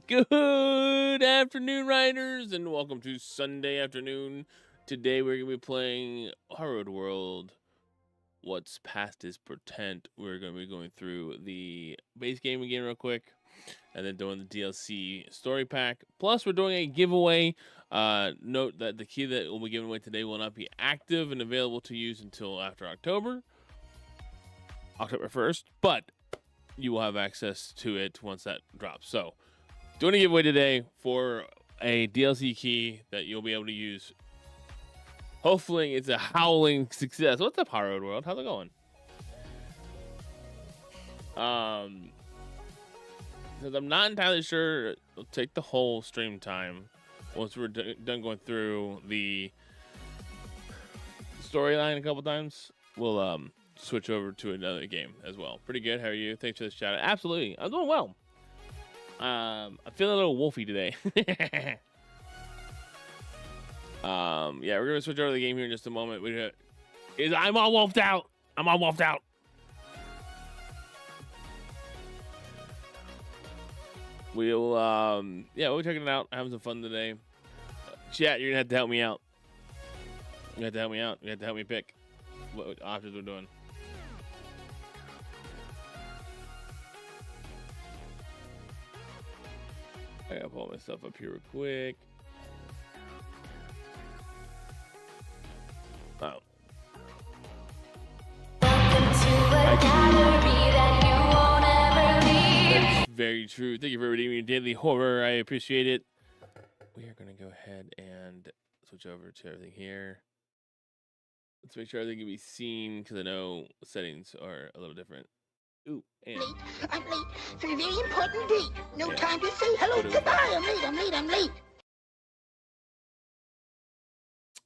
Good afternoon, riders, and welcome to Sunday afternoon. Today we're going to be playing Harrowed World. What's past is Portent. We're going to be going through the base game again real quick, and then doing the DLC story pack. Plus, we're doing a giveaway. Note that the key that will be given away today will not be active and available to use until after October 1st, but you will have access to it once that drops. So, doing a giveaway today for a DLC key that you'll be able to use. Hopefully, it's a howling success. What's up, Harrowed World? How's it going? Because I'm not entirely sure it'll take the whole stream time once we're done going through the storyline a couple times. We'll switch over to another game as well. Pretty good. How are you? Thanks for the shout out. Absolutely. I'm doing well. I'm feeling a little wolfy today. Yeah, we're gonna switch over to the game here in just a moment. I'm all wolfed out. We're checking it out, having some fun today. Chat, you're gonna have to help me out. You have to help me out. You have to help me pick what options we're doing. I gotta pull my stuff up here real quick. Oh. That's very true. Thank you for redeeming your daily horror. I appreciate it. We are gonna go ahead and switch over to everything here. Let's make sure everything can be seen because I know settings are a little different. Ooh, and I'm late for a very important date. No time to say hello, goodbye. I'm late.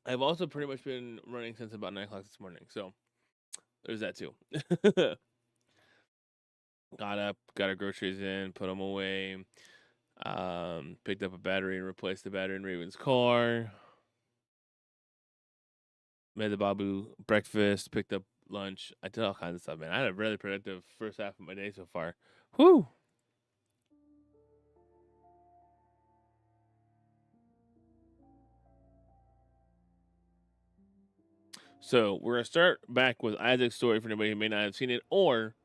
I've also pretty much been running since about 9 o'clock this morning, so there's that too. Got up, got our groceries in, put them away. Picked up a battery and replaced the battery in Raven's car. Made the Babu breakfast, picked up lunch. I did all kinds of stuff, man. I had a really productive first half of my day so far. Whew. So we're gonna start back with Isaac's story for anybody who may not have seen it or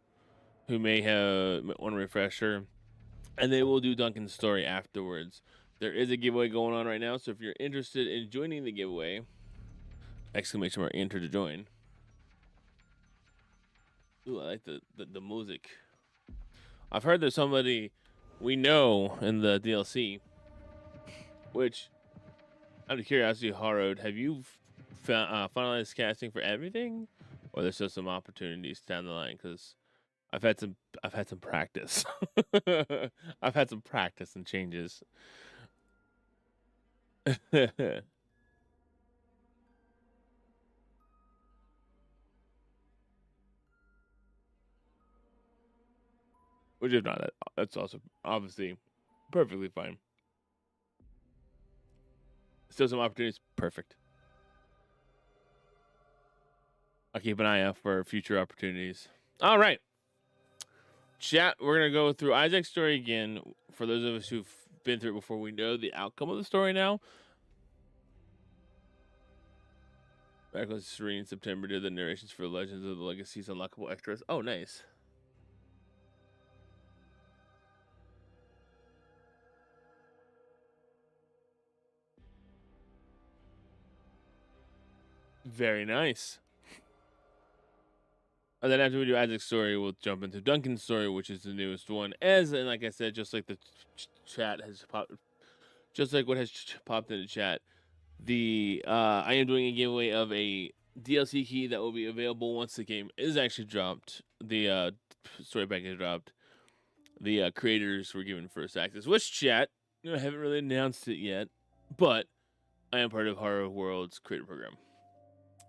who may have want a refresher, and then we'll do Duncan's story afterwards. There is a giveaway going on right now, so if you're interested in joining the giveaway, exclamation mark enter to join. Ooh, I like the music. I've heard there's somebody we know in the DLC, which, out of curiosity, Harrowed, have you finalized casting for everything, or there's still some opportunities down the line? Because I've had some practice. I've had some practice and changes. Which if not, that's also obviously perfectly fine. Still some opportunities. Perfect. I'll keep an eye out for future opportunities. All right. Chat, we're going to go through Isaac's story again. For those of us who've been through it before, we know the outcome of the story now. Back when Serene in September did the narrations for Legends of the Legacy's unlockable extras. Oh, nice. Very nice. And then after we do Isaac's story, we'll jump into Duncan's story, which is the newest one. And like I said, just like the chat has popped, just like what has popped in the chat, I am doing a giveaway of a DLC key that will be available once the game is actually dropped. The story pack is dropped. The creators were given first access. Which chat? I haven't really announced it yet, but I am part of Harrowed Worlds creator program.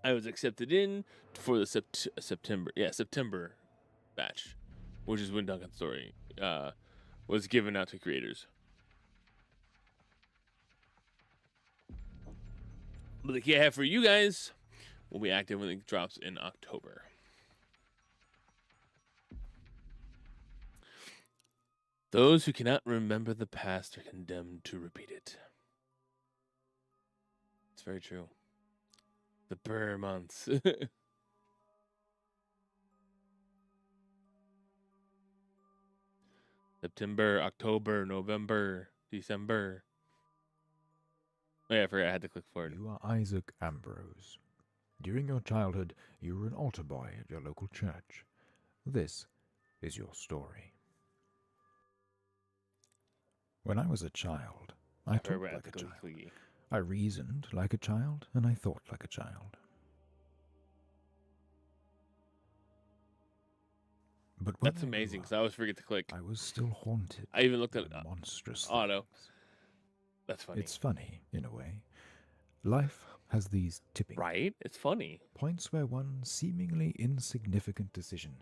I was accepted in for the September batch, which is when Duncan's story was given out to creators. But the key I have for you guys will be active when it drops in October. Those who cannot remember the past are condemned to repeat it. It's very true. The Burr months. September, October, November, December. Oh, yeah, I forgot I had to click forward. You are Isaac Ambrose. During your childhood, you were an altar boy at your local church. This is your story. When I was a child, I talked like a child. I reasoned like a child, and I thought like a child. But when That's amazing, because I always forget to click. I was still haunted. I even looked at monstrous auto. things. That's funny. It's funny, in a way. Life has these tipping right? It's funny. Points where one seemingly insignificant decision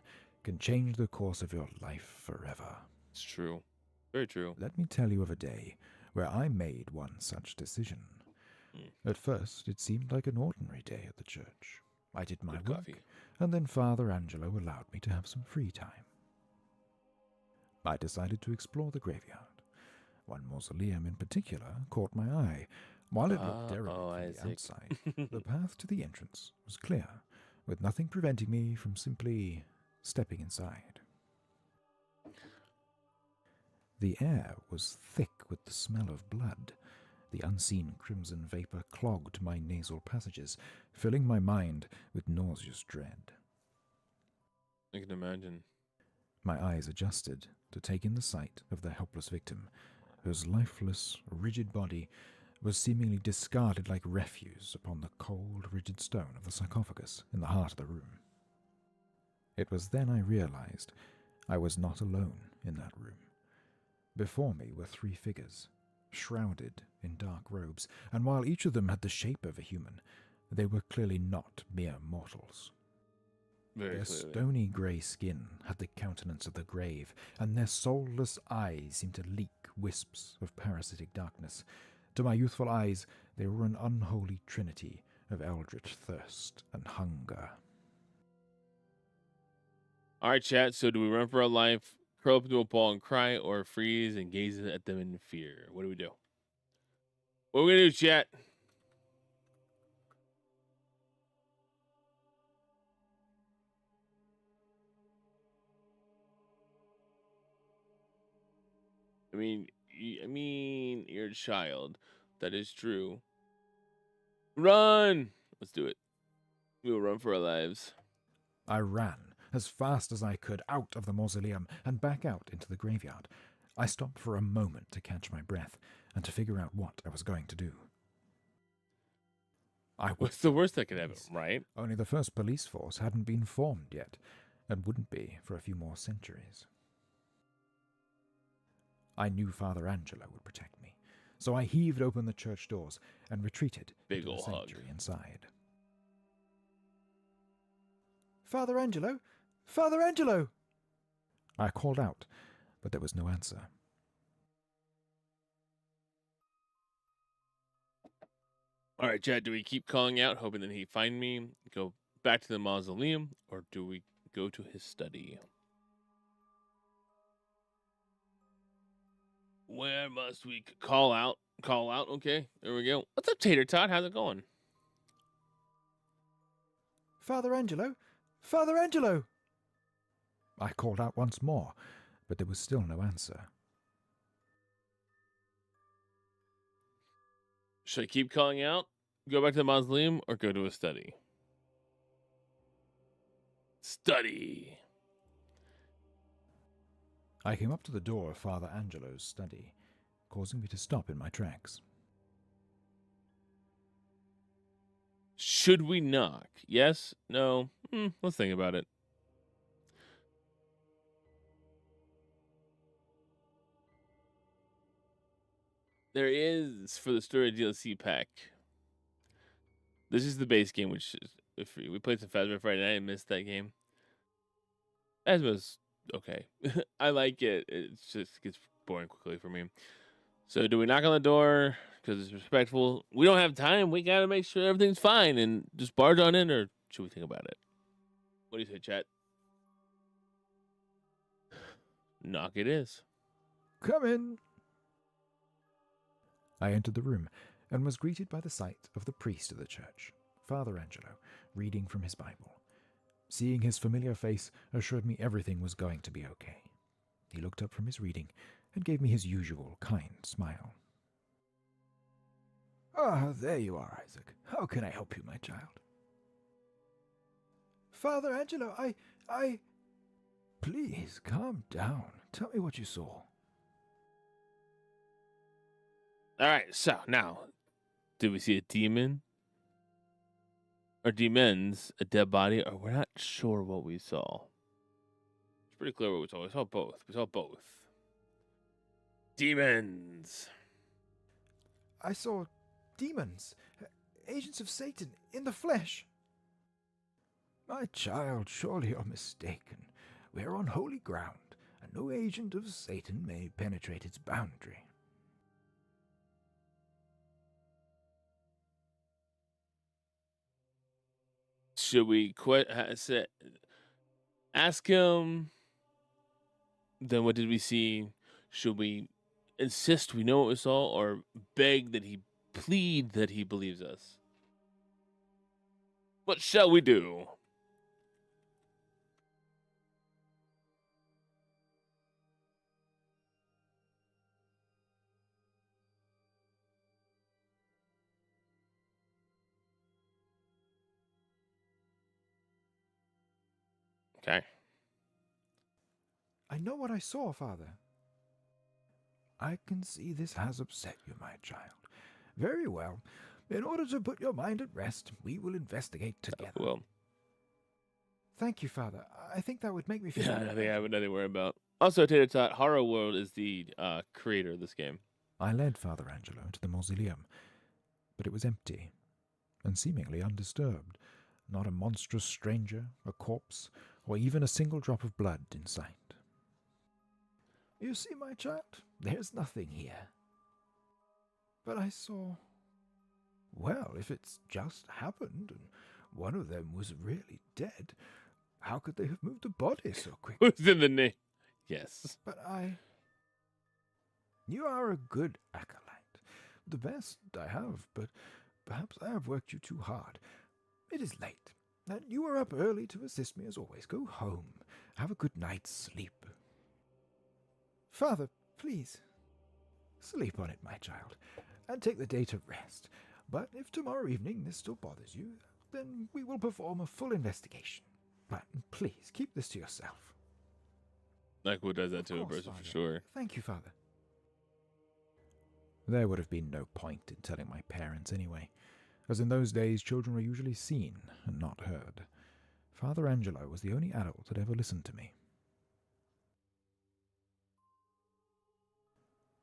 can change the course of your life forever. It's true. Very true. Let me tell you of a day where I made one such decision. At first, it seemed like an ordinary day at the church. I did my work, and then Father Angelo allowed me to have some free time. I decided to explore the graveyard. One mausoleum in particular caught my eye. While it looked derelict from the outside, the path to the entrance was clear, with nothing preventing me from simply stepping inside. The air was thick with the smell of blood. The unseen crimson vapor clogged my nasal passages, filling my mind with nauseous dread. I can imagine. My eyes adjusted to take in the sight of the helpless victim, whose lifeless, rigid body was seemingly discarded like refuse upon the cold, rigid stone of the sarcophagus in the heart of the room. It was then I realized I was not alone in that room. Before me were 3 figures, shrouded in dark robes, and while each of them had the shape of a human, they were clearly not mere mortals. Their stony grey skin had the countenance of the grave, and their soulless eyes seemed to leak wisps of parasitic darkness. To my youthful eyes, they were an unholy trinity of eldritch thirst and hunger. All right, chat. So do we run for our life, curl up into a ball and cry, or freeze and gaze at them in fear? What do we do? What are we going to do, chat? I mean, you're a child. That is true. Run! Let's do it. We will run for our lives. I ran as fast as I could out of the mausoleum and back out into the graveyard. I stopped for a moment to catch my breath and to figure out what I was going to do. What's the worst that could happen, right? Only the first police force hadn't been formed yet, and wouldn't be for a few more centuries. I knew Father Angelo would protect me, so I heaved open the church doors and retreated into the sanctuary inside. Father Angelo! Father Angelo! I called out, but there was no answer. All right, Chad, do we keep calling out, hoping that he'd find me, go back to the mausoleum, or do we go to his study? Where must we call out? Call out, okay. There we go. What's up, Tater Tot? How's it going? Father Angelo! Father Angelo! I called out once more, but there was still no answer. Should I keep calling out, go back to the mausoleum, or go to a study? Study. I came up to the door of Father Angelo's study, causing me to stop in my tracks. Should we knock? Yes? No? Let's think about it. There is, for the story DLC pack. This is the base game, which is free. We played some Phasma Friday night and missed that game. Phasma's okay. I like it. It just gets boring quickly for me. So do we knock on the door because it's respectful? We don't have time. We got to make sure everything's fine and just barge on in, or should we think about it? What do you say, chat? Knock it is. Come in. I entered the room and was greeted by the sight of the priest of the church, Father Angelo, reading from his Bible. Seeing his familiar face assured me everything was going to be okay. He looked up from his reading and gave me his usual kind smile. Ah, there you are, Isaac. How can I help you, my child? Father Angelo, I... Please, calm down. Tell me what you saw. All right, so now, did we see a demon? Or demons, a dead body, or we're not sure what we saw. It's pretty clear what we saw. We saw both. We saw both. Demons. I saw demons, agents of Satan, in the flesh. My child, surely you're mistaken. We are on holy ground, and no agent of Satan may penetrate its boundary. Should we ask him? Then what did we see? Should we insist we know what we saw, or beg that he plead that he believes us? What shall we do? Okay. I know what I saw, Father. I can see this has upset you, my child. Very well. In order to put your mind at rest, we will investigate together. Well, thank you, Father. I think that would make me feel yeah, better. I think I have nothing to worry about. Also, Tater Tot, Harrowed Worlds is the creator of this game. I led Father Angelo to the mausoleum, but it was empty and seemingly undisturbed. Not a monstrous stranger, a corpse, or even a single drop of blood in sight. You see, my child, there's nothing here. But I saw... Well, if it's just happened and one of them was really dead, how could they have moved the body so quickly? Who's in the name? Yes. But You are a good acolyte. The best I have, but perhaps I have worked you too hard. It is late, and you are up early to assist me as always. Go home. Have a good night's sleep. Father, please. Sleep on it, my child, and take the day to rest. But if tomorrow evening this still bothers you, then we will perform a full investigation. But please, keep this to yourself. Like who does that Of to a course, person Father. for sure. Thank you, Father. There would have been no point in telling my parents anyway, as in those days children were usually seen and not heard. Father Angelo was the only adult that ever listened to me.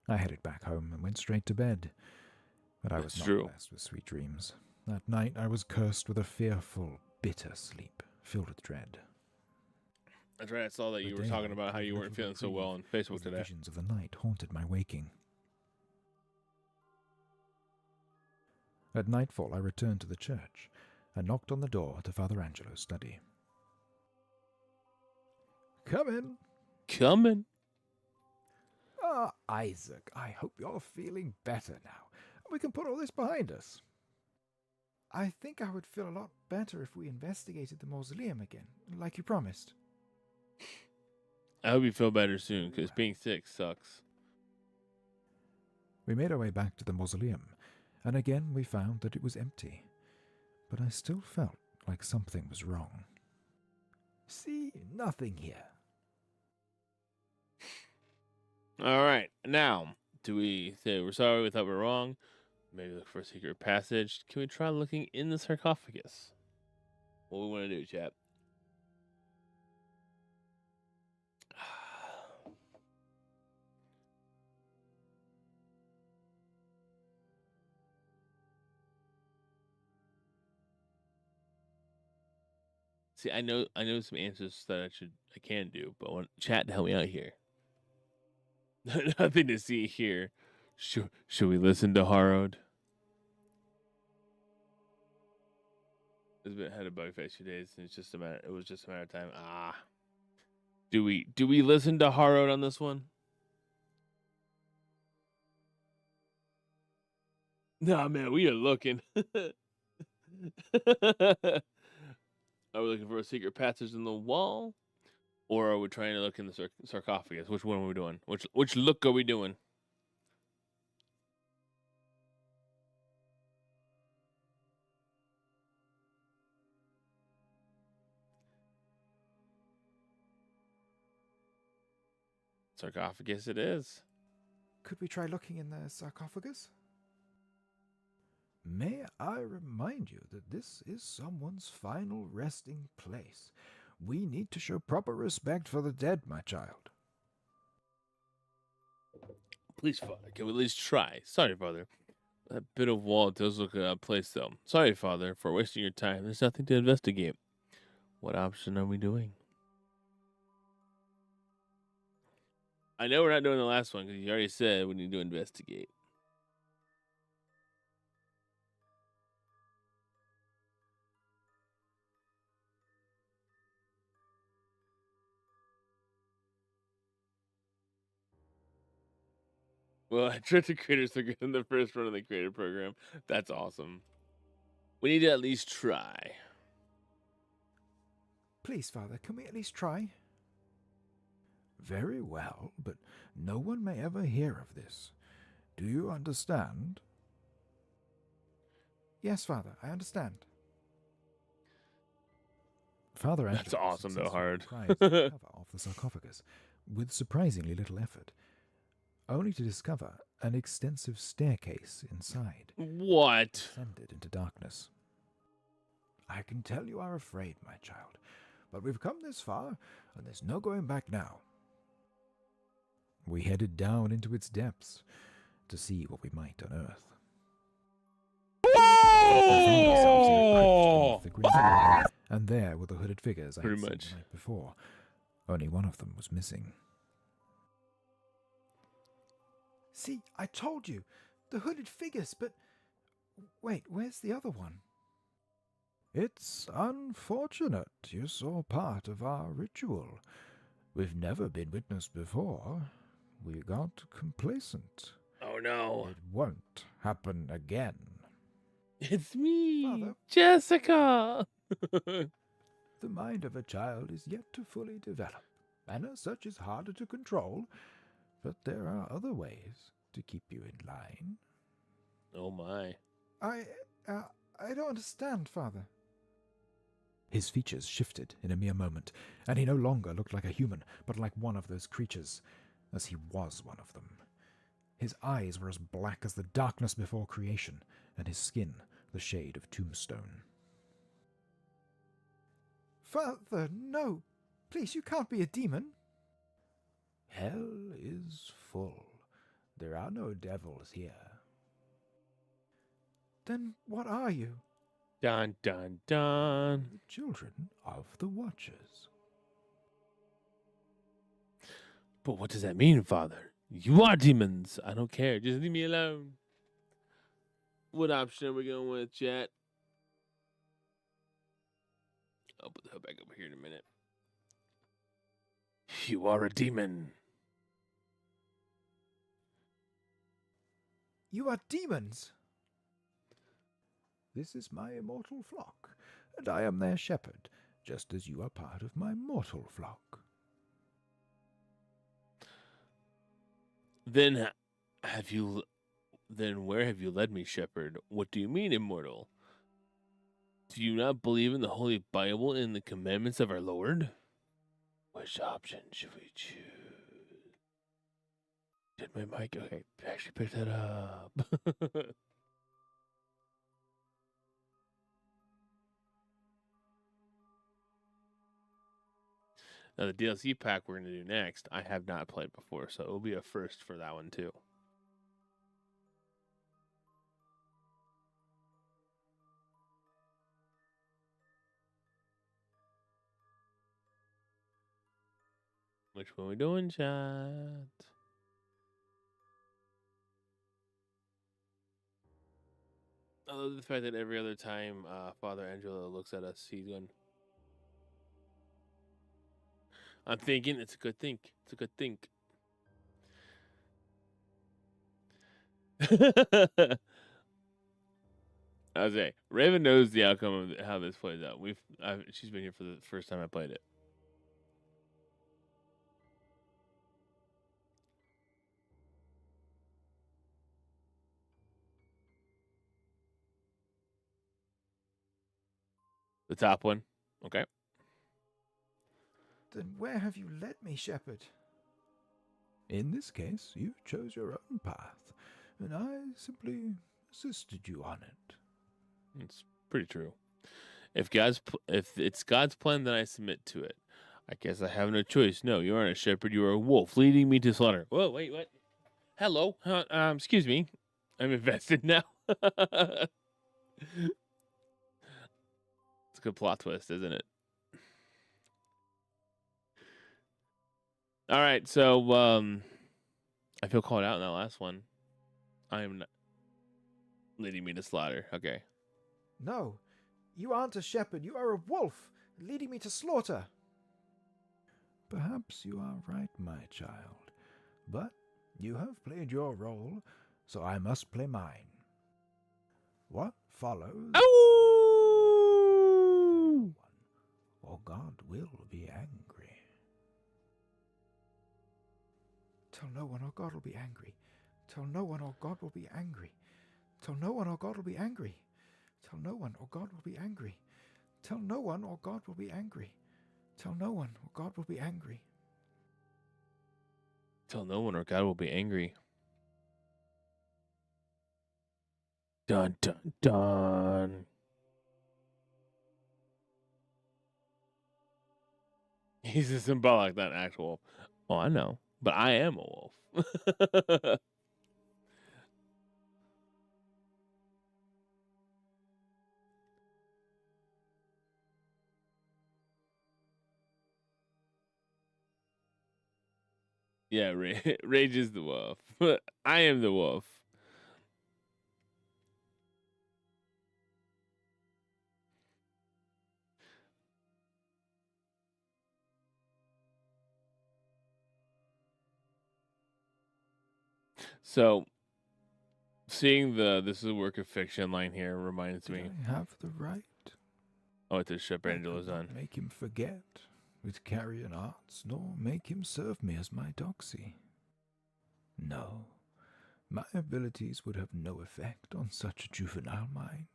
I headed back home and went straight to bed, but I was That's not true. blessed with sweet dreams. That night I was cursed with a fearful, bitter sleep, filled with dread. That's right. I saw that The you were day talking about how gave you weren't little feeling so reprieve, well on Facebook as the today. visions of the night haunted my waking. At nightfall I returned to the church and knocked on the door to Father Angelo's study. Come in. Coming. Ah, Isaac, I hope you're feeling better now. We can put all this behind us. I think I would feel a lot better if we investigated the mausoleum again, like you promised. I hope you feel better soon, because being sick sucks. We made our way back to the mausoleum, and again we found that it was empty. But I still felt like something was wrong. See, nothing here. All right. Now, do we say we're sorry, we thought we were wrong? Maybe look for a secret passage. Can we try looking in the sarcophagus? What we want to do, chat? See, I know some answers that I can do, but I want chat to help me out here. Nothing to see here. Should we listen to Harrowed? It's been had a bug face 2 days, and it was just a matter of time. Do we listen to Harrowed on this one? Nah, man, we are looking. Are we looking for a secret passage in the wall, or are we trying to look in the sarcophagus? Which one are we doing? Which look are we doing? Sarcophagus it is. Could we try looking in the sarcophagus? May I remind you that this is someone's final resting place. We need to show proper respect for the dead, my child. Please, Father, can we at least try? Sorry, Father. That bit of wall does look out of place, though. Sorry, Father, for wasting your time. There's nothing to investigate. What option are we doing? I know we're not doing the last one because you already said we need to investigate. Well, I tried to creators are good in the first run of the creator program. That's awesome. We need to at least try. Please, Father, can we at least try? Very well, but no one may ever hear of this. Do you understand? Yes, Father, I understand. Father Angelo That's awesome, though, hard. Prized the cover off the sarcophagus with surprisingly little effort, only to discover an extensive staircase inside. What? Descended into darkness. I can tell you are afraid, my child, but we've come this far, and there's no going back now. We headed down into its depths to see what we might unearth. Oh! And there were the hooded figures I had Pretty seen much. the night before. Only one of them was missing. See, I told you! The hooded figures, but... Wait, where's the other one? It's unfortunate you saw part of our ritual. We've never been witnessed before. We got complacent. Oh no. It won't happen again. It's me, Father? Jessica. The mind of a child is yet to fully develop, and as such is harder to control, but there are other ways to keep you in line. Oh my. I don't understand, Father. His features shifted in a mere moment, and he no longer looked like a human, but like one of those creatures, as he was one of them. His eyes were as black as the darkness before creation, and his skin the shade of tombstone. Father, no! Please, you can't be a demon! Hell is full. There are no devils here. Then what are you? Dun dun dun. The children of the Watchers. But what does that mean, Father? You are demons. I don't care. Just leave me alone. What option are we going with, chat? I'll put the hood back over here in a minute. You are a demon. You are demons! This is my immortal flock, and I am their shepherd, just as you are part of my mortal flock. Then where have you led me, shepherd? What do you mean, immortal? Do you not believe in the Holy Bible and the commandments of our Lord? Which option should we choose? Did my mic? Okay, actually pick that up. Now, the DLC pack we're going to do next, I have not played before, so it will be a first for that one, too. Which one we doing, chat? I love the fact that every other time Father Angelo looks at us, he's going... I'm thinking it's a good think. It's a good think. I was say Raven knows the outcome of how this plays out. She's been here for the first time I played it. The top one, okay. Then where have you led me, shepherd? In this case, you chose your own path, and I simply assisted you on it. It's pretty true. If it's God's plan, then I submit to it. I guess I have no choice. No, you aren't a shepherd. You are a wolf, leading me to slaughter. Whoa, wait, what? Hello, excuse me. I'm invested now. It's a good plot twist, isn't it? All right, so I feel called out in that last one. I am not leading me to slaughter. Okay. No, you aren't a shepherd. You are a wolf, leading me to slaughter. Perhaps you are right, my child, but you have played your role, so I must play mine. What follows? Oh! Or God will be angry. Tell no one, or God will be angry. Tell no one, or God will be angry. Tell no one, or God will be angry. Tell no one, or God will be angry. Tell no one, or God will be angry. Tell no one, or God will be angry. Tell no one, or God will be angry. Dun dun dun. He's a symbolic, not actual. Oh, I know, but I am a wolf. Yeah, Rage is the wolf. I am the wolf. So, seeing the "this is a work of fiction" line here reminds me. I have the right. Oh, it's a ship I Angela's could on. not make him forget with carrion arts, nor make him serve me as my doxy. No, my abilities would have no effect on such a juvenile mind.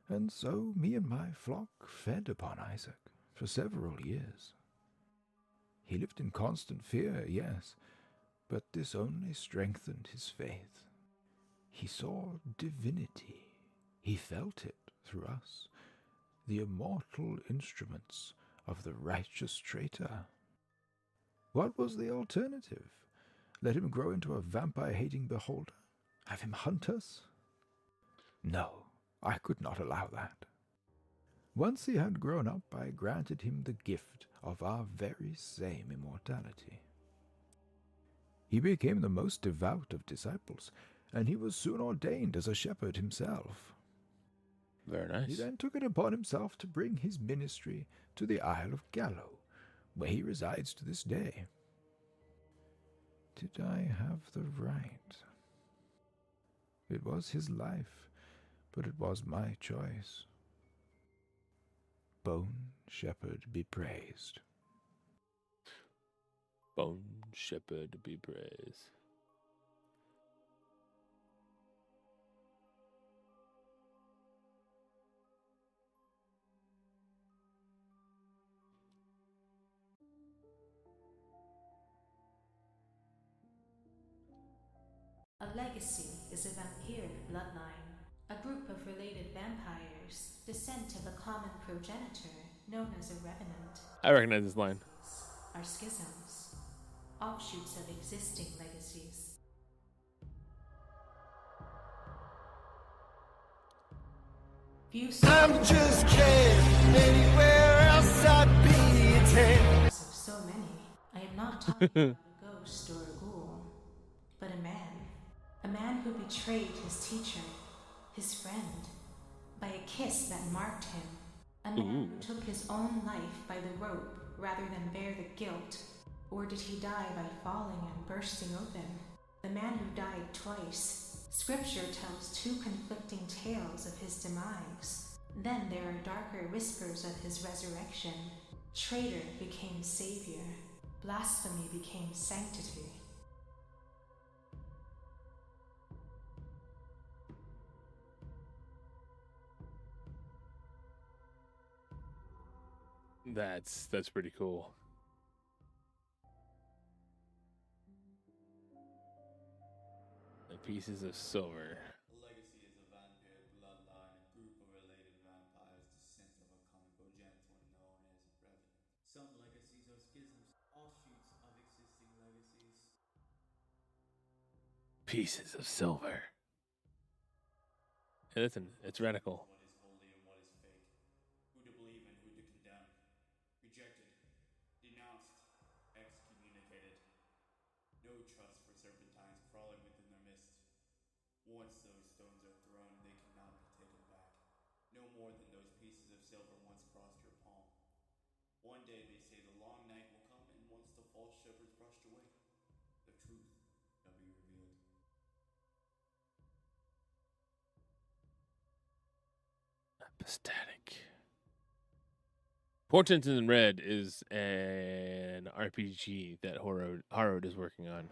And so me and my flock fed upon Isaac for several years. He lived in constant fear, yes, but this only strengthened his faith. He saw divinity. He felt it through us, the immortal instruments of the righteous traitor. What was the alternative? Let him grow into a vampire-hating beholder? Have him hunt us? No, I could not allow that. Once he had grown up, I granted him the gift of our very same immortality. He became the most devout of disciples, and he was soon ordained as a shepherd himself. Very nice. He then took it upon himself to bring his ministry to the Isle of Gallo, where he resides to this day. Did I have the right? It was his life, but it was my choice. Bone Shepherd be praised. Bone Shepherd be praised. A legacy is a vampiric bloodline, a group of related vampires, descent of a common progenitor known as a revenant. I recognize this line. Are schisms, offshoots of existing legacies. I'm just kidding. Anywhere else I'd be dead. Of so many, I am not talking about a ghost or a ghoul, but a man who betrayed his teacher, his friend, by a kiss that marked him, a man who took his own life by the rope rather than bear the guilt, or did he die by falling and bursting open? The man who died twice, Scripture tells two conflicting tales of his demise. Then there are darker whispers of his resurrection. Traitor became savior. Blasphemy became sanctity. That's pretty cool. The pieces of silver. The legacy is a vampire bloodline, a group of related vampires, descent of a common progenitor known as Revenant. Some legacies are schisms, offshoots of existing legacies. Pieces of silver. Hey, listen, it's radical. What is holy and what is fake? Who to believe and who to condemn? Rejected, denounced, excommunicated. No trust for serpentines crawling within their midst. Once those stones are thrown, they cannot be taken back. No more than those pieces of silver once crossed your palm. One day they say the long night will come, and once the false shepherds brushed away, the truth shall be revealed. Ecstatic. Portents in Red is an RPG that Harrowed is working on.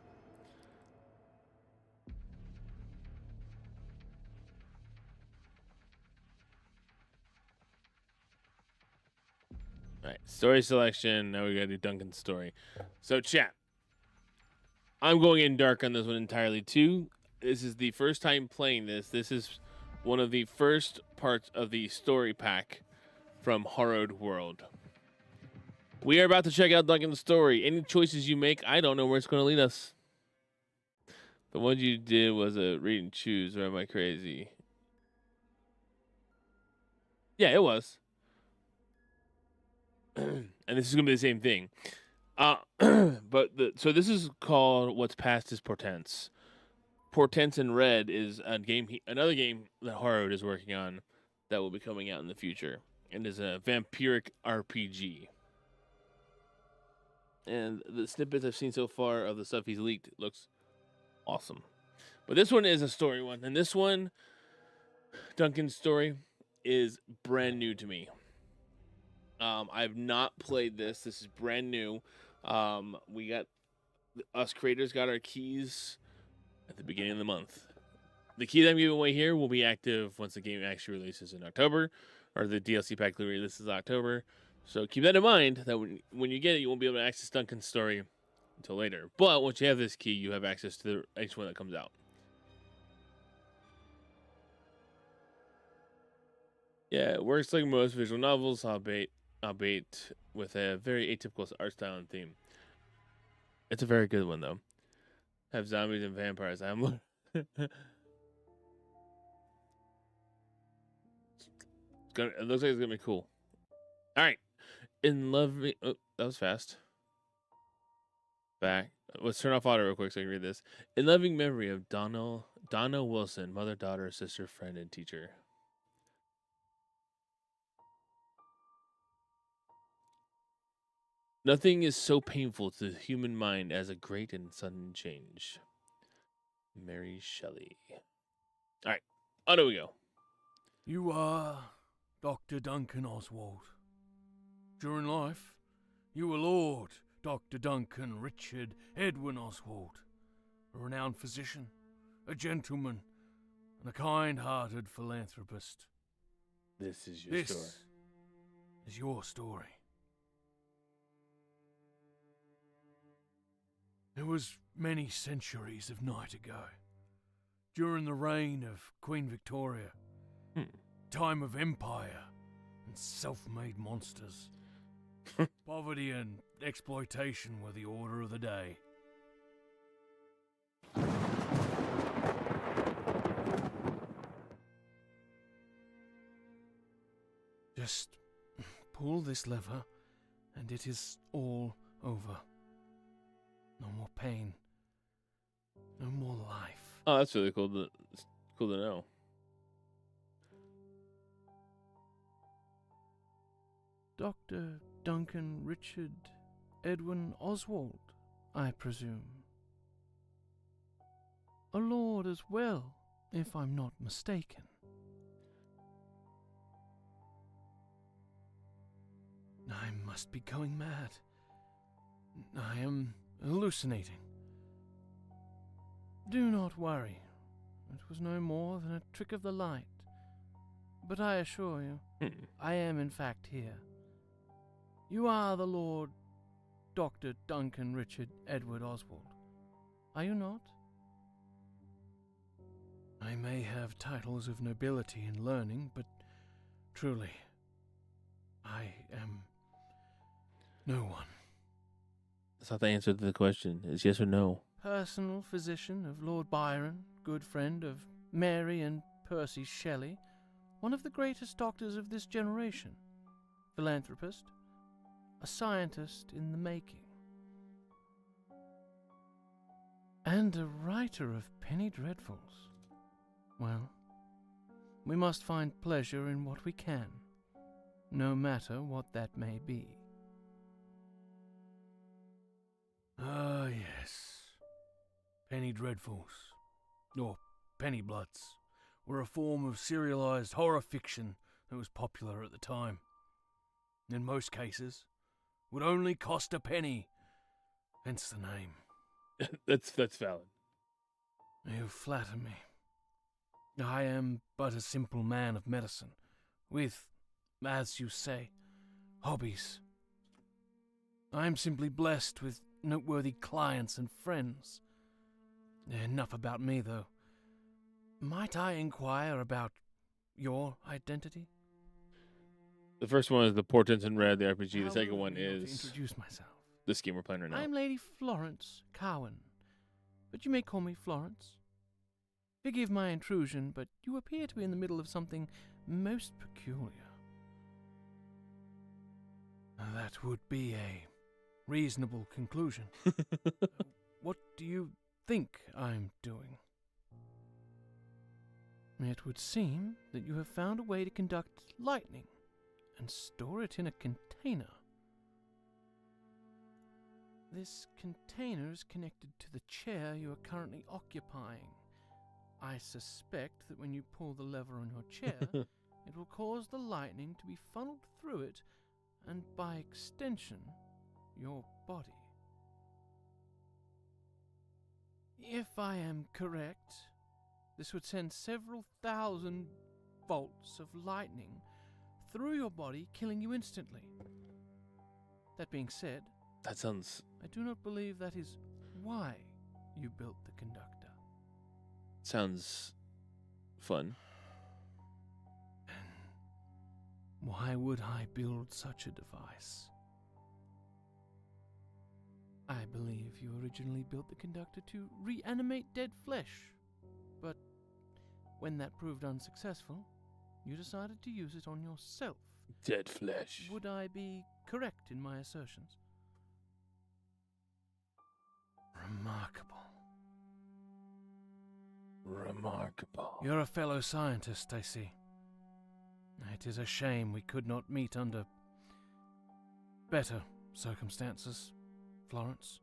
All right, story selection. Now we gotta do Duncan's story. So, chat. I'm going in dark on this one entirely too. This is the first time playing this. This is one of the first parts of the story pack from Harrowed World. We are about to check out Duncan's story. Any choices you make, I don't know where it's going to lead us. The one you did was a read and choose, or am I crazy? Yeah, it was. And this is going to be the same thing. So this is called What's Past is Portents. Portents in Red is another game that Harrowed is working on that will be coming out in the future, and is a vampiric RPG. And the snippets I've seen so far of the stuff he's leaked looks awesome. But this one is a story one, and this one, Duncan's story, is brand new to me. I've not played this. This is brand new. Us creators got our keys at the beginning of the month. The key that I'm giving away here will be active once the game actually releases in October, or the DLC pack releases in October. So keep that in mind, that when you get it, you won't be able to access Duncan's story until later. But once you have this key, you have access to each one that comes out. Yeah, it works like most visual novels, albeit with a very atypical art style and theme. It's a very good one, though. Have zombies and vampires. It looks like it's gonna be cool. All right, in loving. Oh, that was fast. Back. Let's turn off audio real quick so I can read this. In loving memory of Donna Wilson, mother, daughter, sister, friend, and teacher. Nothing is so painful to the human mind as a great and sudden change. Mary Shelley. All right, on we go. You are Dr. Duncan Oswald. During life, you were Lord Dr. Duncan Richard Edwin Oswald, a renowned physician, a gentleman, and a kind-hearted philanthropist. This is your story. This is your story. It was many centuries of night ago, during the reign of Queen Victoria, time of empire and self-made monsters. Poverty and exploitation were the order of the day. Just pull this lever and it is all over. No more pain. No more life. Oh, that's really cool to know. Dr. Duncan Richard Edwin Oswald, I presume. A lord as well, if I'm not mistaken. I must be going mad. I am hallucinating. Do not worry. It was no more than a trick of the light. But I assure you, I am in fact here. You are the Lord Dr. Duncan Richard Edward Oswald, are you not? I may have titles of nobility and learning, but truly, I am no one. That's not the answer to the question. It's yes or no. Personal physician of Lord Byron, good friend of Mary and Percy Shelley, one of the greatest doctors of this generation, philanthropist, a scientist in the making, and a writer of penny dreadfuls. Well, we must find pleasure in what we can, no matter what that may be. Ah, yes. Penny dreadfuls, or penny bloods, were a form of serialized horror fiction that was popular at the time. In most cases, would only cost a penny, hence the name. That's valid. You flatter me. I am but a simple man of medicine, with, as you say, hobbies. I am simply blessed with noteworthy clients and friends. Enough about me, though. Might I inquire about your identity? The first one is the Portents in Red, the RPG. How The second rude one of me not to is introduce myself. this game we're playing right now. I am Lady Florence Cowan, but you may call me Florence. Forgive my intrusion, but you appear to be in the middle of something most peculiar. That would be a reasonable conclusion. What do you think I'm doing? It would seem that you have found a way to conduct lightning and store it in a container. This container is connected to the chair you are currently occupying. I suspect that when you pull the lever on your chair, it will cause the lightning to be funneled through it, and by extension, your body. If I am correct, this would send several thousand bolts of lightning through your body, killing you instantly. That being said, That sounds... I do not believe that is why you built the conductor. sounds fun. Why would I build such a device? I believe you originally built the conductor to reanimate dead flesh, but when that proved unsuccessful, you decided to use it on yourself. Dead flesh. Would I be correct in my assertions? Remarkable. Remarkable. You're a fellow scientist, I see. It is a shame we could not meet under better circumstances, Florence.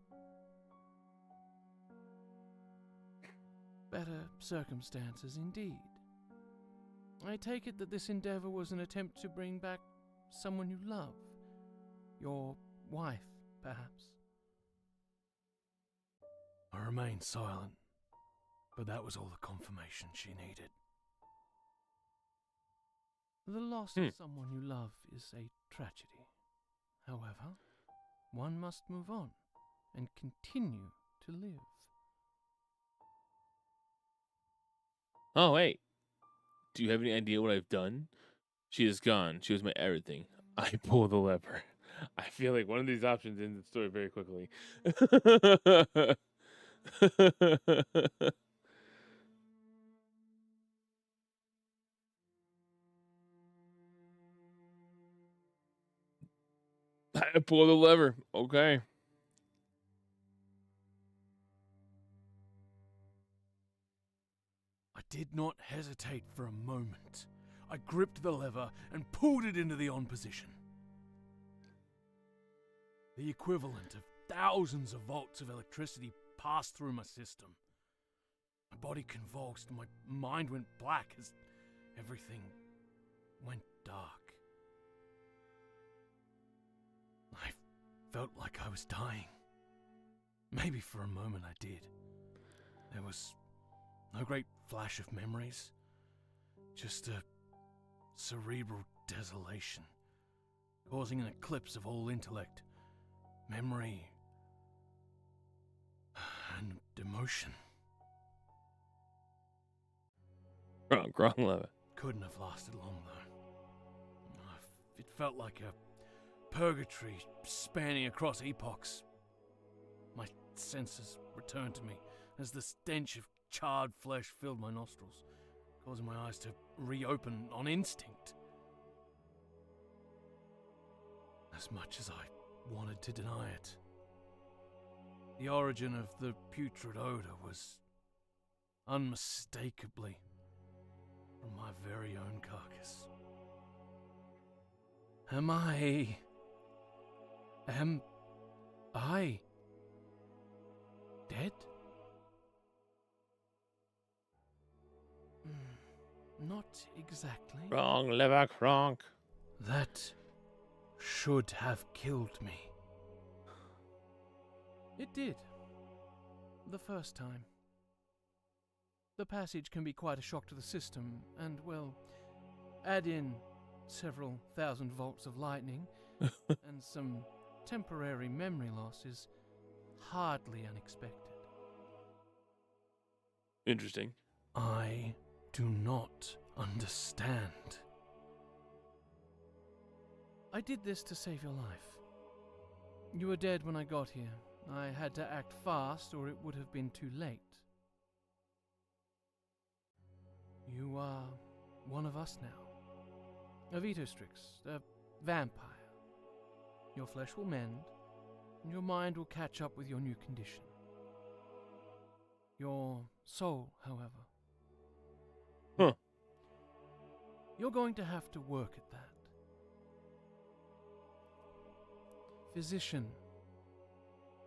Better circumstances indeed. I take it that this endeavor was an attempt to bring back someone you love. Your wife, perhaps. I remained silent, but that was all the confirmation she needed. The loss of someone you love is a tragedy. However, one must move on and continue to live. Oh, wait. Do you have any idea what I've done? She is gone. She was my everything. I pull the lever. I feel like one of these options ends the story very quickly. I pull the lever. Okay. I did not hesitate for a moment. I gripped the lever and pulled it into the on position. The equivalent of thousands of volts of electricity passed through my system. My body convulsed and my mind went black as everything went dark. I felt like I was dying. Maybe for a moment I did. There was no great flash of memories, just a cerebral desolation, causing an eclipse of all intellect, memory, and emotion. Wrong lever. Couldn't have lasted long, though. It felt like a purgatory spanning across epochs. My senses returned to me as the stench of charred flesh filled my nostrils, causing my eyes to reopen on instinct. As much as I wanted to deny it, the origin of the putrid odor was unmistakably from my very own carcass. Am I dead? Not exactly. Wrong lever, Kronk. That should have killed me. It did. The first time. The passage can be quite a shock to the system, and, well, add in several thousand volts of lightning and some temporary memory loss is hardly unexpected. Interesting. I do not understand. I did this to save your life. You were dead when I got here. I had to act fast or it would have been too late. You are one of us now. A Vitostrix, a vampire. Your flesh will mend, and your mind will catch up with your new condition. Your soul, however. Huh. You're going to have to work at that. Physician,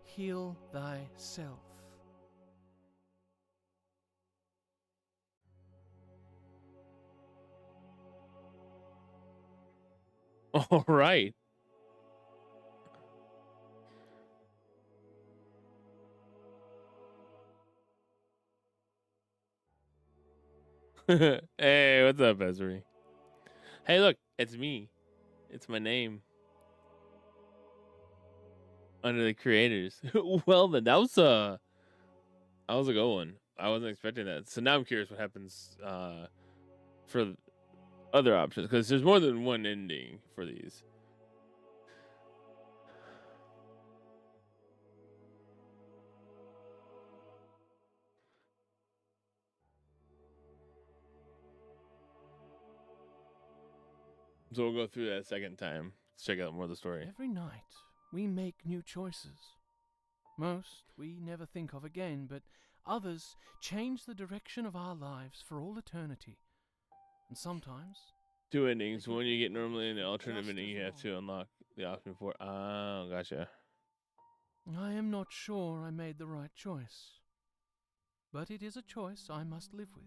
heal thyself. All right. Hey, what's up, Ezri? Hey, look, it's me. It's my name. Under the creators. Well, then that was a good one. I wasn't expecting that. So now I'm curious what happens for other options, because there's more than one ending for these. So we'll go through that a second time. Let's check out more of the story. Every night, we make new choices. Most we never think of again, but others change the direction of our lives for all eternity. And sometimes... Two endings. One you get normally, and the alternative ending you have to unlock the option for. Oh, gotcha. I am not sure I made the right choice. But it is a choice I must live with.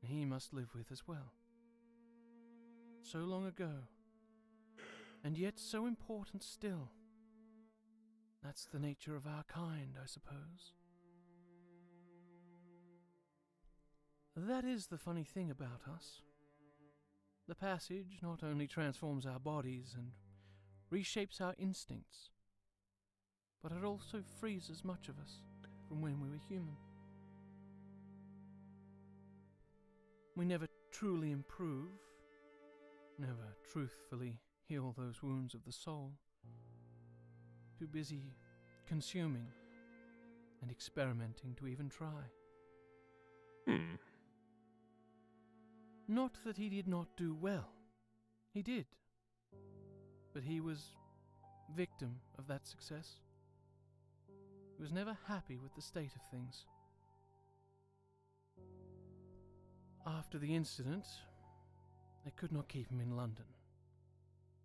He must live with as well. So long ago, and yet so important still. That's the nature of our kind, I suppose. That is the funny thing about us. The passage not only transforms our bodies and reshapes our instincts, but it also freezes much of us from when we were human. We never truly improve, never truthfully heal those wounds of the soul. Too busy consuming and experimenting to even try. Not that he did not do well. He did. But he was victim of that success. He was never happy with the state of things. After the incident, they could not keep him in London,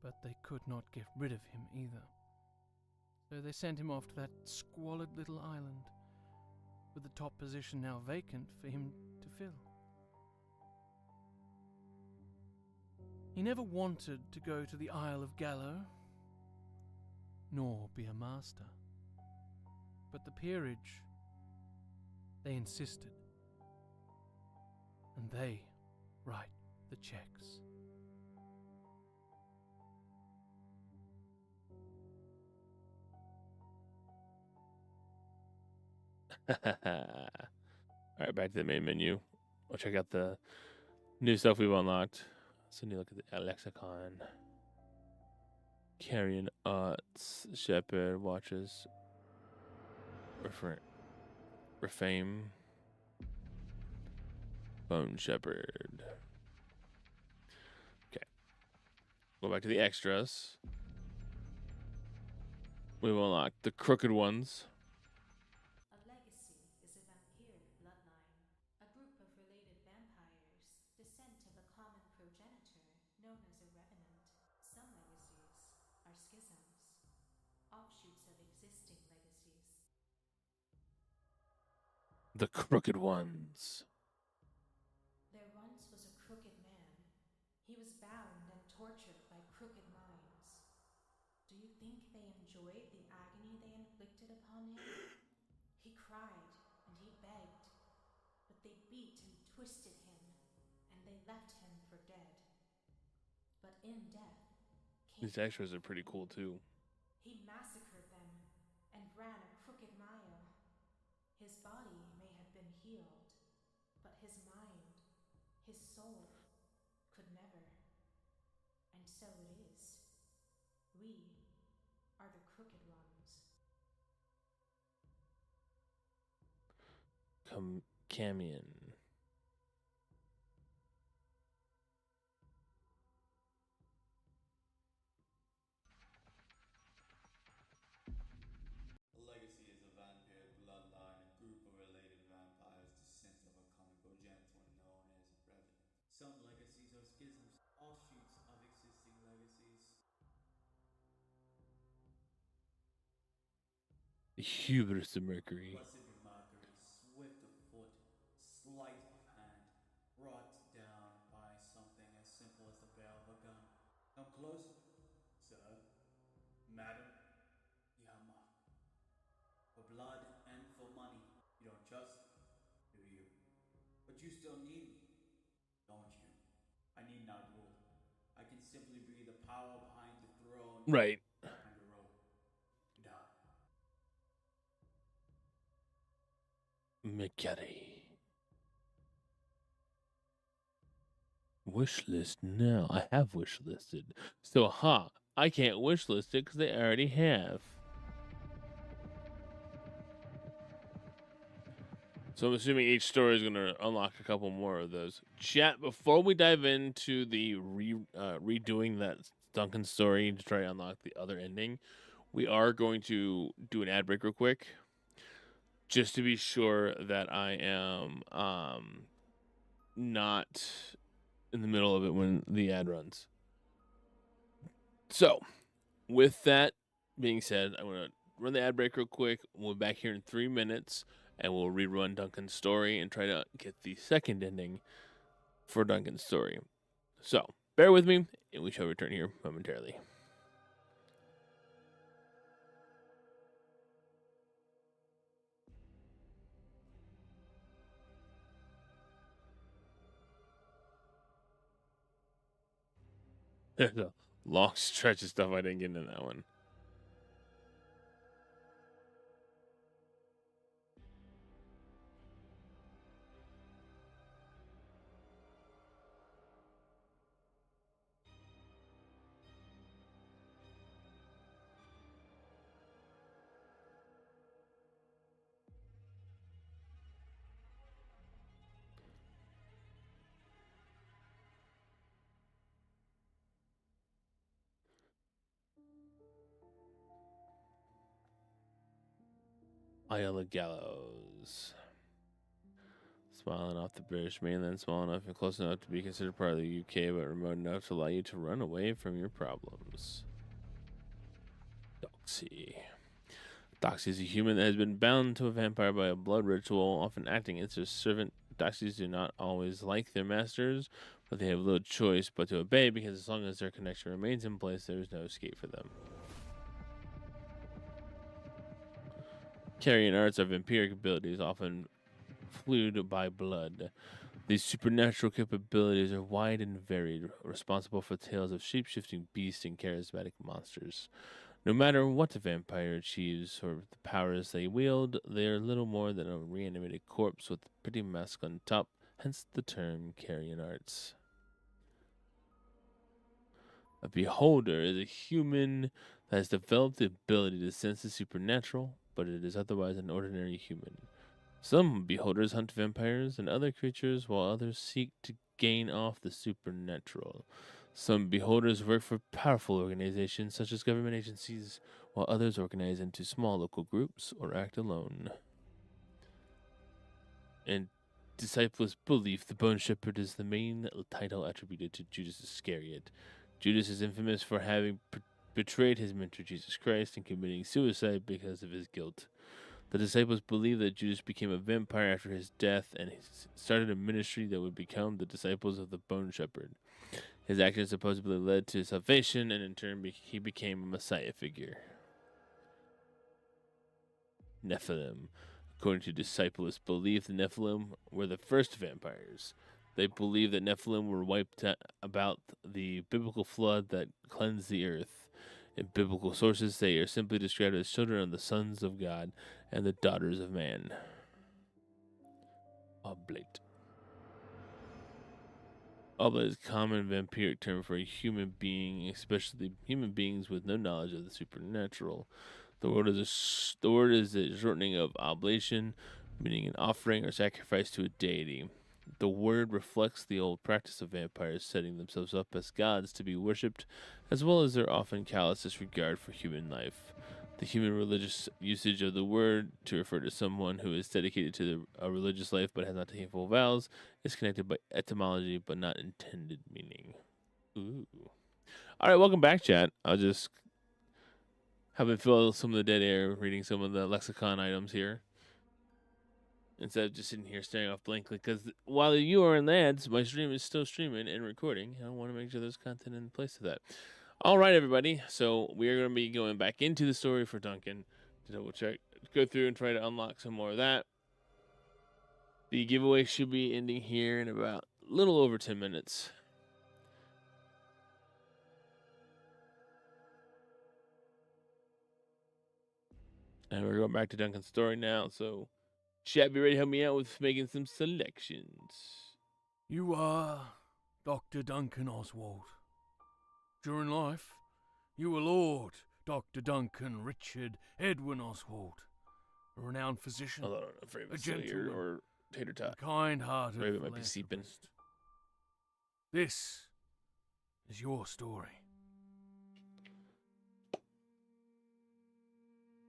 but they could not get rid of him either. So they sent him off to that squalid little island, with the top position now vacant for him to fill. He never wanted to go to the Isle of Gallo, nor be a master. But the peerage, they insisted, and they write the checks. Alright, back to the main menu. We'll check out the new stuff we've unlocked. So you look at the lexicon. Carrion Arts, Shepherd, Watches, Refame, Bone Shepherd. Okay. Go back to the extras. We will unlock the Crooked Ones. A legacy is a vampiric bloodline, a group of related vampires, descent of a common progenitor known as a revenant. Some legacies are schisms, offshoots of existing legacies. The Crooked Ones. There once was a crooked man. He was bound and tortured by crooked minds. Do you think they enjoyed the agony they inflicted upon him? He cried and he begged, but they beat and twisted him, and they left him for dead. But in death came These extras are pretty cool too. He massacred them and ran a crooked mile. His body may have been healed, but his mind, his soul, could never. And so it is. We are the crooked ones. Camion. A legacy is a vampire bloodline, a group of related vampires, descent of a common progenitor known as revenant. Some legacies are schisms, offshoots of existing legacies. The hubris of Mercury. Blessed be Mercury, swift of foot, sleight of hand, brought down by something as simple as the barrel of a gun. Come closer, sir, madam, the hammer. For blood and for money. You don't trust me, do you? But you still need me, don't you? I need not rule. I can simply be the power behind the throne. Right. And the rope. Die. McGarry. Wish list now. I have wish listed. So, I can't wish list it because they already have. So I'm assuming each story is going to unlock a couple more of those. Chat, before we dive into the redoing that Duncan story to try to unlock the other ending, we are going to do an ad break real quick. Just to be sure that I am not in the middle of it when the ad runs. So, with that being said, I'm going to run the ad break real quick. We'll be back here in 3 minutes, and we'll rerun Duncan's story and try to get the second ending for Duncan's story. So, bear with me, and we shall return here momentarily. There's a long stretch of stuff I didn't get into that one. Isle of Gallows. Small enough the British mainland, small enough and close enough to be considered part of the UK, but remote enough to allow you to run away from your problems. Doxy. Doxy is a human that has been bound to a vampire by a blood ritual, often acting as their servant. Doxies do not always like their masters, but they have little choice but to obey because as long as their connection remains in place, there is no escape for them. Carrying arts are vampiric abilities, often fluid by blood. These supernatural capabilities are wide and varied, responsible for tales of shape-shifting beasts and charismatic monsters. No matter what the vampire achieves or the powers they wield, they are little more than a reanimated corpse with a pretty mask on top, hence the term carrion arts. A beholder is a human that has developed the ability to sense the supernatural, but it is otherwise an ordinary human. Some beholders hunt vampires and other creatures, while others seek to gain off the supernatural. Some beholders work for powerful organizations such as government agencies, while others organize into small local groups or act alone. In Disciples' belief, the Bone Shepherd is the main title attributed to Judas Iscariot. Judas is infamous for having betrayed his mentor Jesus Christ and committing suicide because of his guilt. The disciples believe that Judas became a vampire after his death and he started a ministry that would become the disciples of the Bone Shepherd. His actions supposedly led to salvation, and in turn he became a messiah figure. Nephilim. According to disciples' belief, the Nephilim were the first vampires. They believe that Nephilim were wiped out about the biblical flood that cleansed the earth. In biblical sources, they are simply described as children of the sons of God and the daughters of man. Oblate. Oblate is a common vampiric term for a human being, especially human beings with no knowledge of the supernatural. The word is a shortening of oblation, meaning an offering or sacrifice to a deity. The word reflects the old practice of vampires setting themselves up as gods to be worshipped, as well as their often callous disregard for human life. The human religious usage of the word to refer to someone who is dedicated to a religious life but has not taken full vows is connected by etymology but not intended meaning. Ooh. All right, welcome back, chat. I'll just have it fill some of the dead air reading some of the lexicon items here instead of just sitting here staring off blankly, because while you are in the ads, my stream is still streaming and recording. I want to make sure there's content in place of that. All right, everybody. So we are going to be going back into the story for Duncan to double check, go through and try to unlock some more of that. The giveaway should be ending here in about a little over 10 minutes. And we're going back to Duncan's story now, so chat, be ready to help me out with making some selections. You are Dr. Duncan Oswald. During life, you were Lord Dr. Duncan Richard Edwin Oswald, a renowned physician, Hold on, I'm afraid a it's still here, gentleman, or tater a tot. kind-hearted Maybe it might be seeping. philanthropist. This is your story.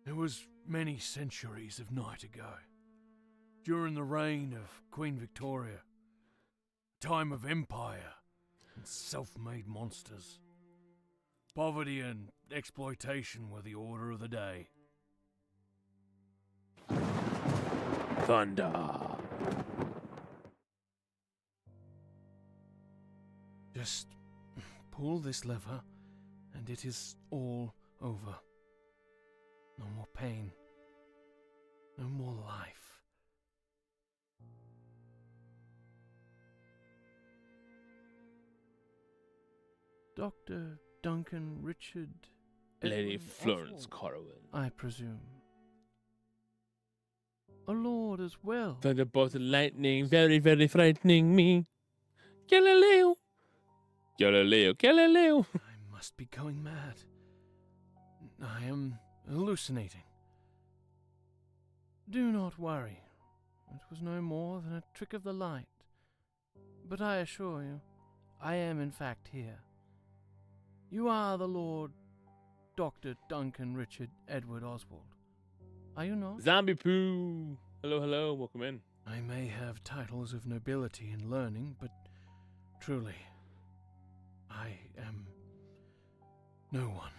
It was many centuries of night ago, during the reign of Queen Victoria, a time of empire and self-made monsters. Poverty and exploitation were the order of the day. Thunder. Just pull this lever and it is all over. No more pain. No more life. Dr. Duncan Richard Lady Edwin Florence Oswald, Corwin. I presume. A lord as well. Thunderbolt and lightning, very, very frightening me. Galileo. Galileo, Galileo. I must be going mad. I am hallucinating. Do not worry. It was no more than a trick of the light. But I assure you, I am in fact here. You are the Lord Dr. Duncan Richard Edward Oswald. Are you not? Zombie poo. Hello, hello, welcome in. I may have titles of nobility and learning, but truly, I am no one.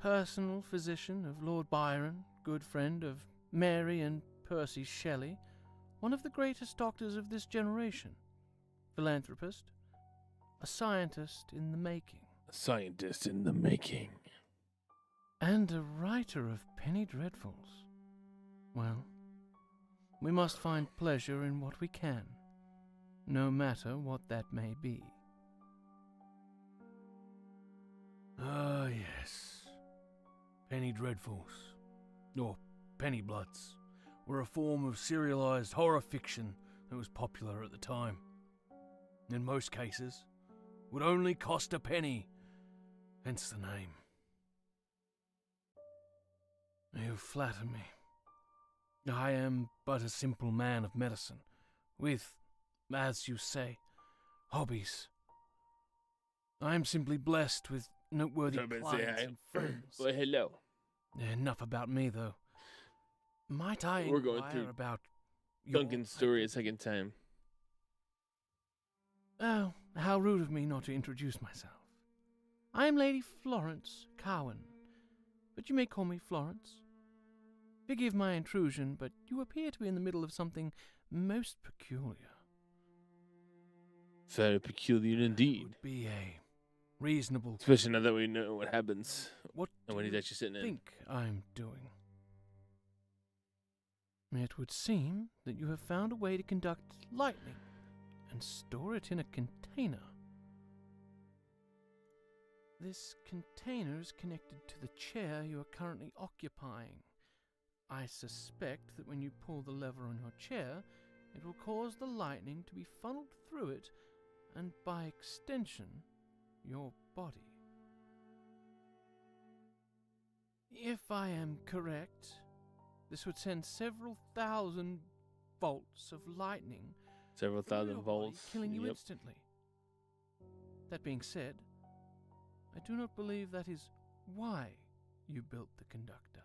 personal physician of Lord Byron, good friend of Mary and Percy Shelley, one of the greatest doctors of this generation, philanthropist, a scientist in the making. A scientist in the making. And a writer of penny dreadfuls. Well, we must find pleasure in what we can, no matter what that may be. Ah, yes. Penny dreadfuls, or penny bloods, were a form of serialized horror fiction that was popular at the time. In most cases, would only cost a penny, hence the name. You flatter me. I am but a simple man of medicine, with, as you say, hobbies. I am simply blessed with noteworthy clients and friends. Well, hello. Enough about me, though. Might I We're going inquire through about your Duncan's story a second time. Oh, how rude of me not to introduce myself. I am Lady Florence Cowan, but you may call me Florence. Forgive my intrusion, but you appear to be in the middle of something most peculiar. Very peculiar indeed. Would be a reasonable. Especially now that we know what happens What and when he's actually sitting in. Think I'm doing. It would seem that you have found a way to conduct lightning and store it in a container. This container is connected to the chair you are currently occupying. I suspect that when you pull the lever on your chair, it will cause the lightning to be funneled through it and, by extension, your body. If I am correct, this would send several thousand volts of lightning Several through thousand your volts. body, killing you Yep. instantly. That being said, I do not believe that is why you built the conductor.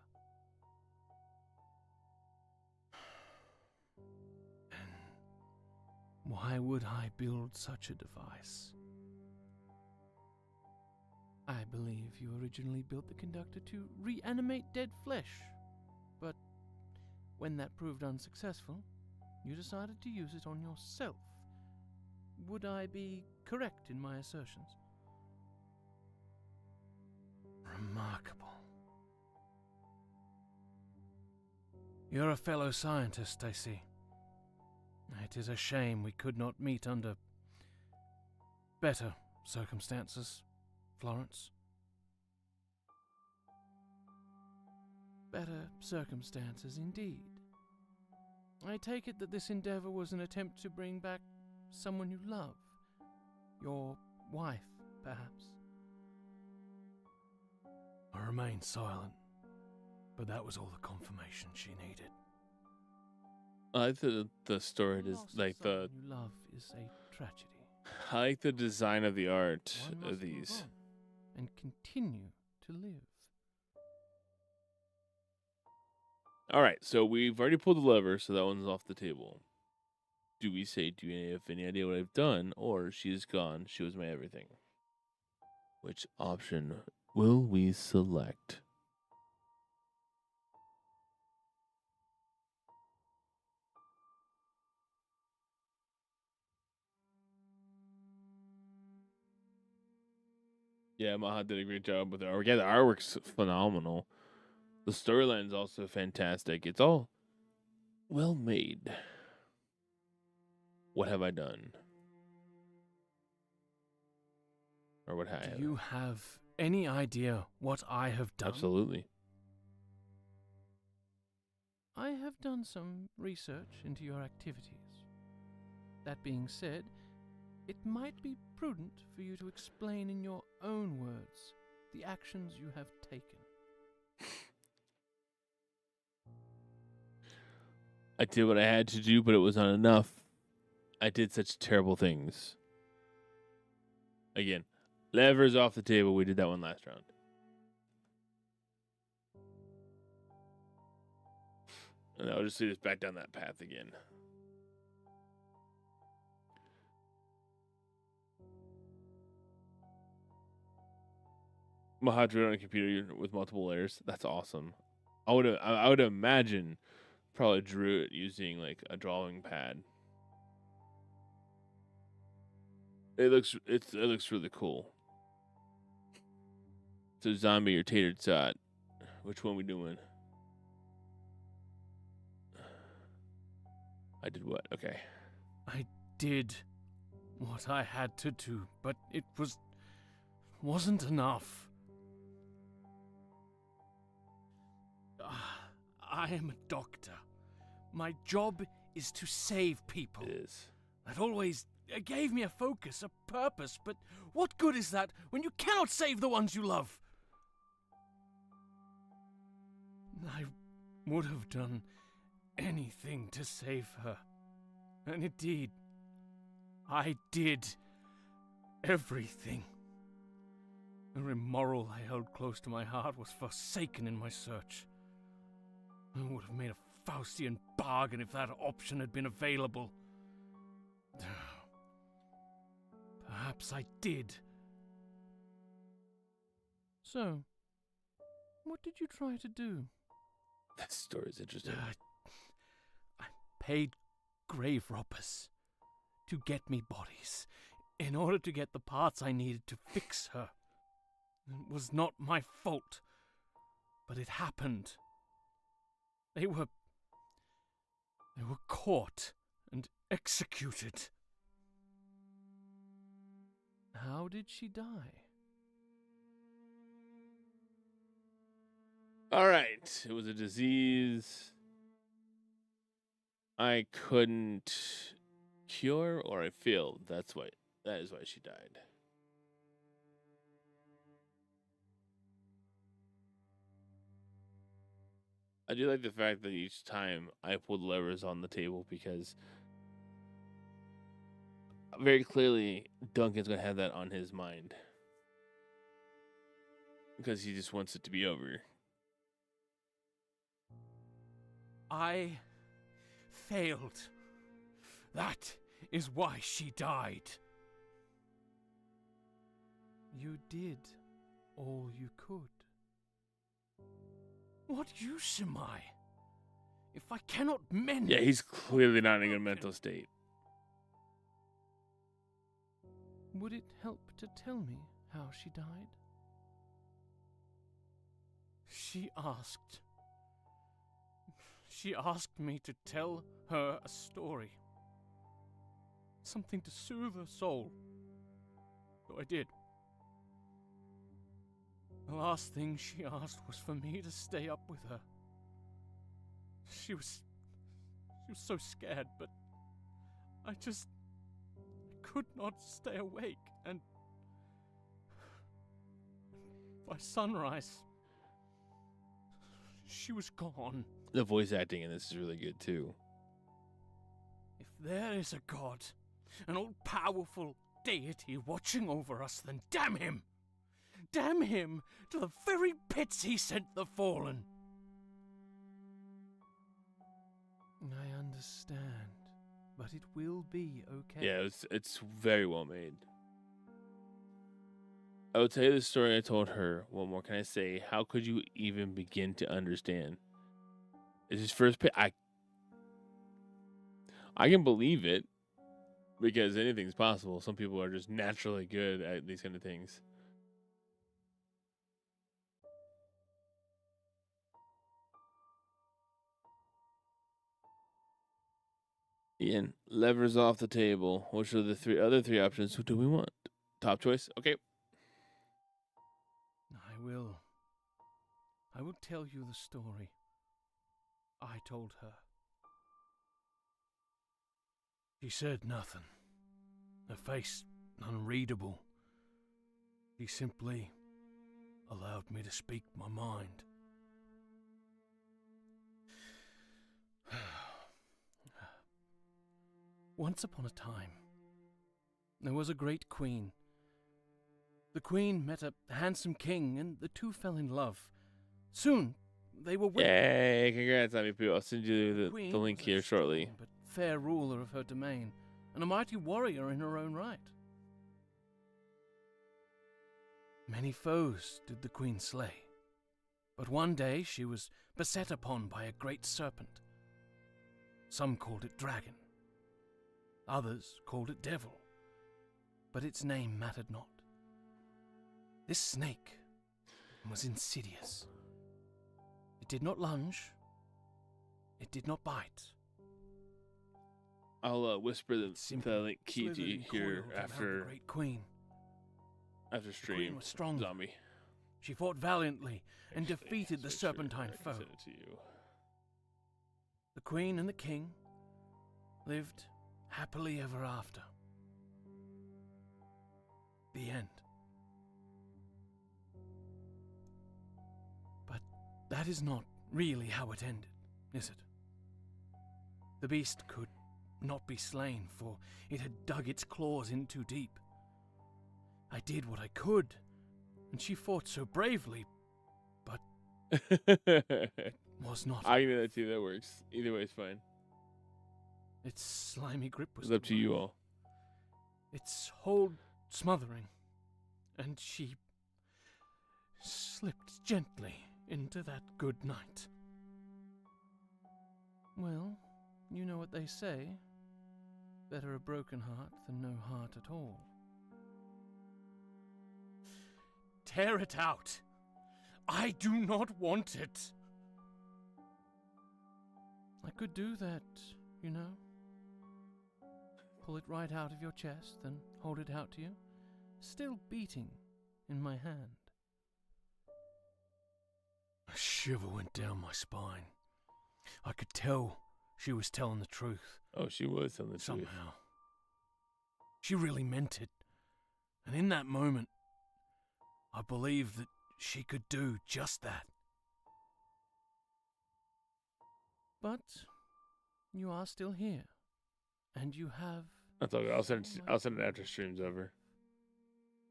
Why would I build such a device? I believe you originally built the conductor to reanimate dead flesh, but when that proved unsuccessful, you decided to use it on yourself. Would I be correct in my assertions? Remarkable. You're a fellow scientist, I see. It is a shame we could not meet under better circumstances, Florence. Better circumstances indeed. I take it that this endeavor was an attempt to bring back someone you love. Your wife, perhaps. I remained silent, but that was all the confirmation she needed. I like the story is Loss of like the someone you love is a tragedy. I like the design of the art One of must move these. on and continue to live. All right, so we've already pulled the lever, so that one's off the table. Do we say, do you have any idea what I've done, or she is gone, she was my everything? Which option will we select? Yeah, Maha did a great job with the artwork. Yeah, the artwork's phenomenal. The storyline's also fantastic. It's all well made. What have I done? Or what have I? Do you have any idea what I have done? Absolutely. I have done some research into your activities. That being said, it might be prudent for you to explain in your own words the actions you have taken. I did what I had to do, but it was not enough. I did such terrible things. Again, levers off the table. We did that one last round. And I'll just lead us back down that path again. Maha drew it on a computer with multiple layers. That's awesome. I would imagine probably drew it using like a drawing pad. It looks really cool. So zombie or tater tot. Which one we doing? I did what? Okay. I did what I had to do, but it wasn't enough. I am a doctor. My job is to save people. It is. That always gave me a focus, a purpose, but what good is that when you cannot save the ones you love? I would have done anything to save her. And indeed, I did everything. The immoral I held close to my heart was forsaken in my search. I would have made a Faustian bargain if that option had been available. Perhaps I did. So, what did you try to do? That story's interesting. I paid grave robbers to get me bodies in order to get the parts I needed to fix her. It was not my fault, but it happened. They were caught and executed. How did she die? All right. It was a disease I couldn't cure or I failed. That is why she died. I do like the fact that each time I pulled levers on the table because very clearly Duncan's going to have that on his mind. Because he just wants it to be over. I failed. That is why she died. You did all you could. What use am I if I cannot mend? Yeah, he's clearly not in a good mental state. Would it help to tell me how she died? She asked me to tell her a story. Something to soothe her soul. So I did. The last thing she asked was for me to stay up with her. She was so scared, but I could not stay awake, and by sunrise, she was gone. The voice acting in this is really good too. If there is a god, an all-powerful deity watching over us, then damn him! Damn him to the very pits he sent the fallen! I understand, but it will be okay. Yeah, it's very well made. I will tell you the story I told her. What more can I say? How could you even begin to understand? It's his first pit. I can believe it because anything's possible. Some people are just naturally good at these kind of things. Ian, levers off the table. Which are the other three options? Who do we want? Top choice? Okay. I will tell you the story I told her. She said nothing. Her face unreadable. She simply allowed me to speak my mind. Once upon a time, there was a great queen. The queen met a handsome king, and the two fell in love. Soon, they were wedded. Yay, congrats on me, people. I'll send you the link here shortly. Strong but fair ruler of her domain, and a mighty warrior in her own right. Many foes did the queen slay, but one day she was beset upon by a great serpent. Some called it dragon, others called it devil, but its name mattered not. This snake was insidious. It did not lunge, it did not bite. I'll whisper the Simply link key to slithered you and here coiled around the after great queen. stream. was strong. Zombie. She fought valiantly and Actually, defeated the so sure serpentine I can foe. send it to you. The queen and the king lived happily ever after. The end. But that is not really how it ended, is it? The beast could not be slain, for it had dug its claws in too deep. I did what I could, and she fought so bravely, but was not. I can do that too. That works. Either way, it's fine. Its slimy grip was It's up to you all. its hold smothering, and she slipped gently into that good night. Well, you know what they say. Better a broken heart than no heart at all. Tear it out! I do not want it! I could do that, you know. Pull it right out of your chest and hold it out to you, still beating in my hand. A shiver went down my spine. I could tell she was telling the truth. Oh, she was telling the truth. Somehow. She really meant it. And in that moment, I believed that she could do just that. But you are still here. And you have... That's all good. I'll send it after stream's over.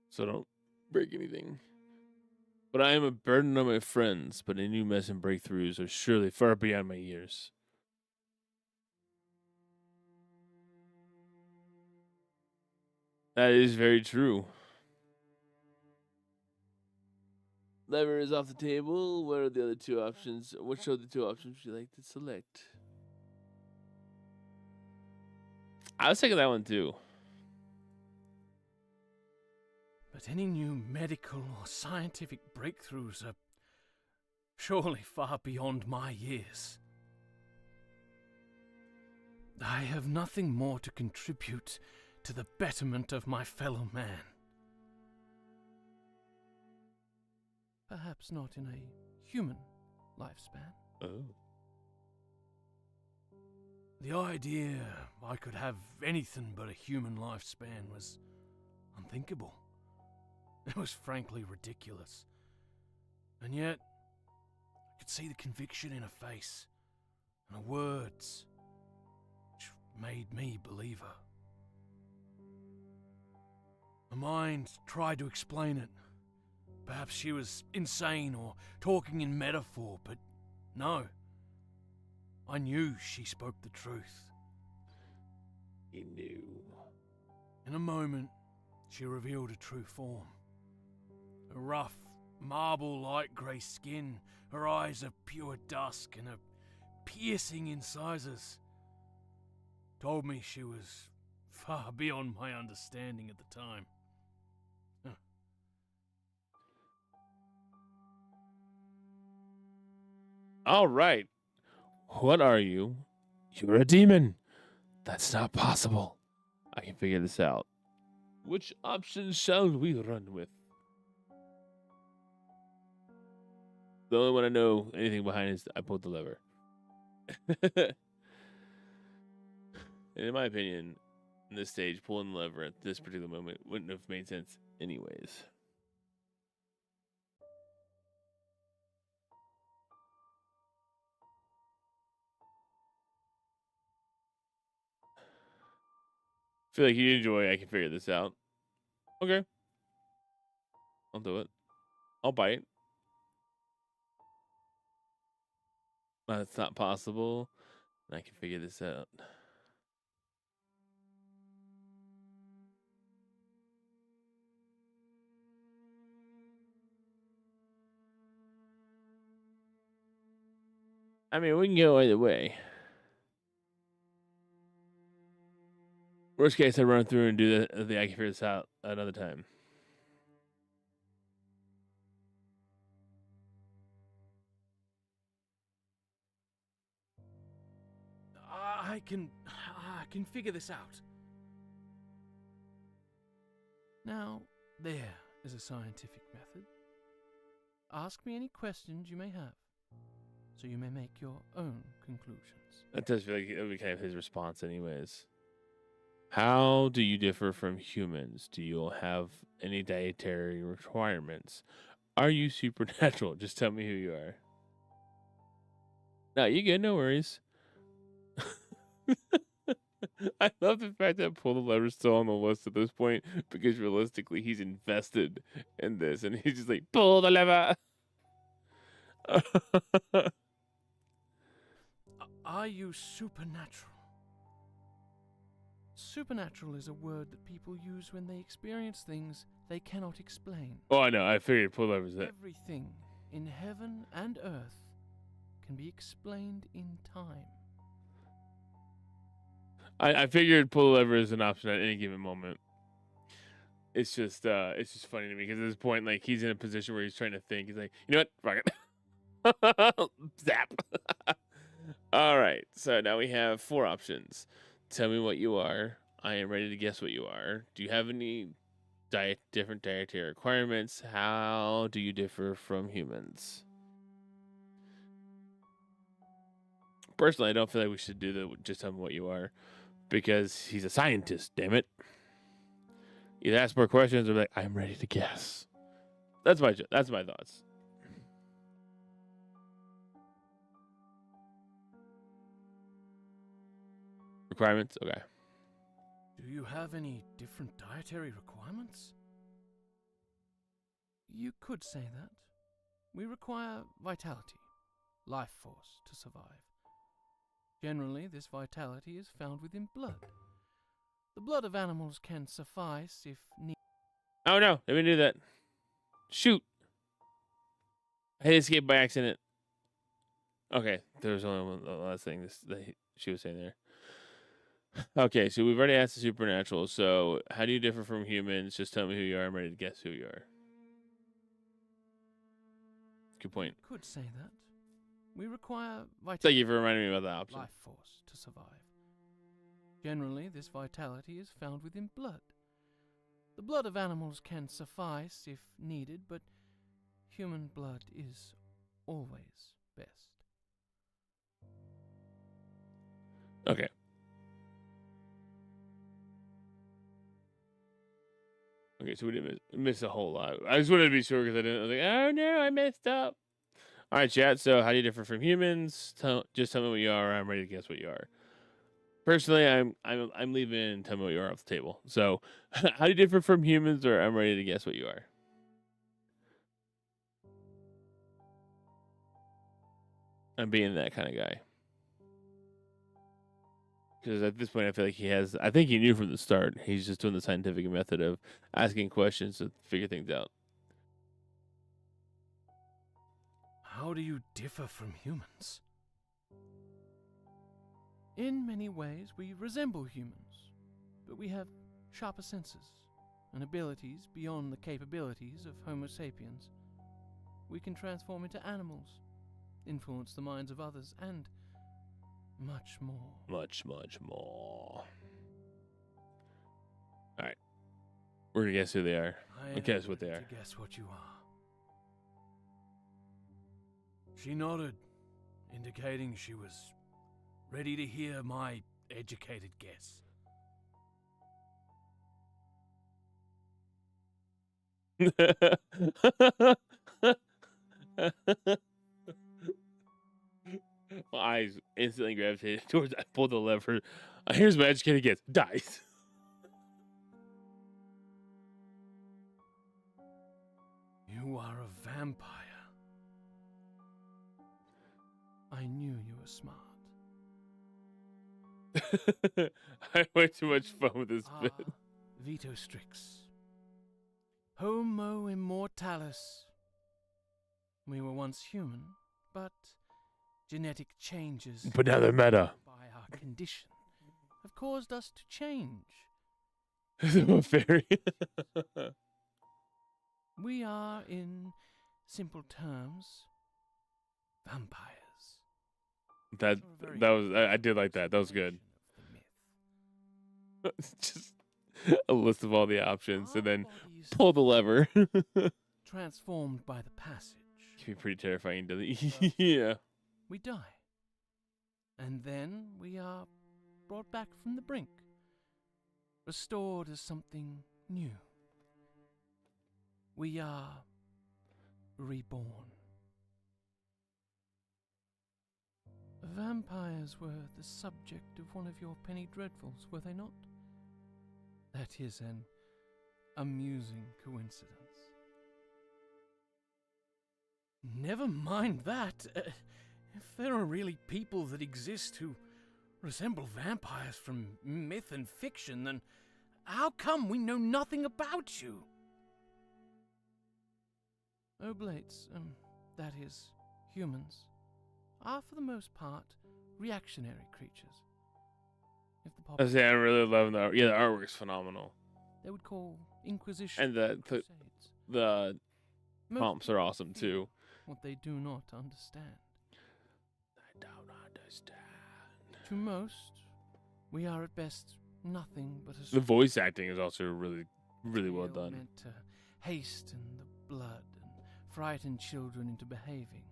So don't break anything. But I am a burden on my friends, but any new mess and breakthroughs are surely far beyond my years. That is very true. Lever is off the table. What are the other two options? Which are the two options would you like to select? I was taking that one too. But any new medical or scientific breakthroughs are surely far beyond my years. I have nothing more to contribute to the betterment of my fellow man. Perhaps not in a human lifespan. Oh. The idea I could have anything but a human lifespan was unthinkable. It was frankly ridiculous. And yet, I could see the conviction in her face, and her words, which made me believe her. My mind tried to explain it. Perhaps she was insane or talking in metaphor, but no. I knew she spoke the truth. He knew. In a moment, she revealed her true form. Her rough, marble-like grey skin, her eyes of pure dusk, and her piercing incisors told me she was far beyond my understanding at the time. All right. What are you? You're a demon. That's not possible. I can figure this out. Which option shall we run with? The only one I know anything behind is I pulled the lever. And in my opinion, in this stage, pulling the lever at this particular moment wouldn't have made sense anyways. Feel like you enjoy. I can figure this out. Okay. I'll do it. I'll bite. That's not possible. I can figure this out. I mean, we can go either way. Worst case, I run through and do the I can figure this out another time. I can figure this out. Now, there is a scientific method. Ask me any questions you may have, so you may make your own conclusions. That does feel like it would be kind of his response, anyways. How do you differ from humans? Do you have any dietary requirements? Are you supernatural? Just tell me who you are. No, you good. No worries. I love the fact that pull the lever is still on the list at this point because realistically he's invested in this and he's just like pull the lever. Are you supernatural? Supernatural is a word that people use when they experience things they cannot explain. Oh, I know. I figured pull the lever is it. Everything in heaven and earth can be explained in time. I figured pull the lever is an option at any given moment. It's just funny to me because at this point, like he's in a position where he's trying to think. He's like, you know what, fuck it, zap. All right, so now we have 4 options. Tell me what you are. I am ready to guess what you are. Do you have any different dietary requirements? How do you differ from humans? Personally, I don't feel like we should do the just tell me what you are. Because he's a scientist, damn it. Either ask more questions or be like, I'm ready to guess. That's my thoughts. Requirements? Okay. Do you have any different dietary requirements? You could say that. We require vitality, life force to survive. Generally, this vitality is found within blood. The blood of animals can suffice if needed. Oh no, let me do that. Shoot. I hit escape by accident. Okay, there was only one last thing she was saying there. Okay, so we've already asked the supernatural. So how do you differ from humans? Just tell me who you are. I'm ready to guess who you are. Good point. Could say that. We require vitality. Thank you for reminding me about that option. Life force to survive. Generally, this vitality is found within blood. The blood of animals can suffice if needed, but human blood is always best. Okay. Okay, so we didn't miss a whole lot. I just wanted to be sure because I was like, oh no, I messed up. All right, chat. So, how do you differ from humans? Just tell me what you are. I'm ready to guess what you are. Personally, I'm leaving tell me what you are off the table. So, how do you differ from humans, or I'm ready to guess what you are? I'm being that kind of guy. Because at this point, I feel like I think he knew from the start. He's just doing the scientific method of asking questions to figure things out. How do you differ from humans? In many ways, we resemble humans, but we have sharper senses and abilities beyond the capabilities of Homo sapiens. We can transform into animals, influence the minds of others, and much more. Much, much more. All right. We're going to guess who they are. I guess what they are. To guess what you are. She nodded, indicating she was ready to hear my educated guess. My eyes instantly gravitated towards I pulled the lever. Here's my educated guess. Dice. You are a vampire. I knew you were smart. I had way too much fun with this bit. Vito Strix. Homo immortalis. We were once human, but genetic changes But now they're meta. by our condition have caused us to change. Fairy. We are, in simple terms, vampires. that Or a very that was I did like that. That was good. approximation of the myth. Just a list of all the options, Our and then bodies pull the lever. transformed by the passage. Can be pretty terrifying, doesn't it? Yeah. We die. And then we are brought back from the brink, restored as something new. We are reborn. Vampires were the subject of one of your penny dreadfuls, were they not? That is an amusing coincidence. Never mind that. If there are really people that exist who resemble vampires from myth and fiction, then how come we know nothing about you? Oblates, that is, humans, are for the most part reactionary creatures. If the I say I really love the art. Yeah, the artwork's phenomenal, they would call Inquisition and the crusades. the Most prompts are people awesome fear too. what they do not understand. I don't understand. To most, we are at best nothing but a The voice acting is also really well tale done. meant to hasten the blood and frighten children into behaving.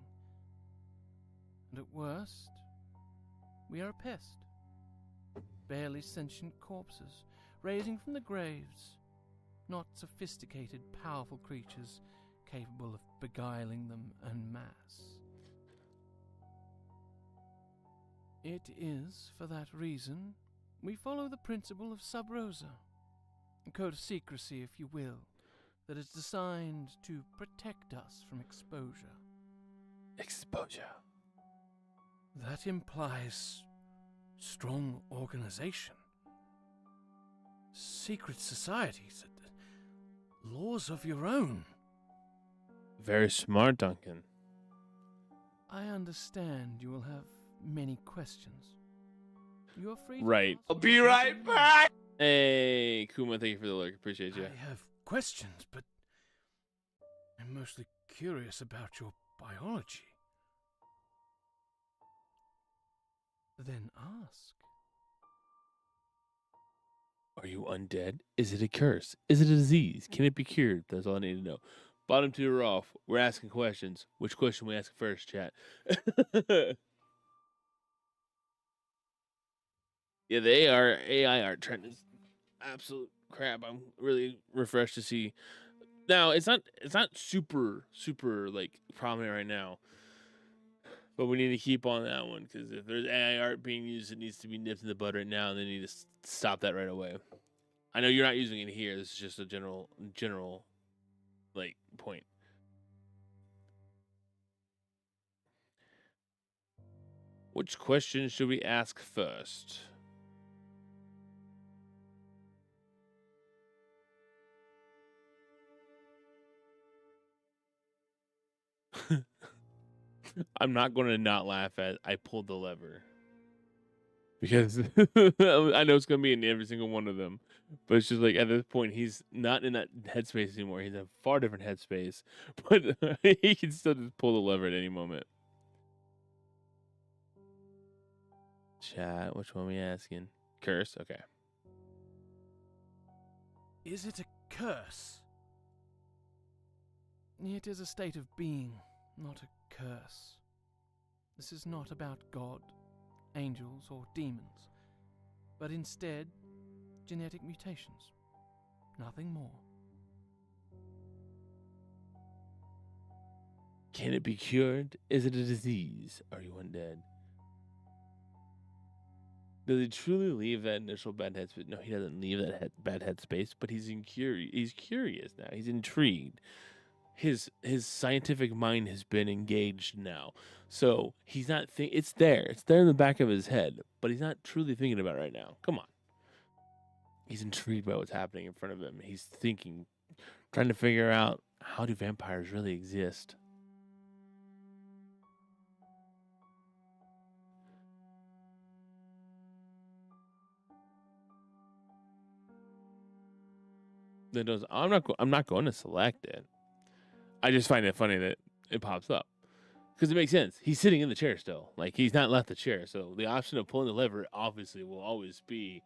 And at worst, we are a pest. Barely sentient corpses, raising from the graves, not sophisticated, powerful creatures capable of beguiling them en masse. It is, for that reason, we follow the principle of sub rosa, a code of secrecy, if you will, that is designed to protect us from exposure. Exposure. That implies strong organization, secret societies, laws of your own. Very smart, Duncan. I understand you will have many questions. You are free to Right. ask I'll be whatever right you back. Hey, Kuma, thank you for the lurk. Appreciate you. I have questions, but I'm mostly curious about your biology. Then ask. Are you undead? Is it a curse? Is it a disease? Can it be cured? That's all I need to know. Bottom two are off. We're asking questions. Which question we ask first, chat? Yeah, the AI art trend is absolute crap. I'm really refreshed to see. Now it's not super like prominent right now, but we need to keep on that one because if there's AI art being used, it needs to be nipped in the bud right now, and they need to stop that right away. I know you're not using it here. This is just a general like point. Which question should we ask first? I'm not going to not laugh at I pulled the lever. Because I know it's going to be in every single one of them. But it's just like at this point, he's not in that headspace anymore. He's in a far different headspace. But he can still just pull the lever at any moment. Chat, which one are we asking? Curse? Okay. Is it a curse? It is a state of being, not a curse. This is not about God, angels, or demons, but instead genetic mutations. Nothing more. Can it be cured? Is it a disease? Are you undead? Does he truly leave that initial bad headspace? No, he doesn't leave that bad headspace, but he's he's curious now. He's intrigued. His scientific mind has been engaged now. So he's not it's there. It's there in the back of his head, but he's not truly thinking about it right now. Come on. He's intrigued by what's happening in front of him. He's thinking, trying to figure out, how do vampires really exist? That does. I'm not going to select it. I just find it funny that it pops up because it makes sense. He's sitting in the chair still. Like he's not left the chair, so the option of pulling the lever obviously will always be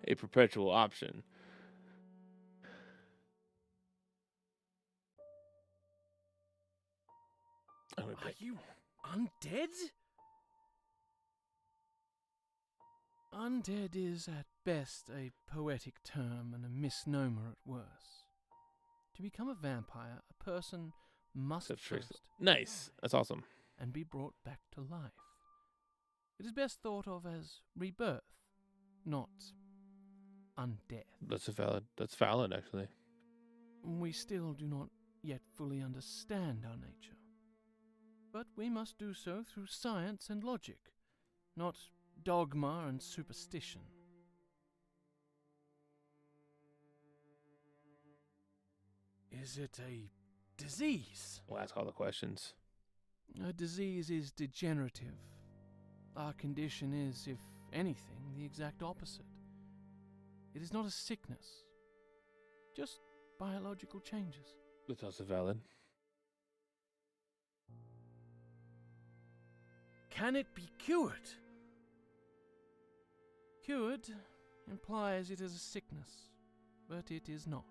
a perpetual option. I'm gonna Are pick. you undead? Undead is at best a poetic term and a misnomer at worst. To become a vampire, a person must first Nice. That's awesome. and be brought back to life. It is best thought of as rebirth, not undeath. That's valid actually. We still do not yet fully understand our nature. But we must do so through science and logic, not dogma and superstition. Is it a disease? We'll ask all the questions. A disease is degenerative. Our condition is, if anything, the exact opposite. It is not a sickness, just biological changes. That's also valid. Can it be cured? Cured implies it is a sickness, but it is not.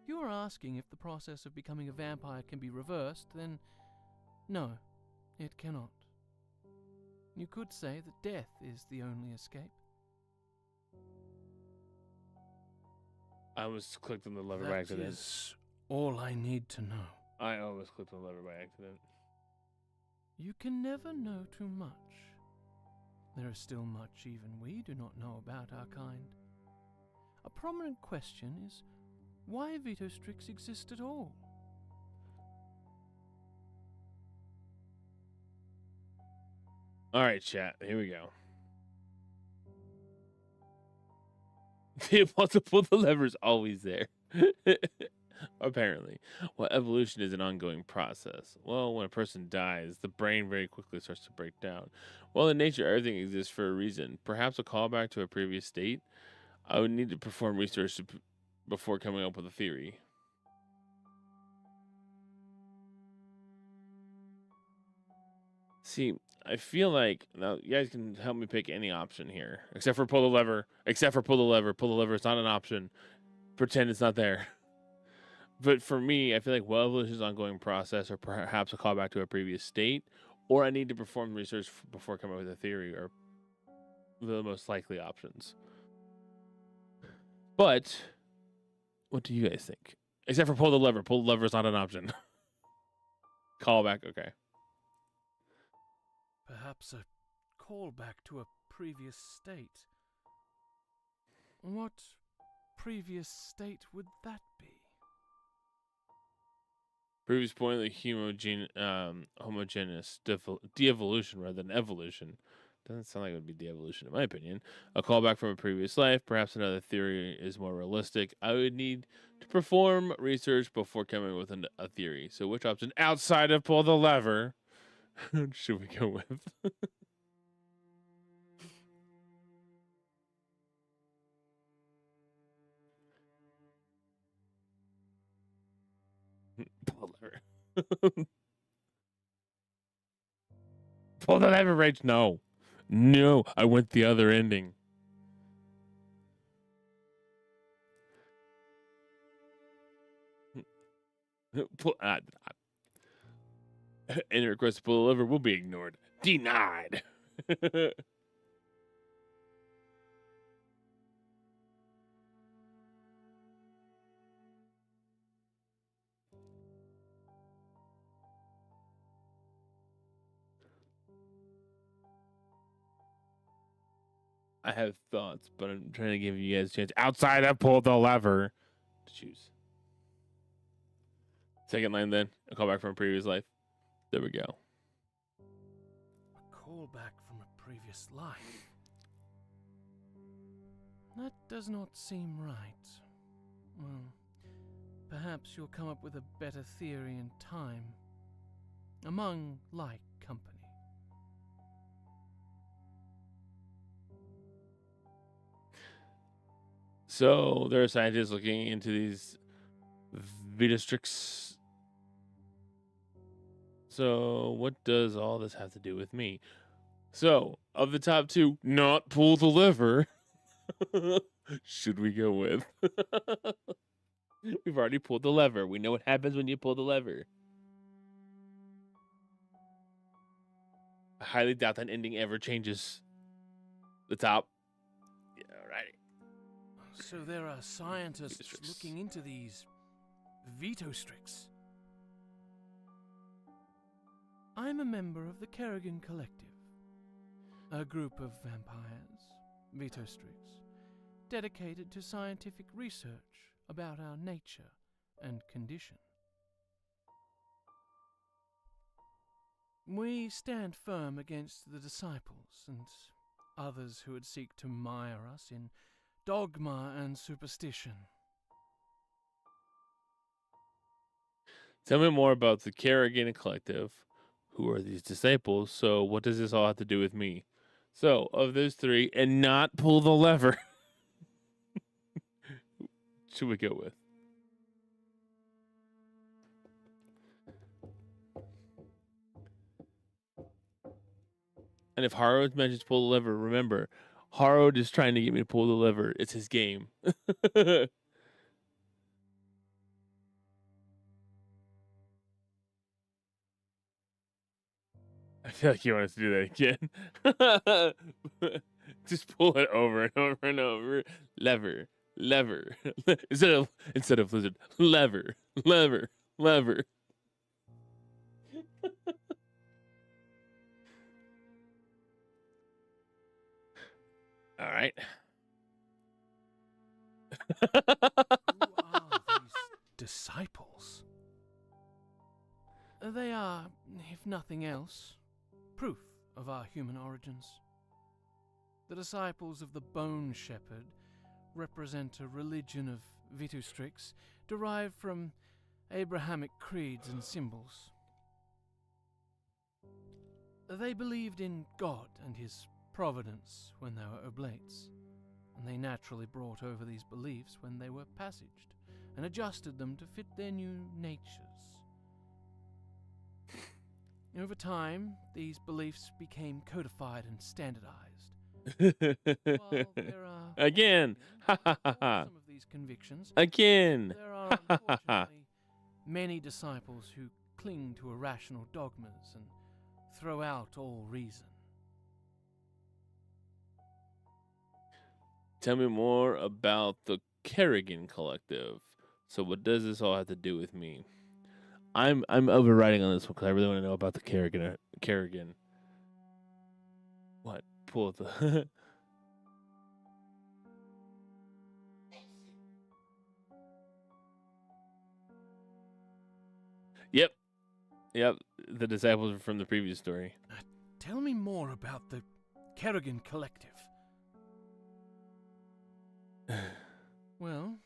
If you are asking if the process of becoming a vampire can be reversed, then no, it cannot. You could say that death is the only escape. I almost clicked on the lever by That accident. is all I need to know. I almost clicked on the lever by accident. You can never know too much. There is still much even we do not know about our kind. A prominent question is why Veto Strix exist at all. All right, chat. Here we go. The multiple the lever's always there. Apparently. Well, evolution is an ongoing process. Well, when a person dies, the brain very quickly starts to break down. Well, in nature, everything exists for a reason. Perhaps a callback to a previous state. I would need to perform research before coming up with a theory. See, I feel like now you guys can help me pick any option here, except for pull the lever. Except for pull the lever. Pull the lever. It's not an option. Pretend it's not there. But for me, I feel like well, evolution is an ongoing process, or perhaps a callback to a previous state, or I need to perform research before coming up with a theory, or the most likely options. But what do you guys think? Except for pull the lever. Pull the lever is not an option. Callback, okay. Perhaps a callback to a previous state. What previous state would that be? Previous point, like homogeneous de-evolution rather than evolution. Doesn't sound like it would be de-evolution in my opinion. A callback from a previous life. Perhaps another theory is more realistic. I would need to perform research before coming with a theory. So which option outside of pull the lever should we go with? Pull the lever. Pull the lever, Rach. No. No. I went the other ending. Pull, any request to pull the lever will be ignored. Denied. I have thoughts, but I'm trying to give you guys a chance outside of pull the lever to choose. Second line then, a callback from a previous life. There we go. A callback from a previous life? That does not seem right. Well, perhaps you'll come up with a better theory in time. Among like company. So there are scientists looking into these Vitastrix. So what does all this have to do with me? So of the top two, not pull the lever. Should we go with? We've already pulled the lever. We know what happens when you pull the lever. I highly doubt that ending ever changes. The top. Yeah, alrighty. So there are scientists Vitastrix. looking into these Vitostrix. I'm a member of the Kerrigan Collective, a group of vampires, Vitostrix, dedicated to scientific research about our nature and condition. We stand firm against the disciples and others who would seek to mire us in dogma and superstition. Tell me more about the Kerrigan Collective. Who are these disciples? So what does this all have to do with me? So of those three, and not pull the lever. Should we go with? And if Harrowed mentions pull the lever, remember, Harrowed is trying to get me to pull the lever. It's his game. I feel like you want us to do that again. Just pull it over and over and over. Lever, lever. instead of lizard, lever, lever, lever. All right. Who are these disciples? They are, if nothing else, proof of our human origins. The disciples of the Bone Shepherd represent a religion of Vitostrix derived from Abrahamic creeds and symbols. They believed in God and his providence when they were oblates, and they naturally brought over these beliefs when they were passaged and adjusted them to fit their new natures. Over time, these beliefs became codified and standardized. While there are Again. Ha ha ha ha. some of these convictions, Again. there are unfortunately many disciples who cling to irrational dogmas and throw out all reason. Tell me more about the Kerrigan Collective. So what does this all have to do with me? I'm overriding on this one because I really want to know about the Kerrigan. What? Pull the. Yep. The disciples are from the previous story. Tell me more about the Kerrigan Collective. Well,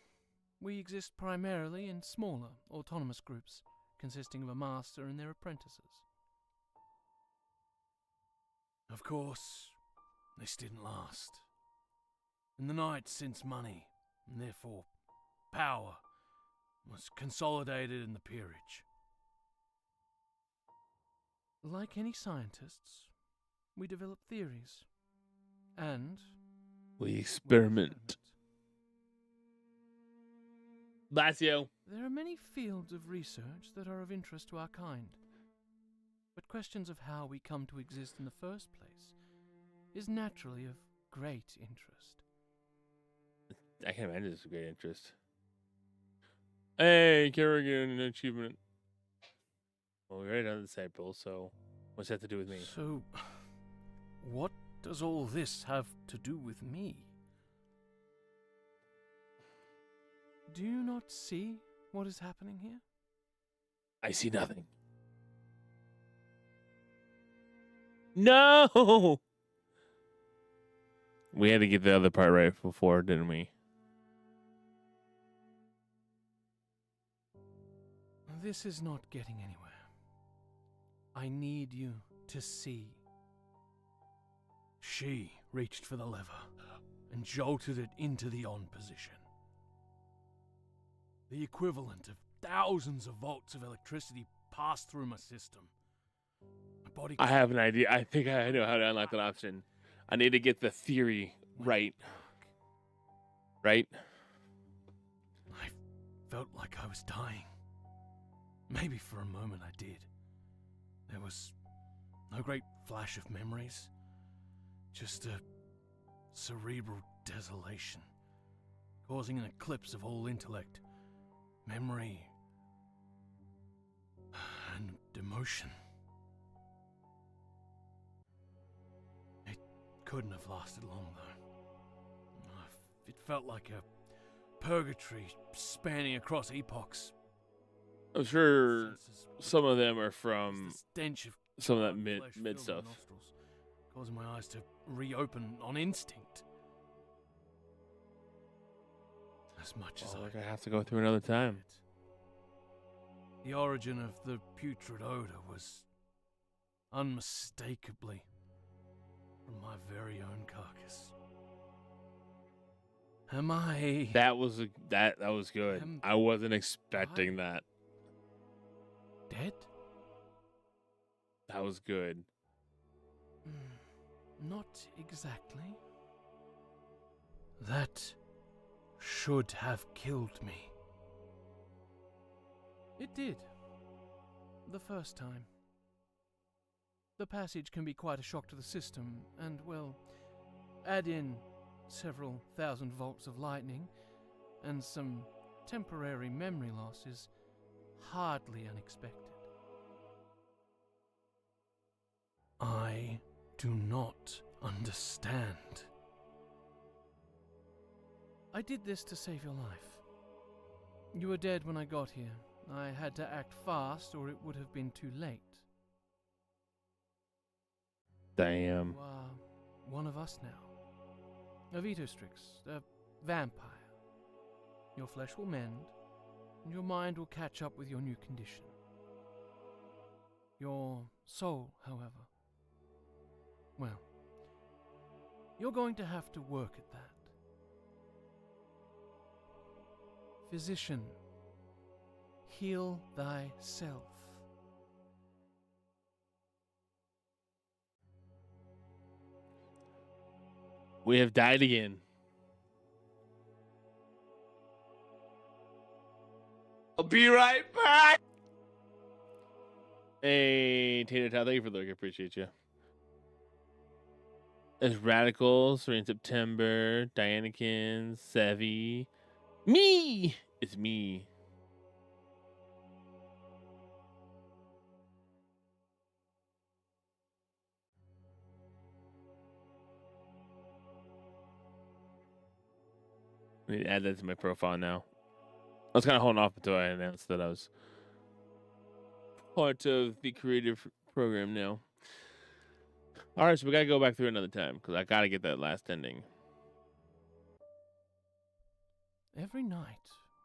we exist primarily in smaller, autonomous groups, consisting of a master and their apprentices. Of course, this didn't last. In the night, since money, and therefore power, was consolidated in the peerage. Like any scientists, we develop theories, and We experiment. Blasio. There are many fields of research that are of interest to our kind, but questions of how we come to exist in the first place is naturally of great interest. I can imagine it's a great interest. Hey, Kerrigan achievement. Well, we already done the disciple, so what's that to do with me? So, what does all this have to do with me? Do you not see what is happening here? I see nothing. No! We had to get the other part right before, didn't we? This is not getting anywhere. I need you to see. She reached for the lever and jolted it into the on position. The equivalent of thousands of volts of electricity passed through my system. My body. I have an idea. I think I know how to unlock that option. I need to get the theory right. Right? I felt like I was dying. Maybe for a moment I did. There was no great flash of memories, just a cerebral desolation, causing an eclipse of all intellect, memory, and emotion. It couldn't have lasted long, though. It felt like a purgatory spanning across epochs. I'm sure Senses some of them are was from the stench of some of that charred mid flesh mid filled my stuff. nostrils, causing my eyes to reopen on instinct. As much as Well, I we're gonna have to go through another time. The origin of the putrid odor was unmistakably from my very own carcass. Am I That was that was good. I wasn't expecting that. dead? That was good. Not exactly. That should have killed me. It did. The first time. The passage can be quite a shock to the system, and, well, add in several thousand volts of lightning and some temporary memory loss is hardly unexpected. I do not understand. I did this to save your life. You were dead when I got here. I had to act fast or it would have been too late. Damn. You are one of us now. A Vitostrix, a vampire. Your flesh will mend, and your mind will catch up with your new condition. Your soul, however, well, you're going to have to work at that. Physician, heal thyself. We have died again. I'll be right back. Hey, Tater Tot, thank you for the look. I appreciate you. There's Radicals, Rain September, Dianakins, Sevi. Me! It's me. I need to add that to my profile now. I was kind of holding off until I announced that I was part of the creative program now. All right, so we got to go back through another time because I got to get that last ending. Every night,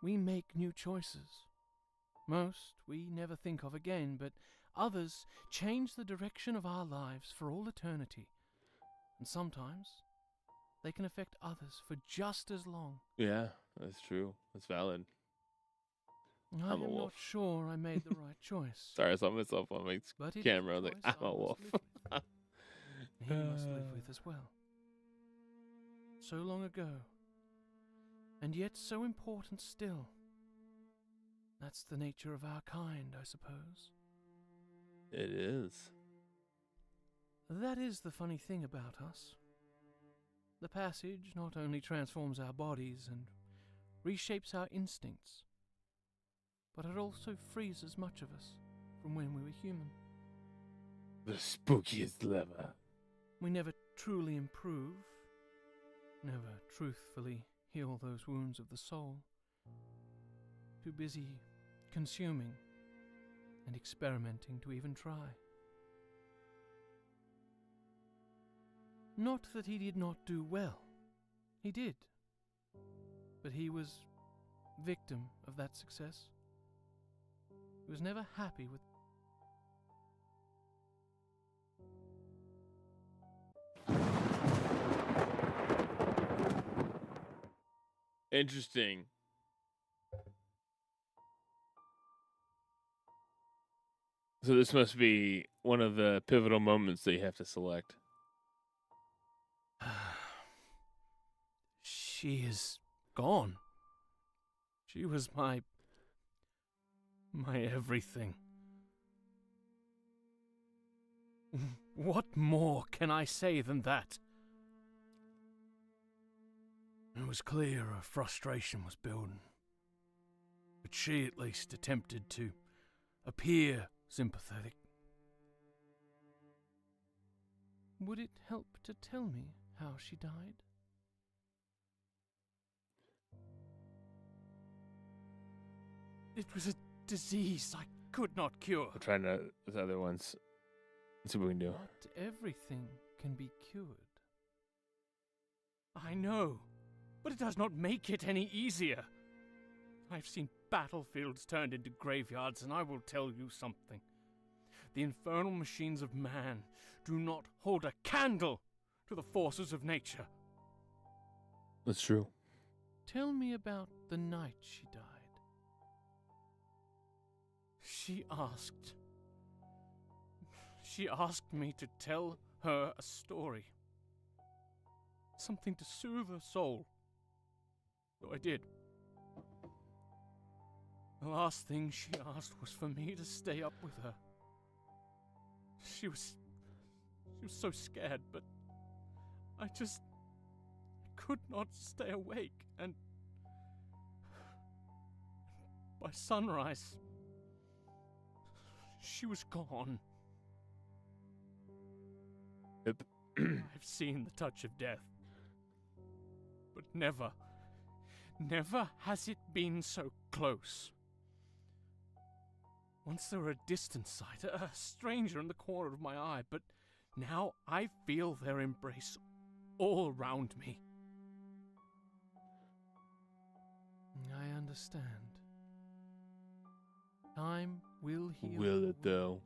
we make new choices. Most we never think of again, but others change the direction of our lives for all eternity. And sometimes, they can affect others for just as long. Yeah, that's true. That's valid. I I'm a am wolf. not sure I made the right choice. Sorry, I saw myself on my But it is camera. I a was like, choice I'm a I wolf. must live with. He must live with as well. So long ago, and yet so important still. That's the nature of our kind, I suppose. It is. That is the funny thing about us. The passage not only transforms our bodies and reshapes our instincts, but it also frees as much of us from when we were human. The spookiest lever. We never truly improve, never truthfully heal those wounds of the soul. Too busy consuming and experimenting to even try. Not that he did not do well. He did. But he was victim of that success. He was never happy with. Interesting. So this must be one of the pivotal moments that you have to select. She is gone. She was my everything. What more can I say than that? It was clear her frustration was building, but she at least attempted to appear sympathetic. Would it help to tell me how she died? It was a disease I could not cure. I'm trying to the other ones. Let's see what we can do. Not everything can be cured. I know, but it does not make it any easier. I've seen battlefields turned into graveyards, and I will tell you something. The infernal machines of man do not hold a candle to the forces of nature. That's true. Tell me about the night she died. She asked me to tell her a story. Something to soothe her soul. So I did. The last thing she asked was for me to stay up with her. She was so scared, but I could not stay awake, and by sunrise, she was gone. Yep. I've seen the touch of death, but never has it been so close. Once they were a distant sight, a stranger in the corner of my eye, but now I feel their embrace all around me. I understand. Time will heal. Will it though?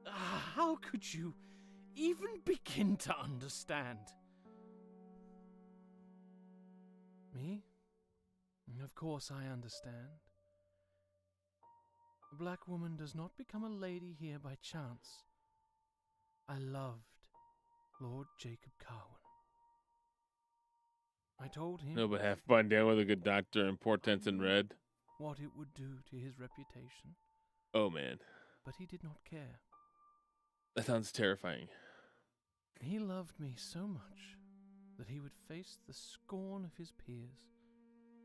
How could you even begin to understand? Me? Of course I understand. A black woman does not become a lady here by chance. I loved Lord Jacob Carwin. I told him No, but half button down with a good doctor and Portents in red. what it would do to his reputation, Oh man, but he did not care. that sounds terrifying. He loved me so much that he would face the scorn of his peers,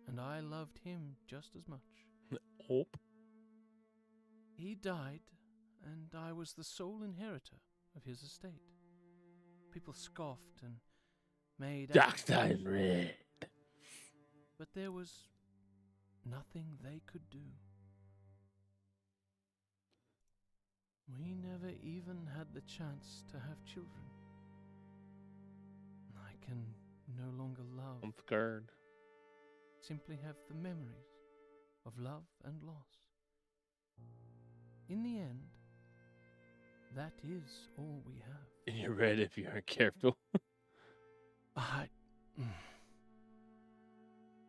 and I loved him just as much. Oh. He died, and I was the sole inheritor of his estate. People scoffed and made Doctor in red. but there was nothing they could do. We never even had the chance to have children. I can no longer love, I'm scared. simply have the memories of love and loss. In the end, that is all we have. And you're red if you aren't careful.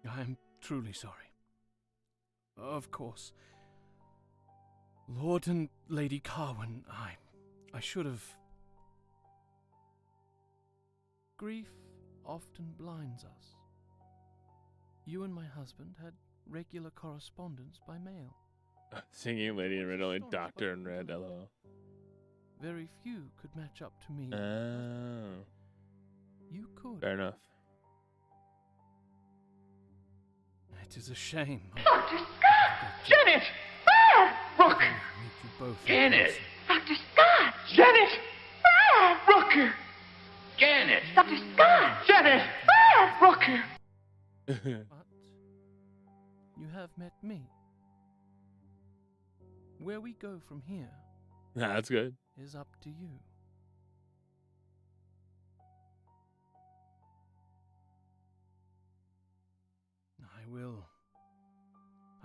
I'm truly sorry. Of course. Lord and Lady Carwin, I should have... Grief often blinds us. You and my husband had regular correspondence by mail. Singing lady in red, only doctor in red. LOL. Very few could match up to me. Oh, You could. fair enough. It is a shame. Dr. Scott! Janet! Ah! Rooker! Meet you both. Janet! Dr. Scott! Janet! Ah! Rooker! Janet! Dr. Scott! Janet! Ah! Rooker! But you have met me. Where we go from here Nah, that's good. is up to you.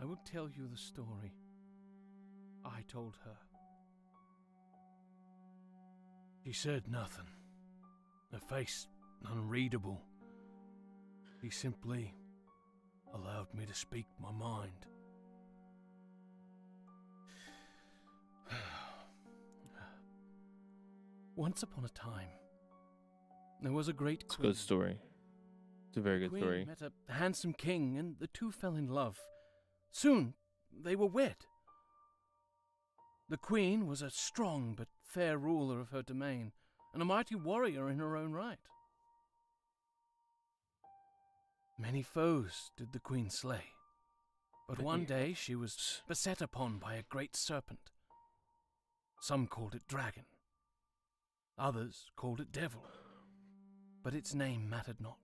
I will tell you the story I told her. She said nothing, her face unreadable. He simply allowed me to speak my mind. Once upon a time, there was a great It's a queen. good story. It's a very The good queen story. met a handsome king, and the two fell in love. Soon, they were wed. The queen was a strong but fair ruler of her domain, and a mighty warrior in her own right. Many foes did the queen slay, but one day she was beset upon by a great serpent. Some called it dragon, others called it devil, but its name mattered not.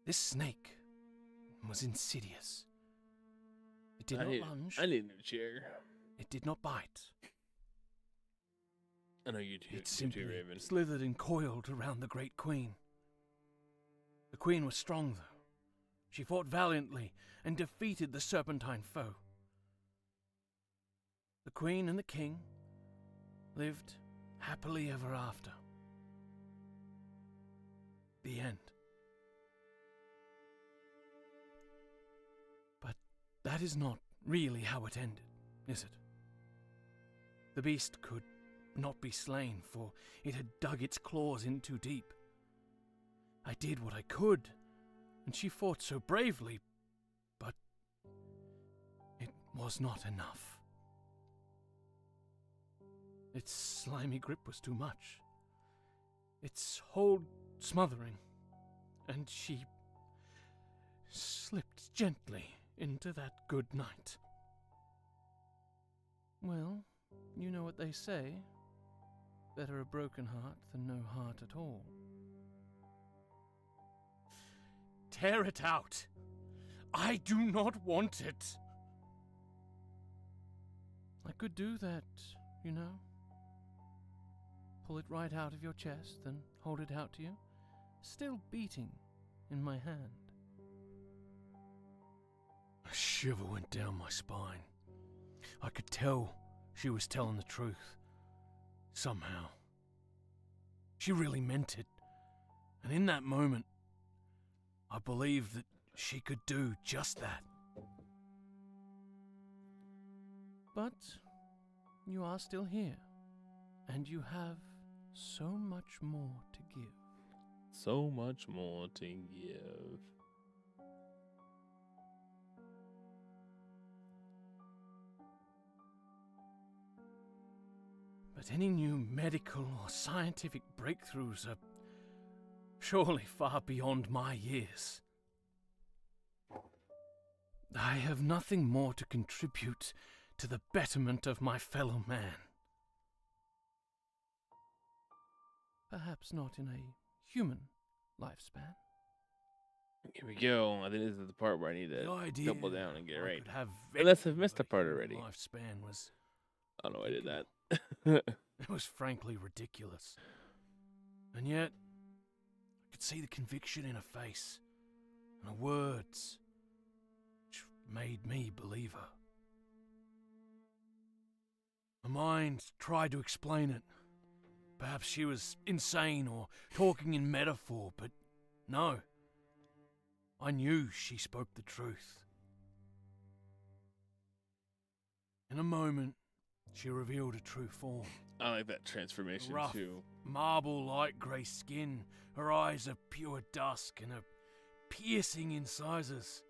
This snake was insidious. It did not lunge. I need a new chair. It did not bite. I know you too. It simply Raven. slithered and coiled around the great queen. The queen was strong, though. She fought valiantly and defeated the serpentine foe. The queen and the king lived happily ever after. The end. But that is not really how it ended, is it? The beast could not be slain, for it had dug its claws in too deep. I did what I could, and she fought so bravely, but it was not enough. Its slimy grip was too much, its hold smothering, and she slipped gently into that good night. Well, you know what they say. Better a broken heart than no heart at all. Tear it out! I do not want it! I could do that, you know. Pull it right out of your chest and hold it out to you, still beating in my hand. A shiver went down my spine. I could tell she was telling the truth. Somehow. She really meant it. And in that moment, I believed that she could do just that. But you are still here, and you have so much more to give. So much more to give. But any new medical or scientific breakthroughs are surely far beyond my years. I have nothing more to contribute to the betterment of my fellow man. Perhaps not in a human lifespan. Here we go. I think this is the part where I need The to idea double down and get it I right. could have Unless I've missed a a part human already. Lifespan was, I don't know I did that. it was frankly ridiculous. And yet, I could see the conviction in her face, and her words, which made me believe her. My mind tried to explain it. Perhaps she was insane or talking in metaphor, but no. I knew she spoke the truth. In a moment, she revealed a true form. I like that transformation Rough, too. marble-like grey skin, her eyes of pure dusk and her piercing incisors.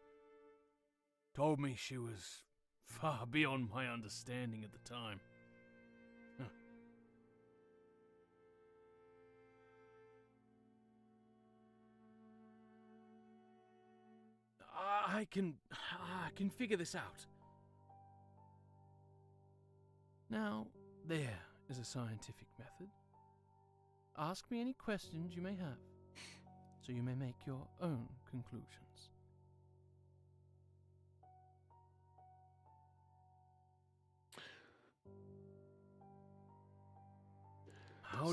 Told me she was far beyond my understanding at the time. Huh. I can figure this out. Now, there is a scientific method. Ask me any questions you may have, so you may make your own conclusions.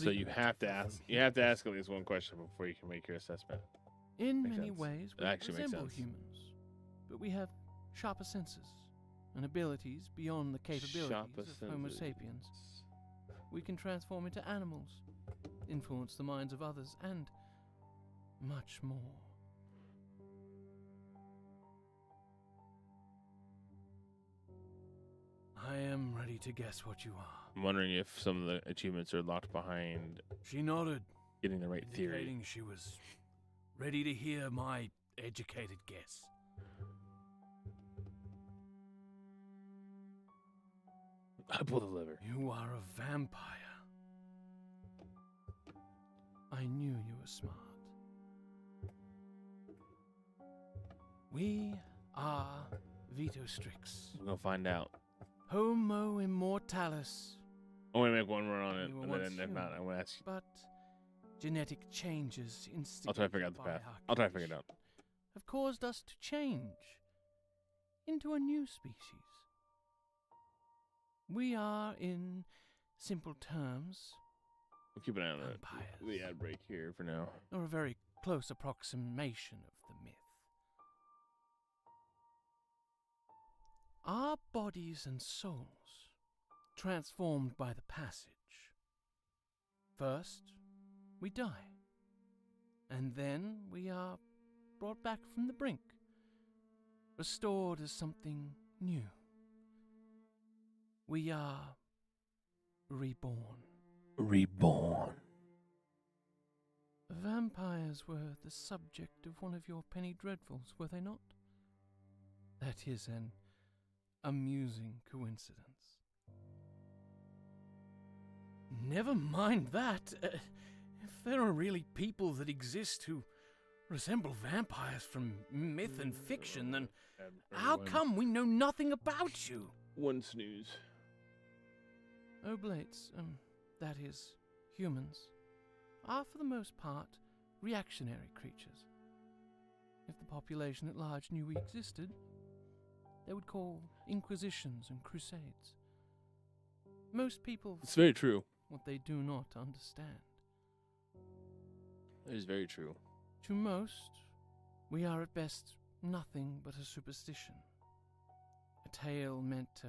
So you have to ask. You have to ask at least one question before you can make your assessment. In Makes many sense. ways, It we actually makes resemble sense. humans, but we have sharper senses and abilities beyond the capabilities Sharper of Homo senses. sapiens. We can transform into animals, influence the minds of others, and much more. I am ready to guess what you are. I'm wondering if some of the achievements are locked behind She nodded, getting the right theory. indicating she was ready to hear my educated guess. I pull the lever. You are a vampire. I knew you were smart. We are Vitostrix, We're gonna find out. Homo immortalis, I'm gonna make one run on it, We were and once then if not, human. I'm gonna ask you. but genetic changes I'll try to figure out the path. I'll try to figure it out. have caused us to change into a new species. We are, in simple terms, We'll keep an eye on vampires, the ad break here for now. or a very close approximation of the myth. Our bodies and souls, transformed by the passage. First, we die, and then we are brought back from the brink, restored as something new. We are reborn. Reborn. Vampires were the subject of one of your penny dreadfuls, were they not? That is an amusing coincidence. Never mind that. If there are really people that exist who resemble vampires from myth and fiction, then how come we know nothing about you? One snooze. Oblates, that is, humans, are for the most part reactionary creatures. If the population at large knew we existed, they would call inquisitions and crusades. Most people It's very true. what they do not understand. It is very true. To most, we are at best nothing but a superstition. A tale meant to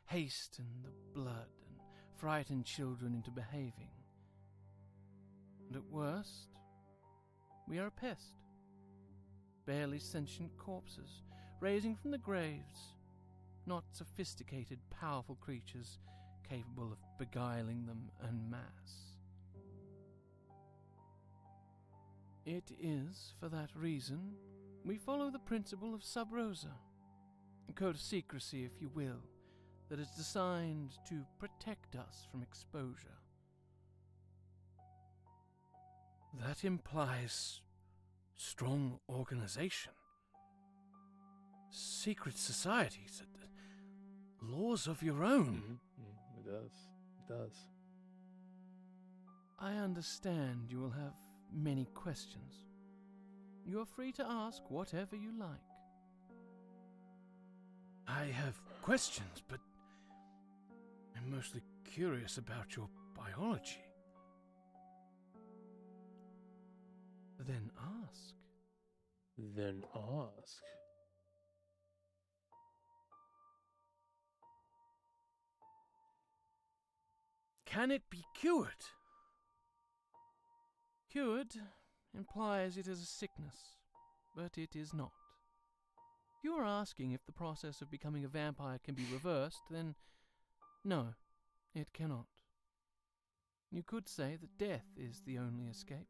hasten the blood and frighten children into behaving. And at worst, we are a pest. Barely sentient corpses, raising from the graves, not sophisticated, powerful creatures capable of beguiling them en masse. It is, for that reason, we follow the principle of sub rosa, a code of secrecy, if you will, that is designed to protect us from exposure. That implies strong organization, secret societies, laws of your own. It does. It does. I understand you will have many questions. You are free to ask whatever you like. I have questions, but I'm mostly curious about your biology. Then ask. Then ask. Can it be cured? Cured implies it is a sickness, but it is not. If you are asking if the process of becoming a vampire can be reversed, then no, it cannot. You could say that death is the only escape.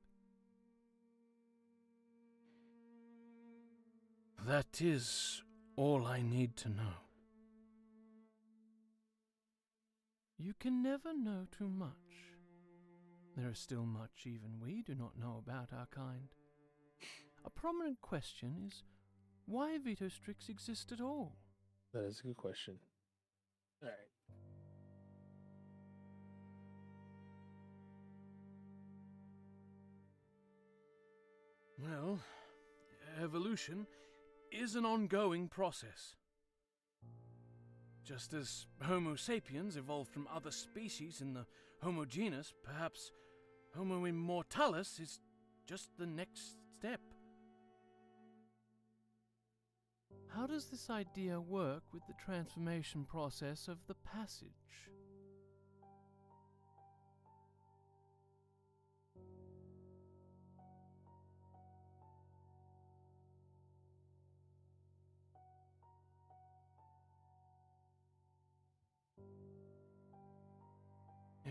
That is all I need to know. You can never know too much. There is still much even we do not know about our kind. A prominent question is why Vitostrix exist at all. That is a good question. All right. Well, evolution is an ongoing process. Just as Homo sapiens evolved from other species in the Homo genus, perhaps Homo immortalis is just the next step. How does this idea work with the transformation process of the passage?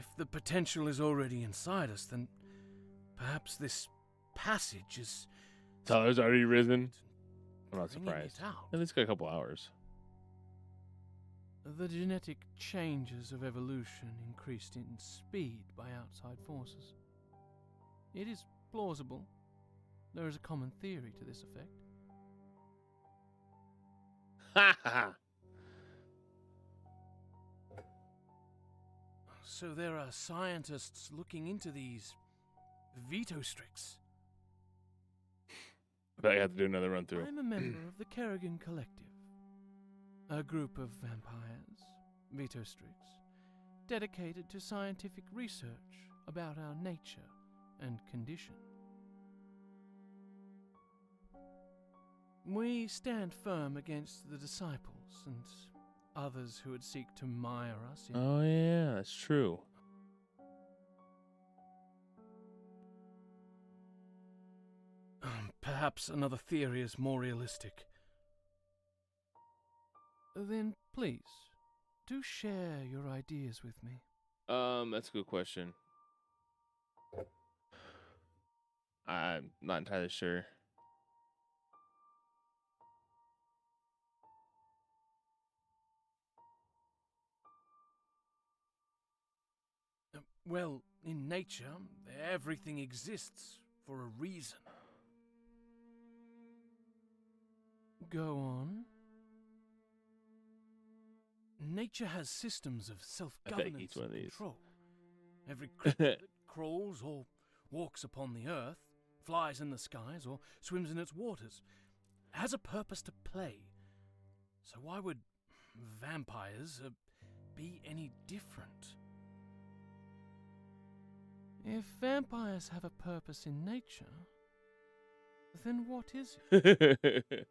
If the potential is already inside us, then perhaps this passage is Tyler's already risen. I'm not bringing surprised. it out. At least got a couple hours. The genetic changes of evolution increased in speed by outside forces. It is plausible. There is a common theory to this effect. Ha ha! So there are scientists looking into these veto-strix. I bet I have to do another run through. I'm a member of the Kerrigan Collective, a group of vampires, veto-strix, dedicated to scientific research about our nature and condition. We stand firm against the disciples and others who would seek to mire us in Oh yeah, that's true. Perhaps another theory is more realistic. Then please, do share your ideas with me. That's a good question. I'm not entirely sure. Well, in nature, everything exists for a reason. Go on. Nature has systems of self-governance each one of and these. control. Every creature that crawls or walks upon the earth, flies in the skies, or swims in its waters has a purpose to play. So why would vampires be any different? If vampires have a purpose in nature, then what is it?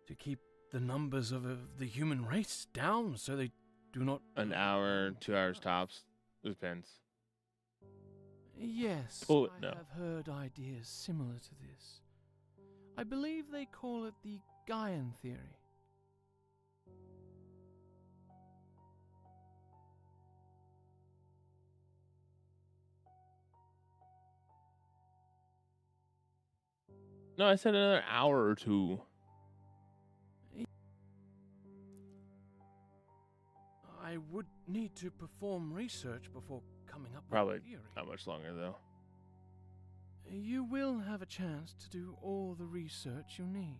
To keep the numbers of the human race down so they do not... An hour, 2 hours tops. Depends. Yes, Pull it, I no. have heard ideas similar to this. I believe they call it the Gaian theory. No, I said another hour or two. I would need to perform research before coming up Probably with a theory. not much longer though. You will have a chance to do all the research you need.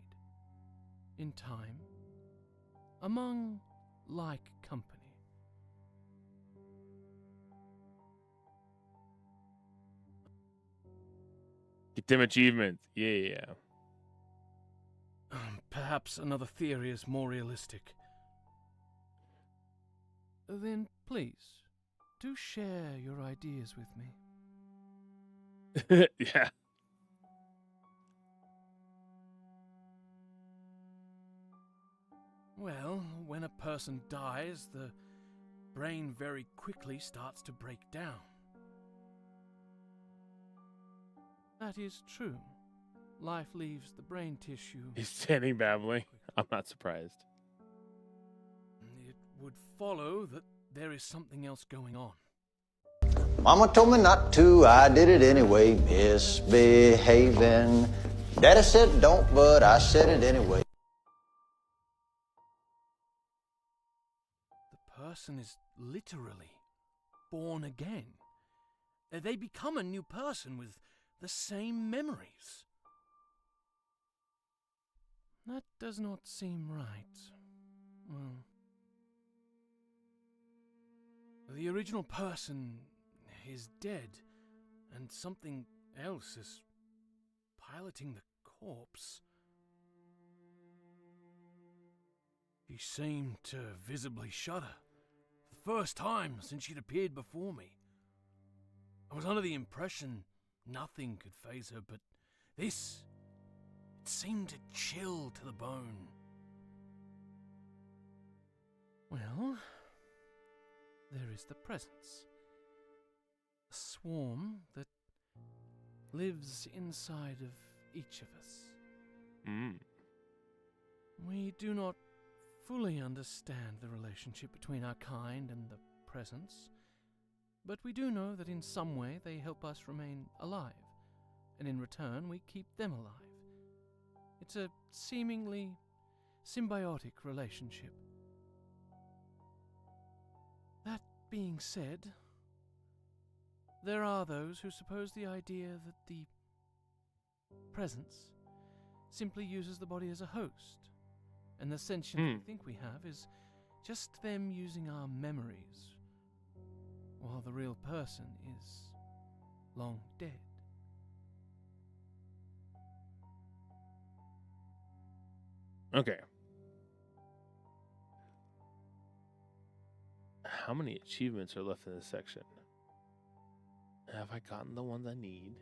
In time. Among like company. Get them achievements. Yeah. Perhaps another theory is more realistic. Then please, do share your ideas with me. Yeah. Well, when a person dies, the brain very quickly starts to break down. That is true. Life leaves the brain tissue. He's standing babbling. I'm not surprised. It would follow that there is something else going on. Mama told me not to, I did it anyway, misbehaving. Daddy said don't, but I said it anyway. The person is literally born again. They become a new person with the same memories. That does not seem right. Well, the original person is dead, and something else is piloting the corpse. She seemed to visibly shudder, the first time since she'd appeared before me. I was under the impression nothing could faze her, but this, it seemed to chill to the bone. Well, there is the presence. A swarm that lives inside of each of us. We do not fully understand the relationship between our kind and the presence, but we do know that in some way they help us remain alive, and in return we keep them alive. It's a seemingly symbiotic relationship. That being said, there are those who suppose the idea that the presence simply uses the body as a host, and the sentience we think we have is just them using our memories, while the real person is long dead. Okay. How many achievements are left in this section? Have I gotten the ones I need?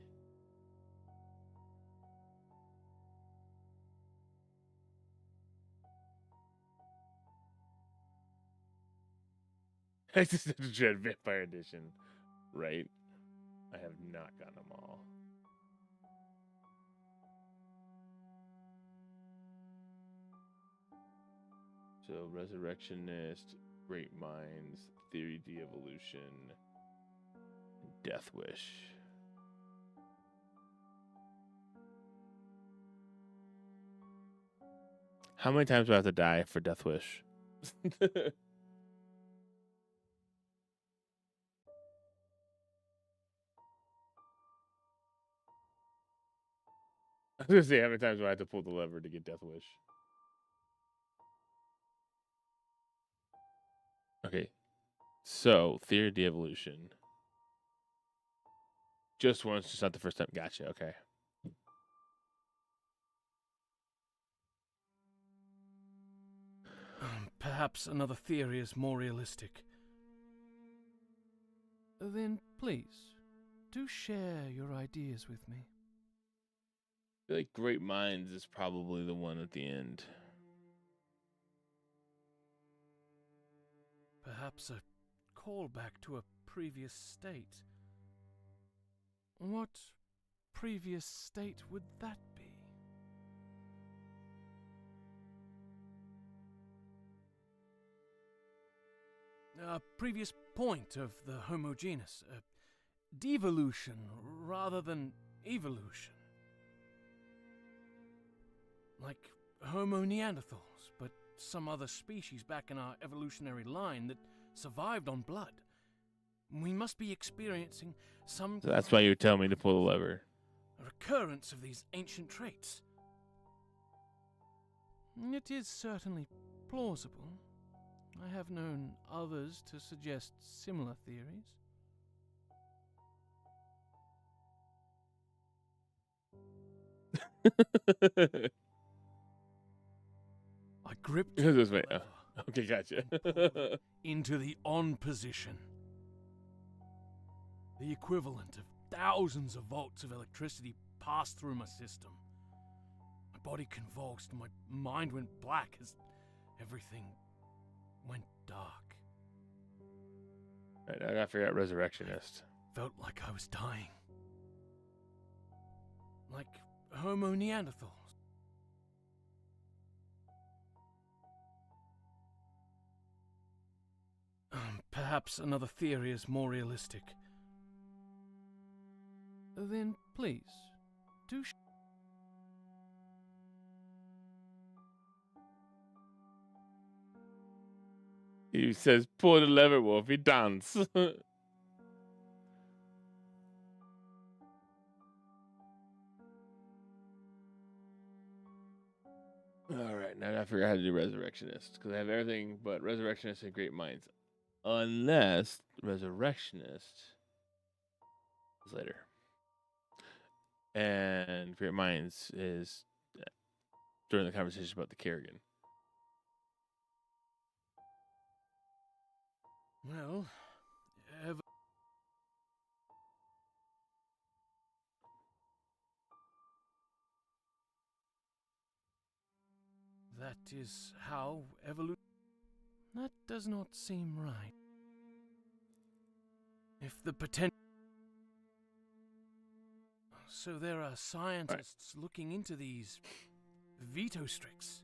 I just have to dread Vampire Edition, right? I have not gotten them all. So, Resurrectionist, Great Minds, Theory De-Evolution, Death Wish. How many times do I have to die for Death Wish? I was gonna say, how many times do I have to pull the lever to get Death Wish? Okay, so Theory of De-Evolution. Just once, just not the first time. Gotcha, okay. Perhaps another theory is more realistic. Then please, do share your ideas with me. I feel like Great Minds is probably the one at the end. Perhaps a callback to a previous state. What previous state would that be? A previous point of the Homo genus. Devolution rather than evolution. Like Homo neanderthals, but some other species back in our evolutionary line that survived on blood. We must be experiencing some... So that's why you tell me to pull the lever. A recurrence of these ancient traits. It is certainly plausible. I have known others to suggest similar theories. I gripped This way. Oh, okay, gotcha. into the on position. The equivalent of thousands of volts of electricity passed through my system. My body convulsed and my mind went black as everything went dark. Right, I gotta figure out Resurrectionist. Felt like I was dying. Like Homo neanderthals. Perhaps another theory is more realistic. Then please, do He says, pull the lever, Wolfie, dance. Alright, now I figure out how to do Resurrectionist. Because I have everything but Resurrectionist and Great Minds. Unless Resurrectionist is later. And Great Minds is during the conversation about the Kerrigan. Well, that is how evolution... That does not seem right. If the potential... So there are scientists looking into these veto strix.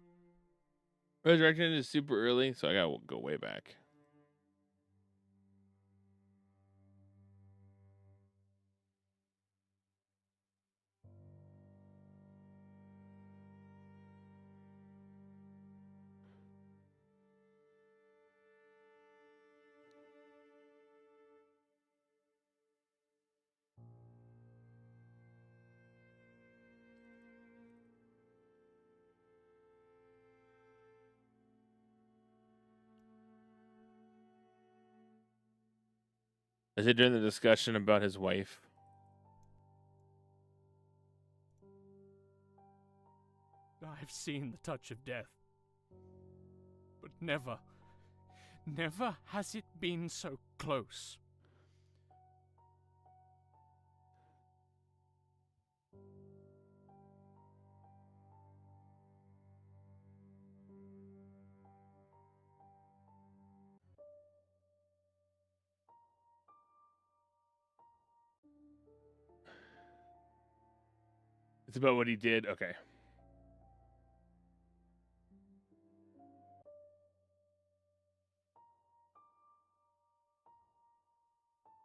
Resurrection is super early, so I gotta go way back. Is it during the discussion about his wife? I've seen the touch of death. But never has it been so close. It's about what he did. Okay.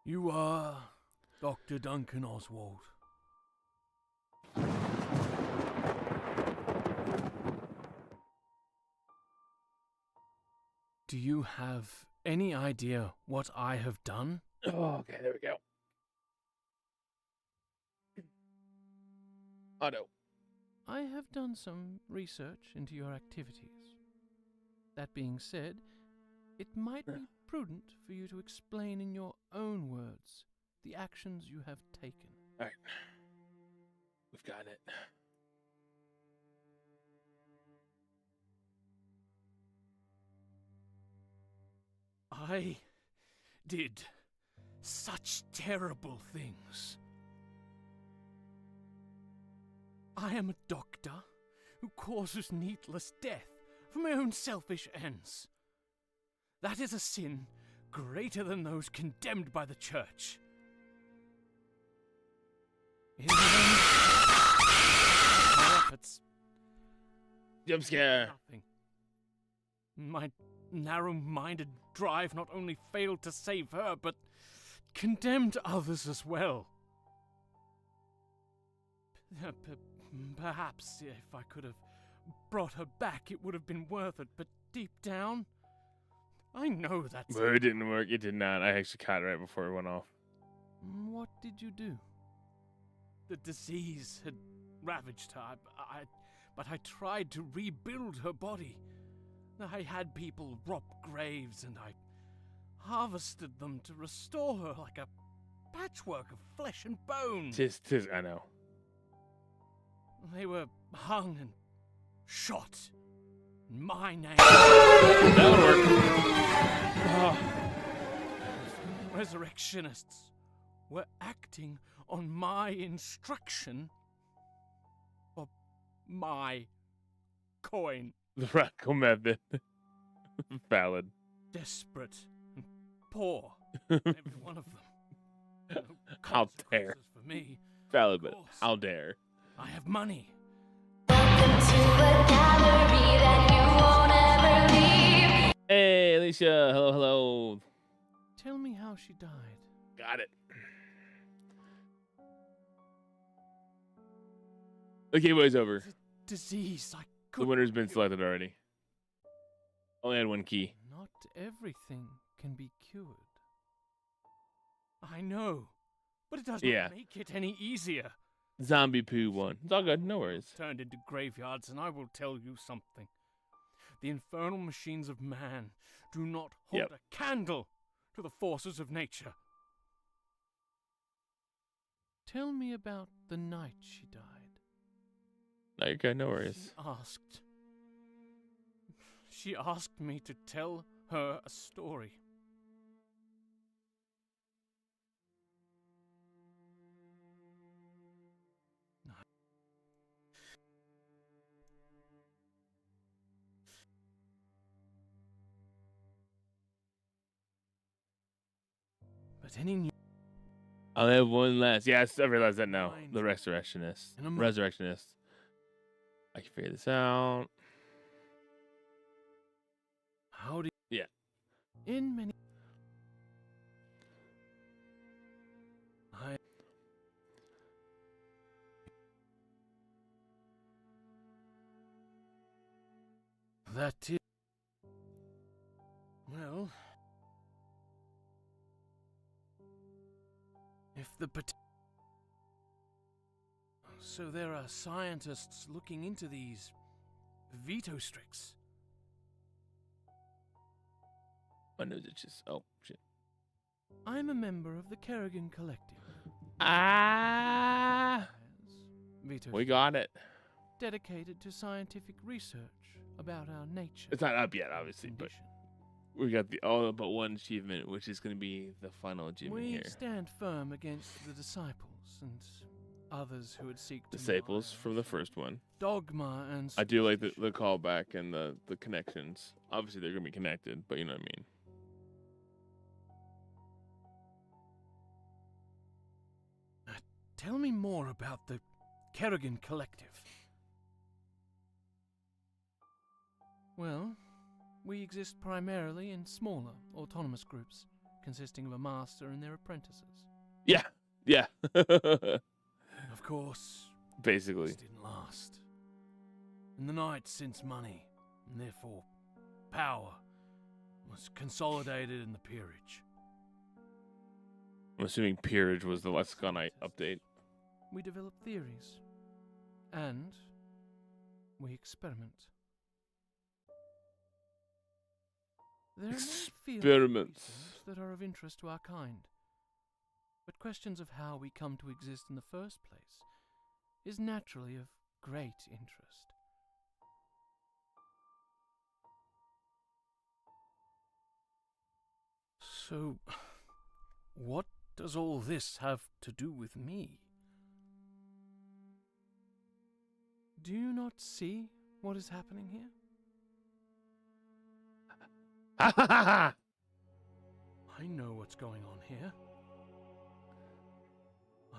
You are Dr. Duncan Oswald. Do you have any idea what I have done? Oh, okay, there we go. Auto. I have done some research into your activities. That being said, it might be prudent for you to explain in your own words the actions you have taken. All right. We've got it. I did such terrible things. I am a doctor who causes needless death for my own selfish ends. That is a sin greater than those condemned by the church. In the end, my efforts, Jump scare. nothing. My narrow-minded drive not only failed to save her, but condemned others as well. Perhaps if I could have brought her back, it would have been worth it, but deep down, I know that's... But it didn't work. It did not. I actually caught it right before it went off. What did you do? The disease had ravaged her, but I tried to rebuild her body. I had people rob graves, and I harvested them to restore her like a patchwork of flesh and bone. Tis, I know. They were hung and shot in my name. That would work. Resurrectionists were acting on my instruction for my coin. The radical method. Valid. Desperate and poor, every one of them. No How dare. consequences for me. Valid, but course. how dare. I have money. Hey, Alicia. Hello, hello. Tell me how she died. Got it. The giveaway's over. Disease I The couldn't winner's been cure. selected already. Only had one key. Not everything can be cured. I know, but it does not Yeah. make it any easier. Zombie poo one. It's all good. No worries. Turned into graveyards, and I will tell you something. The infernal machines of man do not hold Yep. a candle to the forces of nature. Tell me about the night she died. No, you're good. No worries. She asked me to tell her a story. But any new I'll have one last. Yeah, I realized that now. Mind. The resurrectionist. In a mo- Resurrectionist. I can figure this out. Yeah. In many that is well, if the so there are scientists looking into these veto strix. My nose itches. Oh, shit. I'm a member of the Kerrigan Collective. Ah! Veto We got it. dedicated to scientific research about our nature. It's not up yet, obviously, but condition. we got the all but one achievement, which is going to be the final achievement We here. stand firm against the disciples and others who would seek to Disciples mar from the first one. dogma and I do like the callback and the connections. Obviously, they're going to be connected, but you know what I mean. Tell me more about the Kerrigan Collective. Well, we exist primarily in smaller, autonomous groups, consisting of a master and their apprentices. Yeah. Yeah. Of course, Basically. this didn't last. And the Knights, since money, and therefore power, was consolidated in the peerage. I'm assuming peerage was the Lexicon update. We develop theories, and we experiment. There are many fields of Experiments. research that are of interest to our kind, but questions of how we come to exist in the first place is naturally of great interest. So, what does all this have to do with me? Do you not see what is happening here? Ha ha ha ha! I know what's going on here.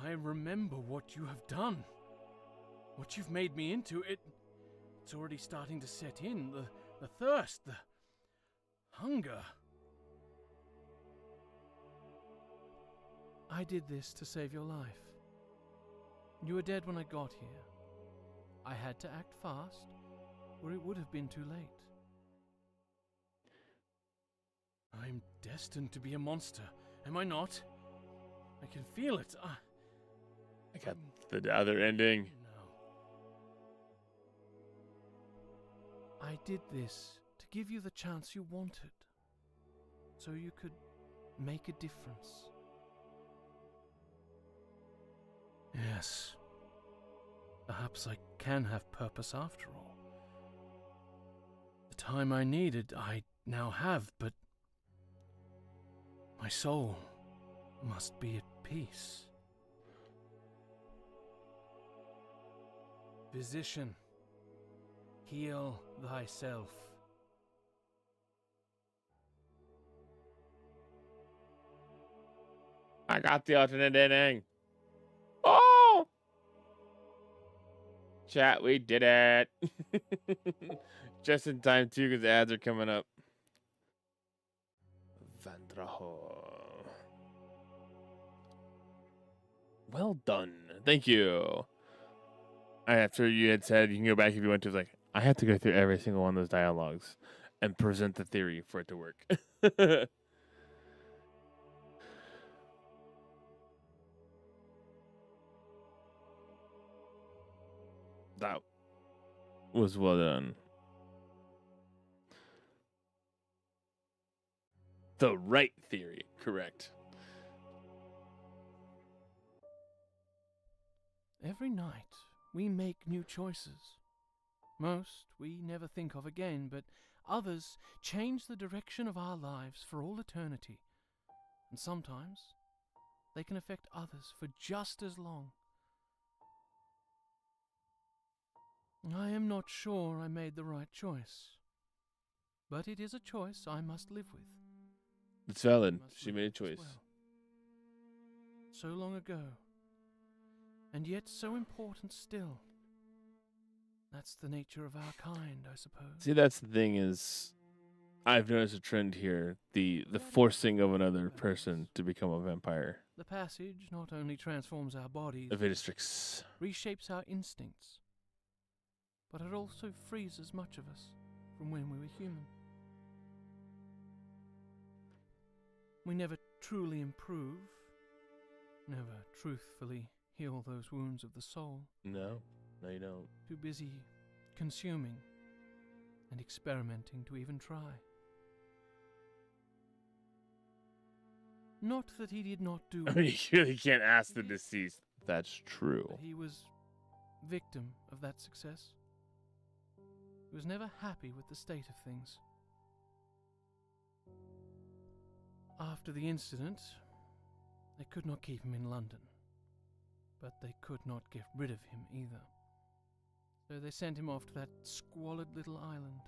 I remember what you have done. What you've made me into. It's already starting to set in. The thirst, the hunger. I did this to save your life. You were dead when I got here. I had to act fast, or it would have been too late. I'm destined to be a monster, am I not? I can feel it. I got the other ending. No. I did this to give you the chance you wanted, so you could make a difference. Yes. Perhaps I can have purpose after all. The time I needed, I now have, but my soul must be at peace. Physician, heal thyself. I got the alternate ending. Oh! Chat, we did it. Just in time, too, because the ads are coming up. Vandraho. Well done. Thank you. After you had said you can go back if you want to, like, I have to go through every single one of those dialogues and present the theory for it to work. That was well done. The right theory, correct. Every night, we make new choices. Most we never think of again, but others change the direction of our lives for all eternity. And sometimes, they can affect others for just as long. I am not sure I made the right choice, but it is a choice I must live with. It's valid. Must She live made a as choice. well. So long ago, and yet so important still. That's the nature of our kind, I suppose. See, that's the thing is, I've noticed a trend here: the forcing of another person to become a vampire. The passage not only transforms our bodies, A Vidistrix. reshapes our instincts, but it also frees as much of us from when we were human. We never truly improve, never truthfully heal those wounds of the soul. No, you don't. Too busy consuming and experimenting to even try. Not that he did not do I mean, you really can't ask the deceased. That's true. but he was victim of that success. He was never happy with the state of things. After the incident, they could not keep him in London, but they could not get rid of him either. So they sent him off to that squalid little island,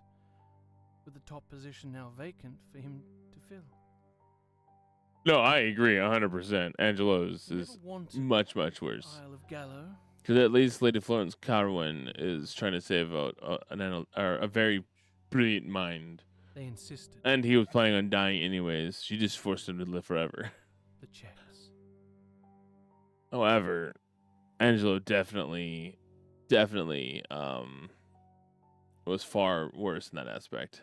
with the top position now vacant for him to fill. No, I agree 100%. Angelo's He is never wanted much worse. Isle of Gallo. Because at least Lady Florence Carwin is trying to save out a very brilliant mind. They insisted. And he was planning on dying anyways. She just forced him to live forever. The checks. However, Angelo definitely was far worse in that aspect.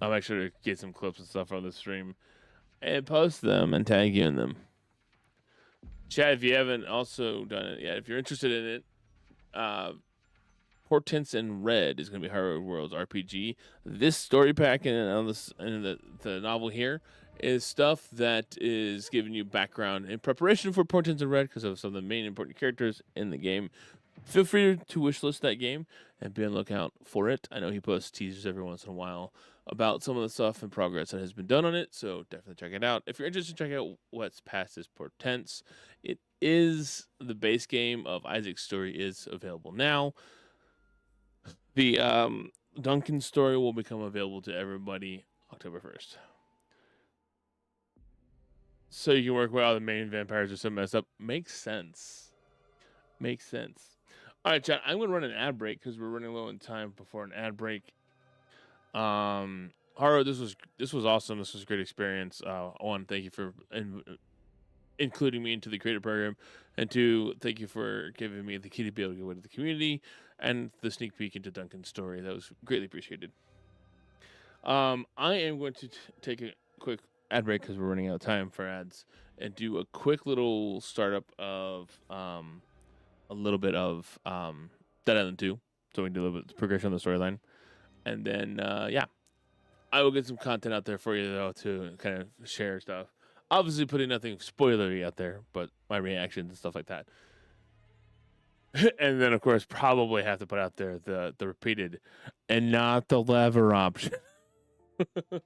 I'll make sure to get some clips and stuff on the stream and post them and tag you in them. Chad, if you haven't also done it yet, if you're interested in it, Portents in Red is going to be Harrowed Worlds RPG. This story pack and the novel here is stuff that is giving you background in preparation for Portents in Red because of some of the main important characters in the game. Feel free to wishlist that game and be on the lookout for it. I know he posts teasers every once in a while about some of the stuff and progress that has been done on it, so definitely check it out. If you're interested, check out what's past this Portents. It is the base game of Isaac's story is available now. The Duncan story will become available to everybody October 1st. So you can work where all the main vampires are so messed up. Makes sense. Makes sense. All right, chat. I'm going to run an ad break because we're running low on time before an ad break. Haro, this was awesome. This was a great experience. I want to thank you for including me into the creator program, and two, thank you for giving me the key to be able to go into the community and the sneak peek into Duncan's story. That was greatly appreciated. I am going to take a quick ad break because we're running out of time for ads, and do a quick little startup of a little bit of Dead Island 2, so we can do a little bit of progression on the storyline. And then, yeah, I will get some content out there for you, though, to kind of share stuff. Obviously, putting nothing spoilery out there, but my reactions and stuff like that. And then, of course, probably have to put out there the repeated and not the lever option. Because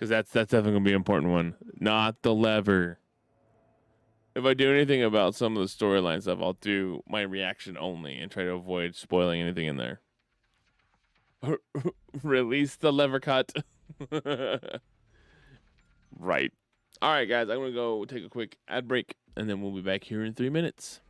that's definitely going to be an important one. Not the lever. If I do anything about some of the storyline stuff, I'll do my reaction only and try to avoid spoiling anything in there. Release the lever cut. Right. All right, guys. I'm going to go take a quick ad break, and then we'll be back here in 3 minutes.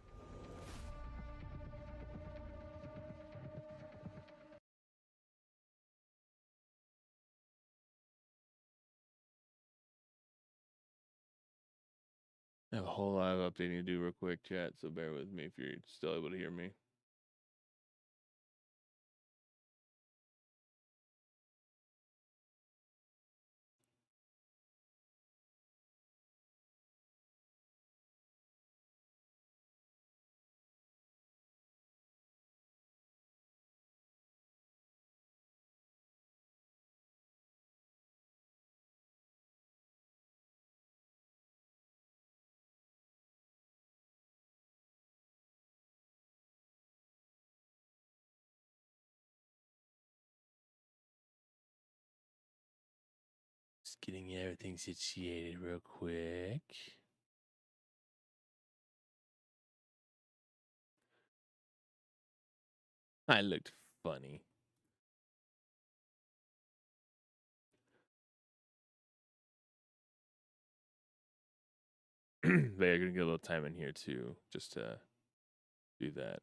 I have a whole lot of updating to do real quick, chat, so bear with me if you're still able to hear me. Just getting everything situated real quick. I looked funny. But you're gonna get a little time in here too, just to do that.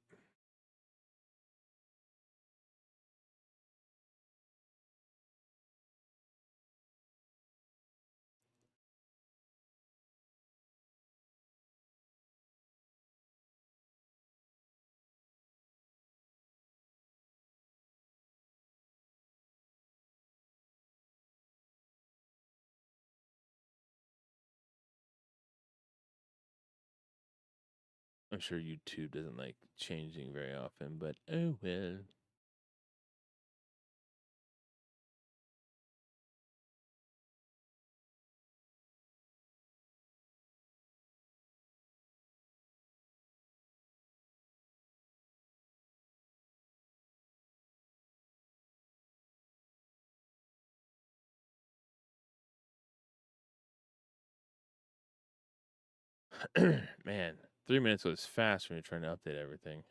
I'm sure YouTube doesn't like changing very often, but oh well. Man, 3 minutes was fast when you're trying to update everything.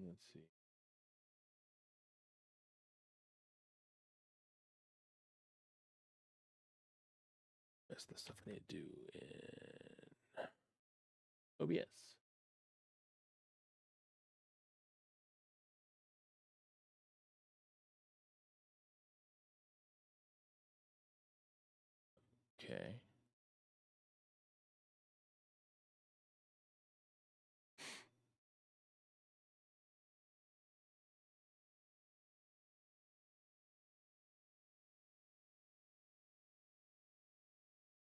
Let's see. That's the stuff I need to do in OBS. Okay.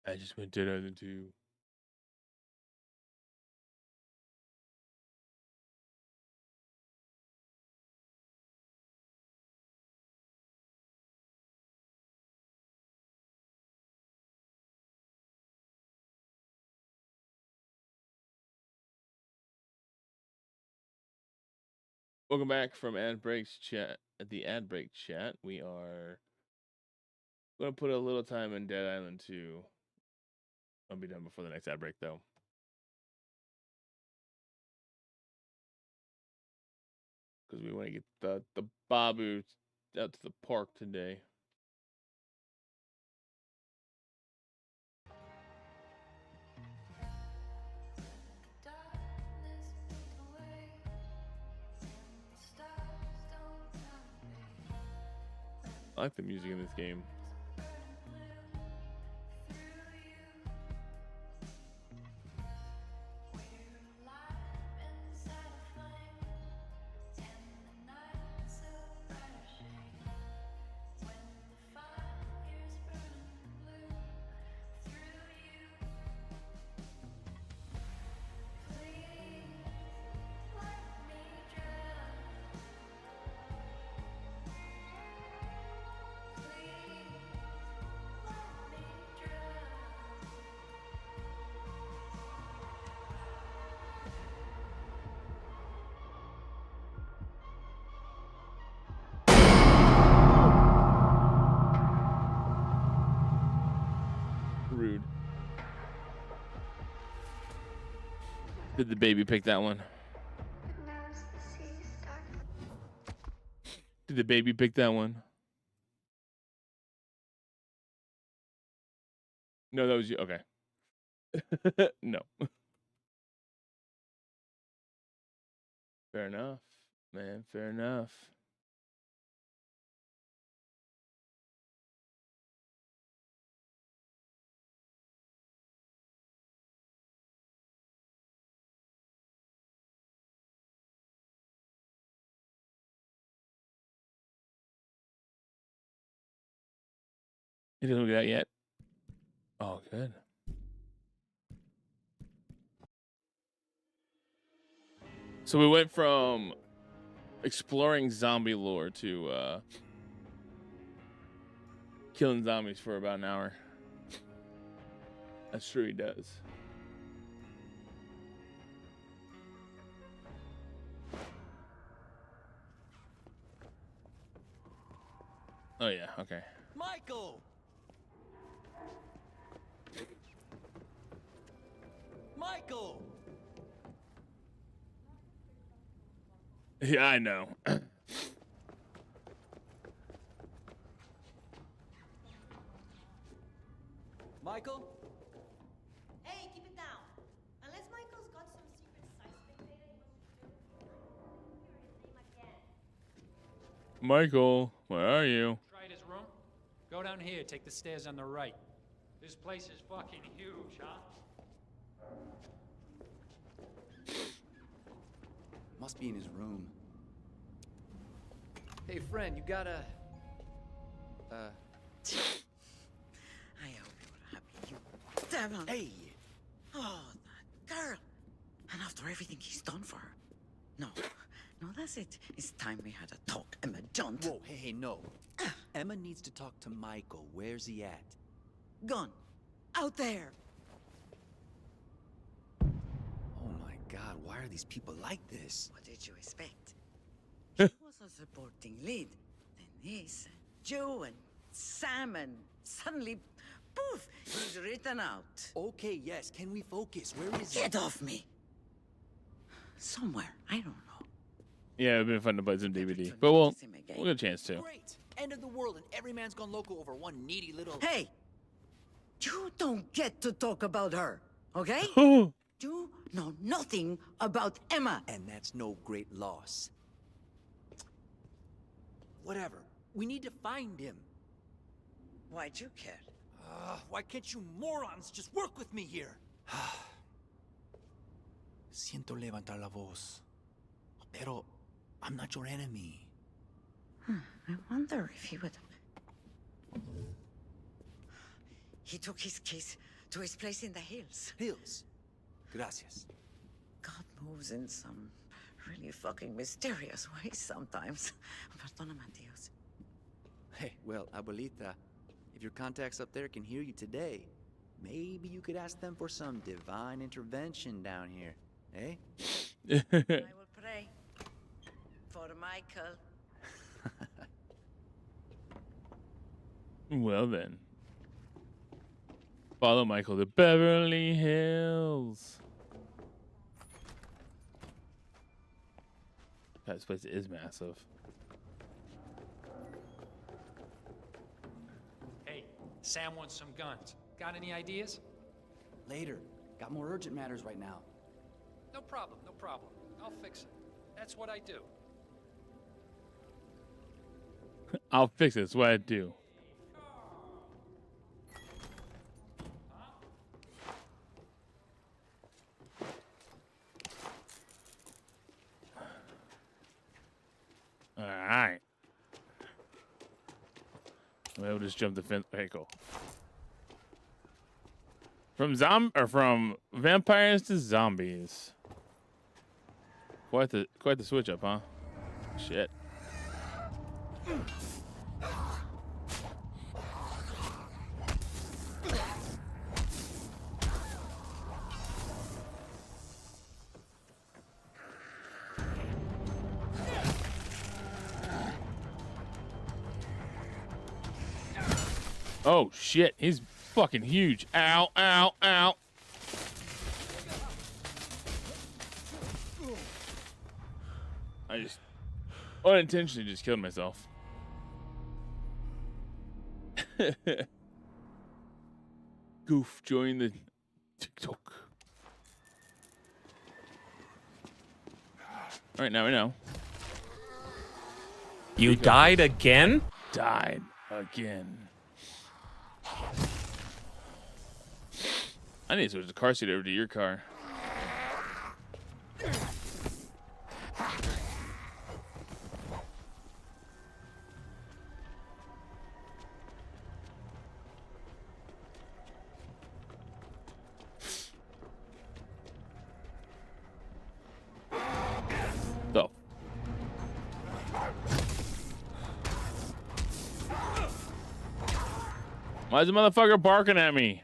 I just went 2002. Welcome back from ad breaks chat. At the ad break chat, we are gonna put a little time in Dead Island 2. I'll be done before the next ad break though, because we want to get the Babu out to the park today. I like the music in this game. Rude. Did the baby pick that one? Did the baby pick that one? No, that was you. Okay. No. Fair enough, man. Fair enough. He didn't look at that yet. Oh, good. So we went from exploring zombie lore to killing zombies for about an hour. That's true, he does. Oh yeah, okay. Michael! Michael! Yeah, I know. Michael? Hey, keep it down. Unless Michael's got some secret seismic data he wants to share with me, I won't hear his name again. Michael, where are you? Tried his room? Go down here, take the stairs on the right. This place is fucking huge, huh? Must be in his room. Hey, friend, you got a... I hope you're happy, you devil. Hey! Oh, that girl. And after everything he's done for her. No, that's it. It's time we had a talk, Emma Junt. Whoa, hey, no. Emma needs to talk to Michael. Where's he at? Gone. Out there. Oh my God, why are these people like this? What did you expect? She was a supporting lead. Then this, Joe and Sam, and suddenly, poof, he's written out. Okay, yes, can we focus? Where is he? Get off me. Somewhere, I don't know. Yeah, it'd been fun to play some DVD, but we'll get a chance to. Great! End of the world and every man's gone loco over one needy little... Hey! You don't get to talk about her, okay? You know nothing about Emma. And that's no great loss. Whatever. We need to find him. Why'd you care? Why can't you morons just work with me here? Siento levantar la voz. Pero I'm not your enemy. I wonder if he would... He took his case to his place in the hills. Hills. Gracias. God moves in some really fucking mysterious ways sometimes. Perdóname, Dios. Hey, well, abuelita, if your contacts up there can hear you today, maybe you could ask them for some divine intervention down here, eh? I will pray for Michael. Well then. Follow Michael to Beverly Hills. God, this place is massive. Hey, Sam wants some guns. Got any ideas? Later. Got more urgent matters right now. No problem, no problem. I'll fix it. That's what I do. I'll fix it. That's what I do. All right. We'll just jump the fence. Okay, cool. From vampires to zombies. Quite the switch up, huh? Shit. Oh shit, he's fucking huge. Ow, ow, ow. I just unintentionally just killed myself. Goof, join the TikTok. All right, now we know. You died again? Died again. I need to switch the car seat over to your car. So. Why is the motherfucker barking at me?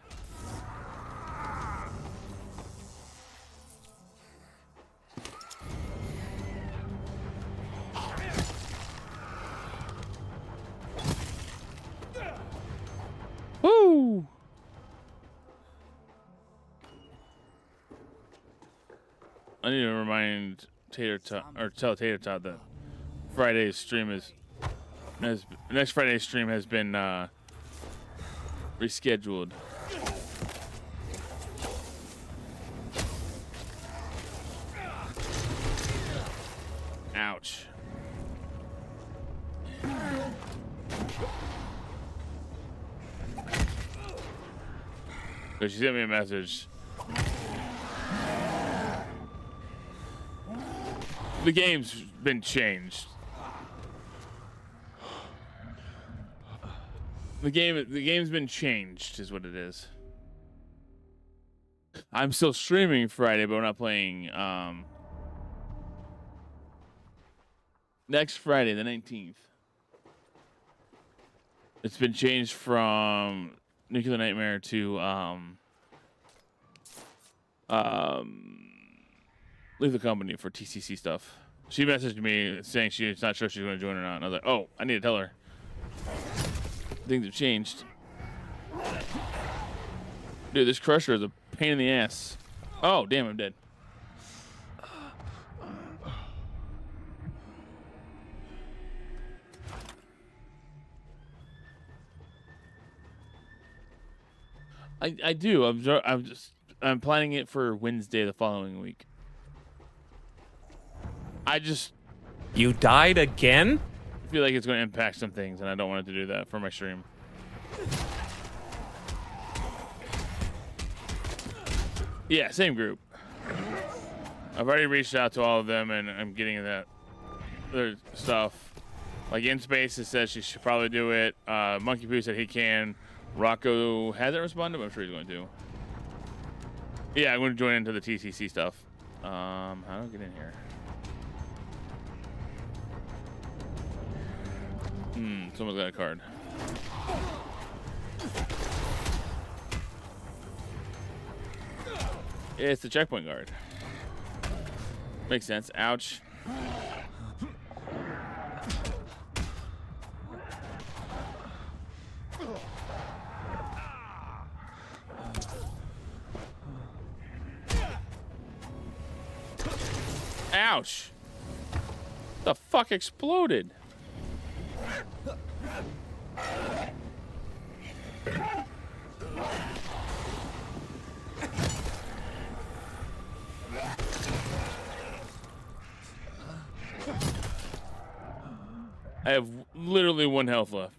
I need to remind Tater Tot or tell Tater Tot that Friday's stream next Friday's stream has been rescheduled. Ouch. So she sent me a message. The game's been changed. The game's been changed, is what it is. I'm still streaming Friday, but we're not playing. Next Friday, the 19th. It's been changed from Nuclear Nightmare to leave the company for TCC stuff. She messaged me saying she's not sure she's going to join or not. And I was like, oh, I need to tell her. Things have changed. Dude, this crusher is a pain in the ass. Oh, damn, I'm dead. I do. I'm planning it for Wednesday the following week. You died again? I feel like it's going to impact some things, and I don't want it to do that for my stream. Yeah, same group. I've already reached out to all of them, and I'm getting that their stuff. Like In Space has said she should probably do it. Monkey Poo said he can. Rocco hasn't responded, but I'm sure he's going to. Yeah, I'm going to join into the TCC stuff. How do I get in here? Someone's got a card. It's the checkpoint guard. Makes sense. Ouch. Ouch. The fuck exploded? I have literally 1 health left.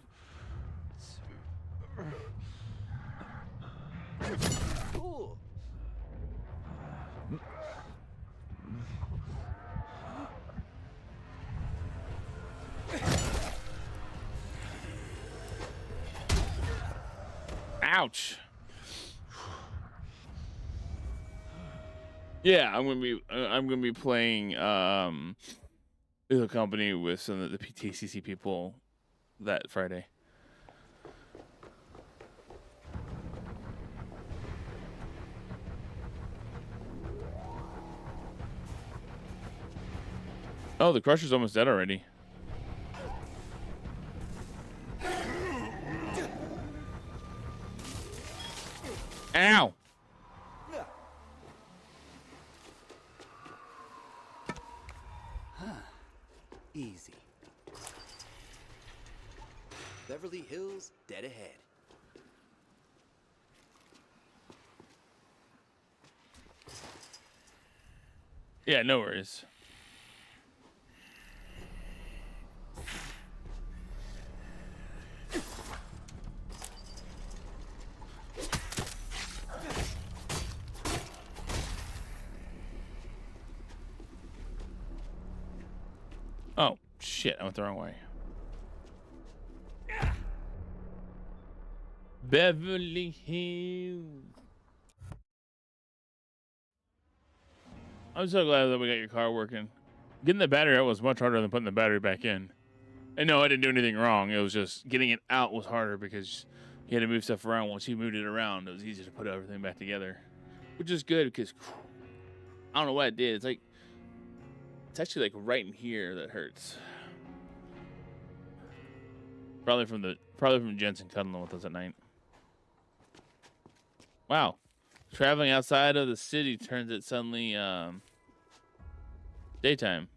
Ouch. Yeah, I'm gonna be playing the company with some of the PTCC people that Friday. Oh, the Crusher's almost dead already. Ow! Easy. Beverly Hills, dead ahead. Yeah, no worries. Oh, shit, I went the wrong way. Beverly Hills. I'm so glad that we got your car working. Getting the battery out was much harder than putting the battery back in. And no, I didn't do anything wrong. It was just getting it out was harder because you had to move stuff around. Once you moved it around, it was easier to put everything back together. Which is good because I don't know what it did. It's actually like right in here that hurts. Probably from Jensen cuddling with us at night. Wow. Traveling outside of the city turns it suddenly Daytime.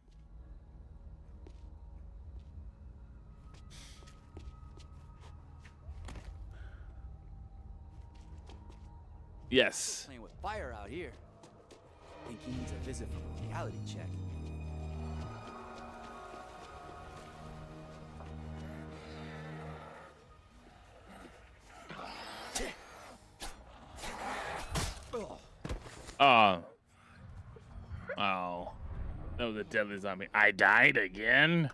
Yes. Playing with fire out here. Think he needs a visit from a reality check. Oh. Oh. That was a deadly zombie. I died again?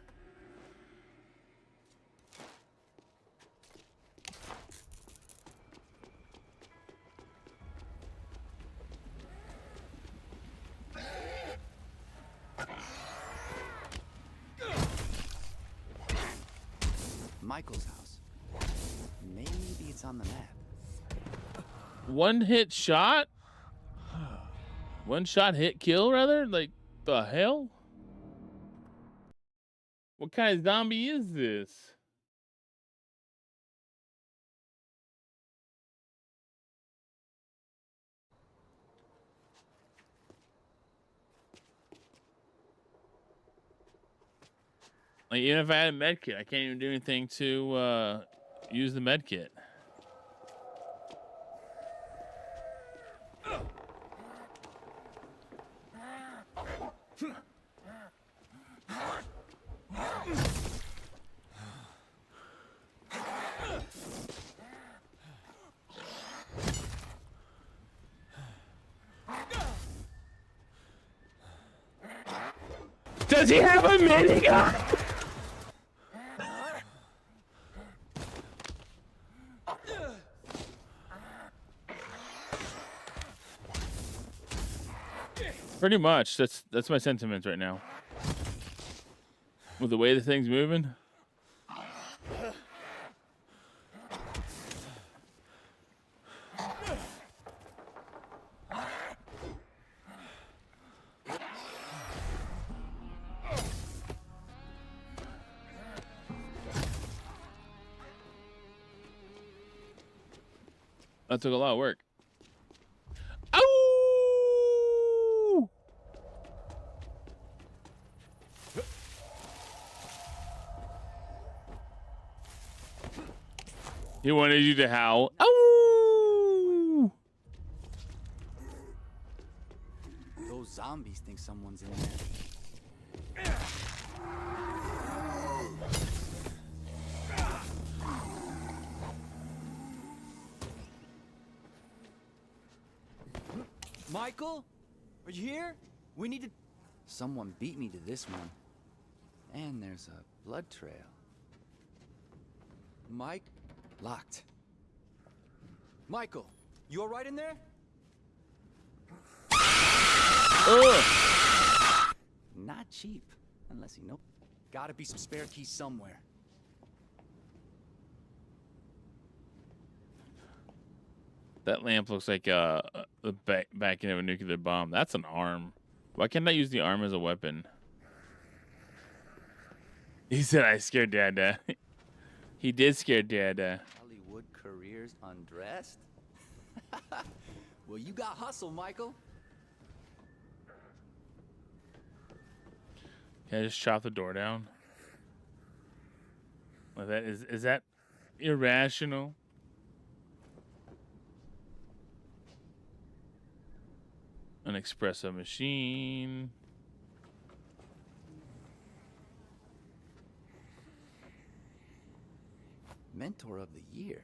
Michael's house. Maybe it's on the map. One hit shot? One shot hit kill, rather? Like, the hell? What kind of zombie is this? Like, even if I had a med kit, I can't even do anything to use the med kit. Does he have a minigun? Pretty much. That's my sentiments right now. With the way the thing's moving. That took a lot of work. Ow! He wanted you to howl. Ow! Those zombies think someone's in there. Michael? Are you here? We need to... Someone beat me to this one. And there's a blood trail. Mike? Locked. Michael, you alright in there? Ugh. Not cheap, unless you know. Gotta be some spare keys somewhere. That lamp looks like the backing of a nuclear bomb. That's an arm. Why can't I use the arm as a weapon? He said I scared Dada. He did scare Dada. Hollywood careers undressed? Well, you got hustle, Michael. Can I just chop the door down? Like that is that irrational? An espresso machine. Mentor of the year.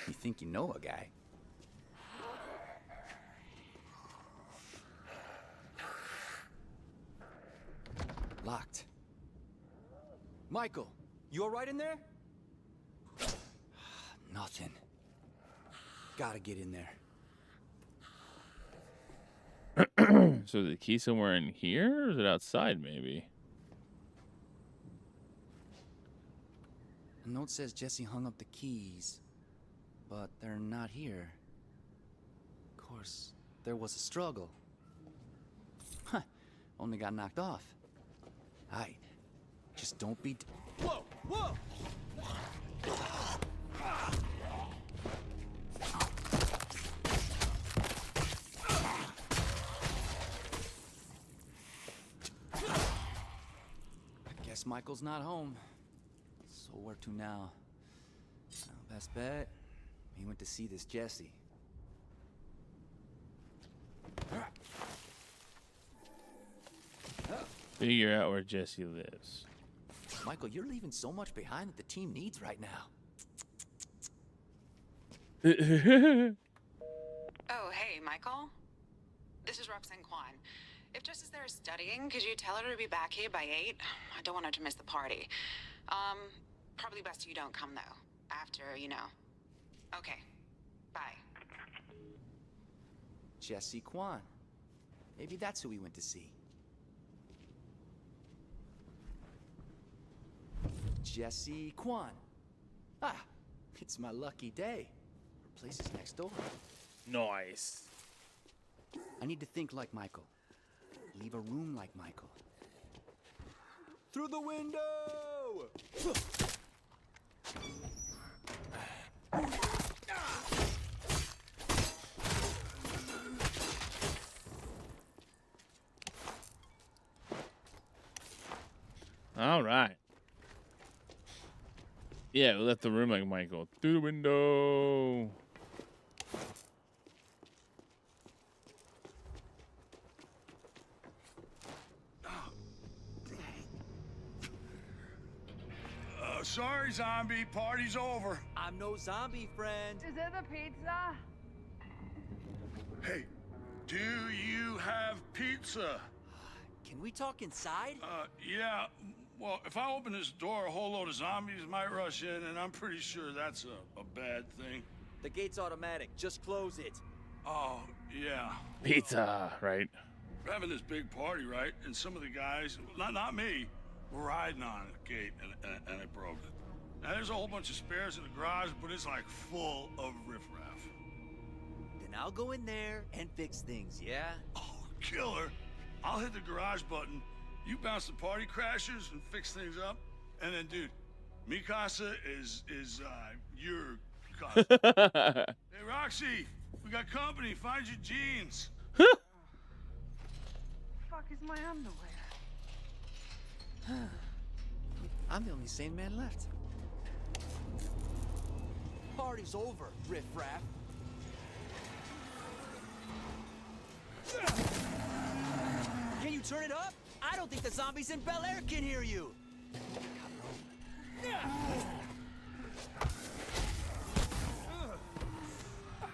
You think you know a guy? Locked. Michael, you alright in there? Nothing. Gotta get in there. So is the key somewhere in here, or is it outside maybe? The note says Jesse hung up the keys, but they're not here. Of course, there was a struggle. Huh, only got knocked off. Aight, just don't be... Whoa, whoa! Guess Michael's not home. So where to now? Best bet, he went to see this Jesse. Figure out where Jesse lives. Michael, you're leaving so much behind that the team needs right now. Oh, hey, Michael. This is Roxanne Kwan. If Jess is there studying, could you tell her to be back here by 8? I don't want her to miss the party. Probably best you don't come, though. After, you know. Okay. Bye. Jesse Kwan. Maybe that's who we went to see. Jesse Kwan. Ah, it's my lucky day. Her place is next door. Nice. I need to think like Michael. Leave a room like Michael. Through the window! All right. Yeah, we left the room like Michael. Through the window. Sorry, zombie. Party's over. I'm no zombie, friend. Is it the pizza? Hey, do you have pizza? Can we talk inside? Yeah. Well, if I open this door, a whole load of zombies might rush in, and I'm pretty sure that's a bad thing. The gate's automatic. Just close it. Oh, yeah. Pizza, right? We're having this big party, right? And some of the guys, not me, were riding on the gate, and it broke it. Now, there's a whole bunch of spares in the garage, but it's like full of riffraff. Then I'll go in there and fix things, yeah? Oh, killer. I'll hit the garage button. You bounce the party crashers and fix things up. And then, dude, mi casa is your casa. Hey, Roxy, we got company. Find your jeans. Fuck is my underwear? I'm the only sane man left. Party's over, riffraff. Can you turn it up? I don't think the zombies in Bel Air can hear you.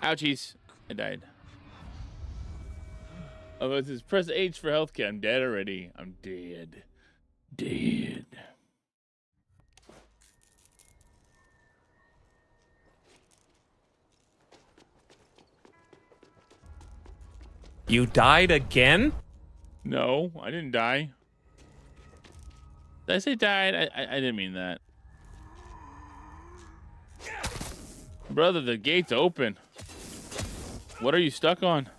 Ouchies. I died. Oh, it says press H for healthcare. I'm dead already. I'm dead. Dead. You died again? No, I didn't die. Did I say died? I didn't mean that. Brother, the gate's open. What are you stuck on?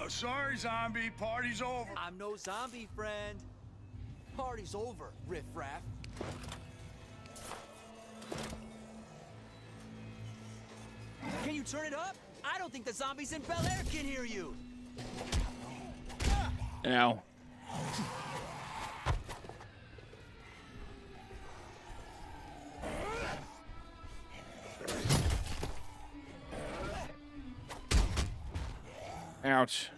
Sorry, zombie. Party's over. I'm no zombie, friend. Party's over, riffraff. Can you turn it up? I don't think the zombies in Bel Air can hear you. Ow. Ouch.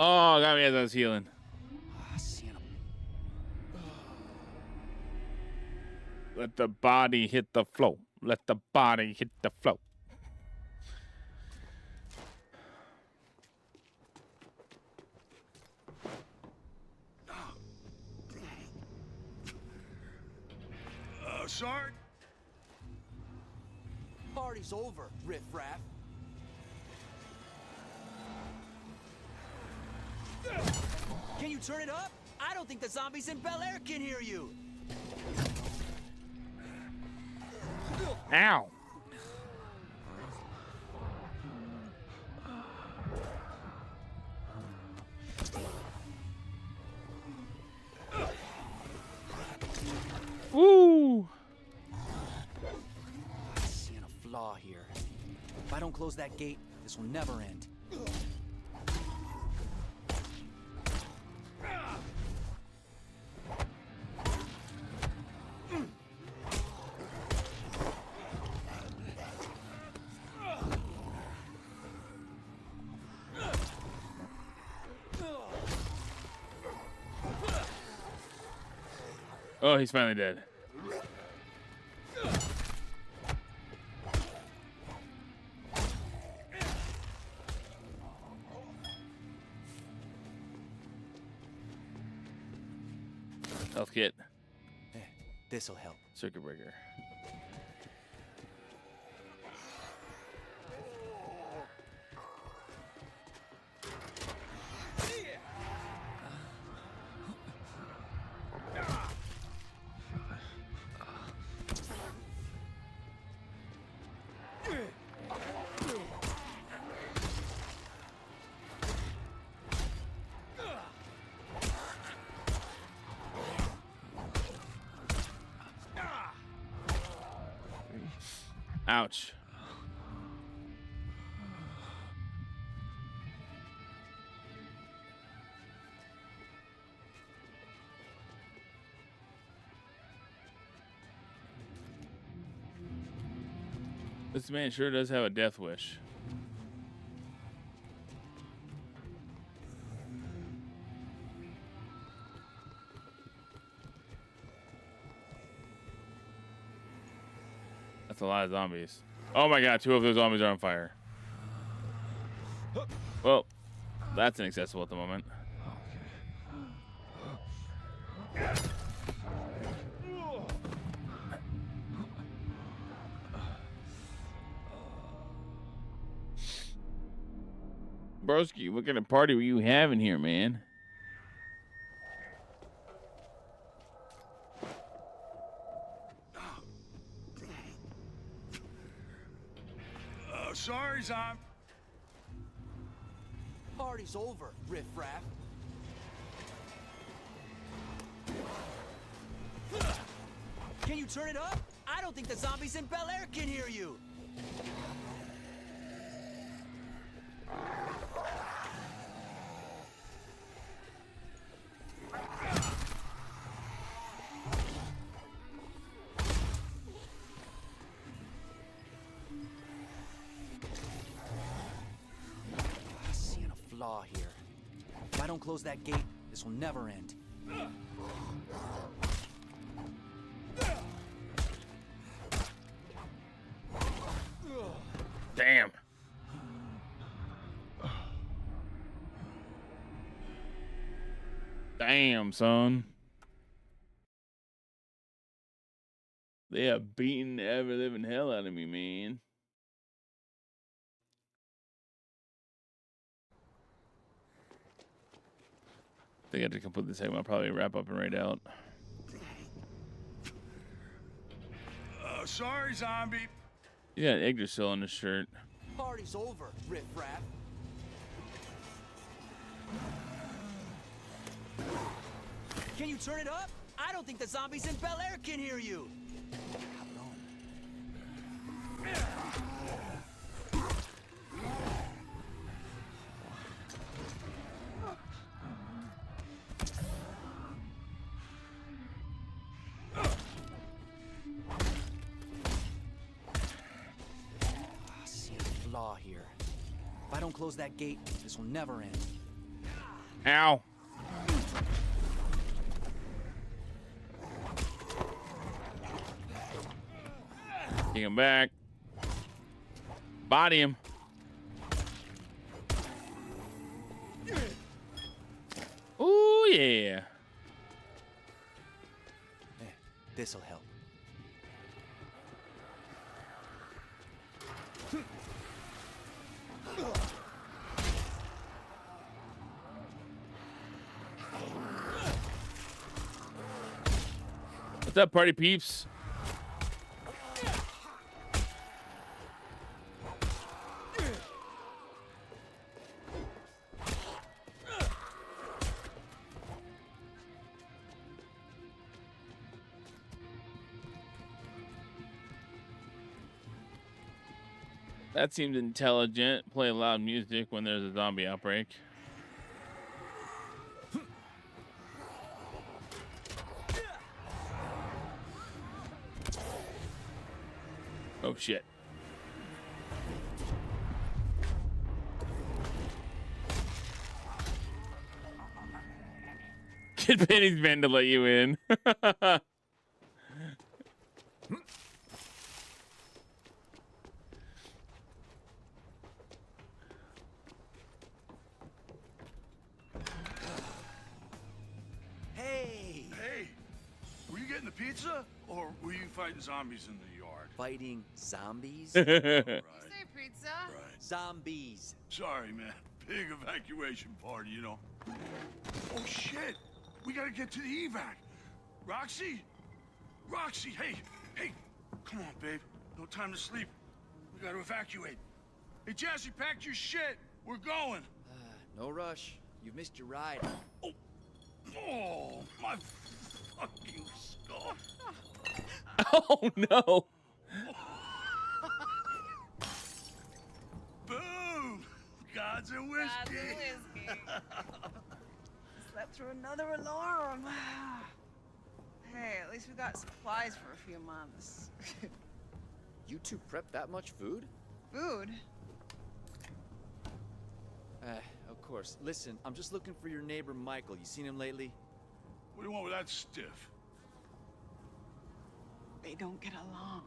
Oh, got me as I was healing. Let the body hit the floor. Let the body hit the floor. Sorry. Party's over, riffraff. Can you turn it up? I don't think the zombies in Bel Air can hear you. Ow. close that gate, this will never end. Oh, he's finally dead. Health kit. This'll help. Circuit breaker. Ouch. This man sure does have a death wish. That's a lot of zombies. Oh my god, 2 of those zombies are on fire. Well, that's inaccessible at the moment. Broski, what kind of party were you having here, man? Sorry, zombie. Party's over, riffraff. Can you turn it up? I don't think the zombies in Bel Air can hear you. Law here. If I don't close that gate, this will never end. Damn. Damn, son. They have beaten the ever living hell out of me, man. I think I have to complete this segment. I'll probably wrap up and raid out. Sorry, zombie. You got an Yggdrasil on his shirt. Party's over, riffraff. Can you turn it up? I don't think the zombies in Bel Air can hear you. Here. If I don't close that gate, this will never end. Ow. Take him back. Body him. Ooh, yeah. This'll help. What's up, party peeps? That seems intelligent. Play loud music when there's a zombie outbreak. Oh shit. Get Penny's man to let you in. Hey! Hey! Were you getting the pizza, or were you fighting zombies in the yard? Fighting zombies? Right. Say pizza? Right. Zombies. Sorry, man. Big evacuation party, you know. Oh, shit! We gotta get to the evac. Roxy? Roxy, hey! Hey! Come on, babe. No time to sleep. We gotta evacuate. Hey, Jesse, pack your shit. We're going. No rush. You've missed your ride. Oh, my fucking skull. Oh, no. Boom! Gods and whiskey. Slept through another alarm. Hey, at least we got supplies for a few months. You two prep that much food? Food? Of course. Listen, I'm just looking for your neighbor Michael. You seen him lately? What do you want with that stiff? They don't get along.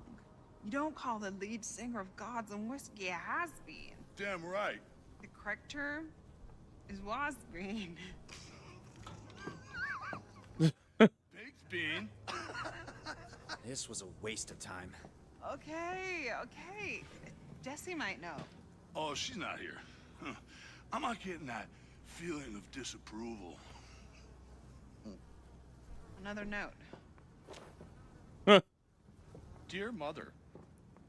You don't call the lead singer of Gods and Whiskey a has-been. Damn right. The correct term is was-been. Baked bean. This was a waste of time. Okay. Jesse might know. Oh, she's not here. Huh. I'm not getting that feeling of disapproval. Another note. Dear Mother,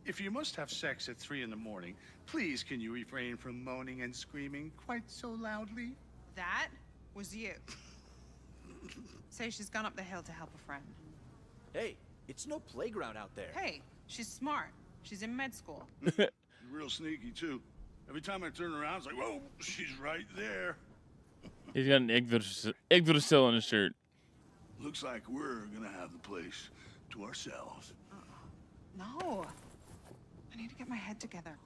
if you must have sex at 3 in the morning, please can you refrain from moaning and screaming quite so loudly? That was you. Say she's gone up the hill to help a friend. Hey, it's no playground out there. Hey, she's smart. She's in med school. You're real sneaky, too. Every time I turn around, it's like, whoa, she's right there. He's got an Yggdrasil in his shirt. Looks like we're gonna have the place to ourselves. No. I need to get my head together.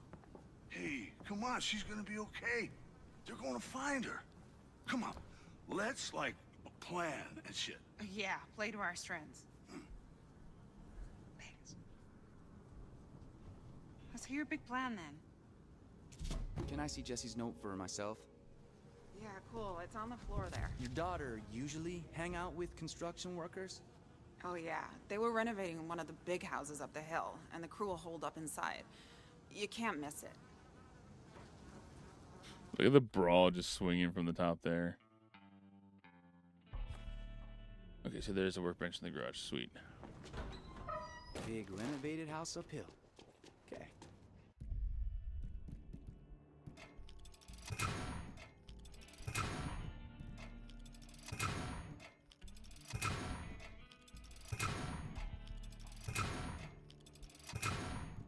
Hey, come on, she's gonna be okay. They're gonna find her. Come on, let's, like, plan and shit. Yeah, play to our strengths. Thanks. Let's hear your big plan, then. Can I see Jesse's note for myself? Yeah, cool. It's on the floor there. Your daughter usually hang out with construction workers? Oh yeah, they were renovating one of the big houses up the hill, and the crew will hold up inside. You can't miss it. Look at the brawl just swinging from the top there. Okay, so there's a workbench in the garage. Sweet. Big renovated house uphill. Okay.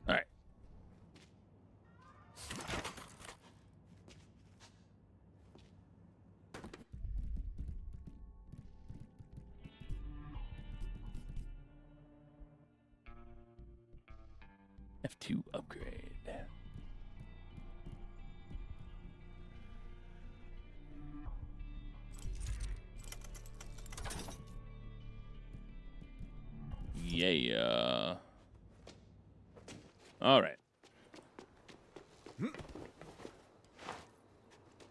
All right. F2 upgrade. Yeah. All right.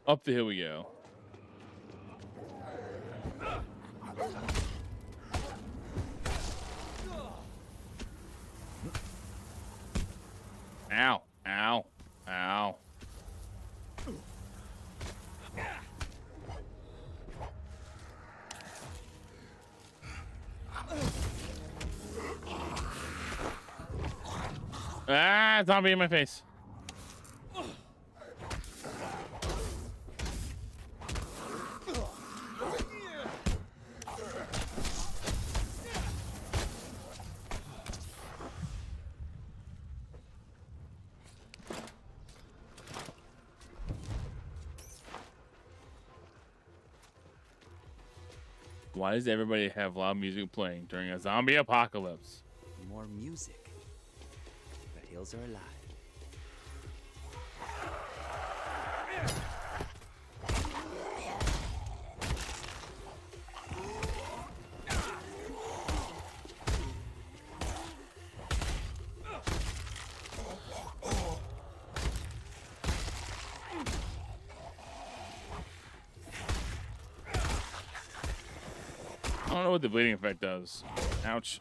Up the hill we go. Ow. Ow. Ow. Ah, zombie in my face. Why does everybody have loud music playing during a zombie apocalypse? More music. The hills are alive. I don't know what the bleeding effect does. Ouch.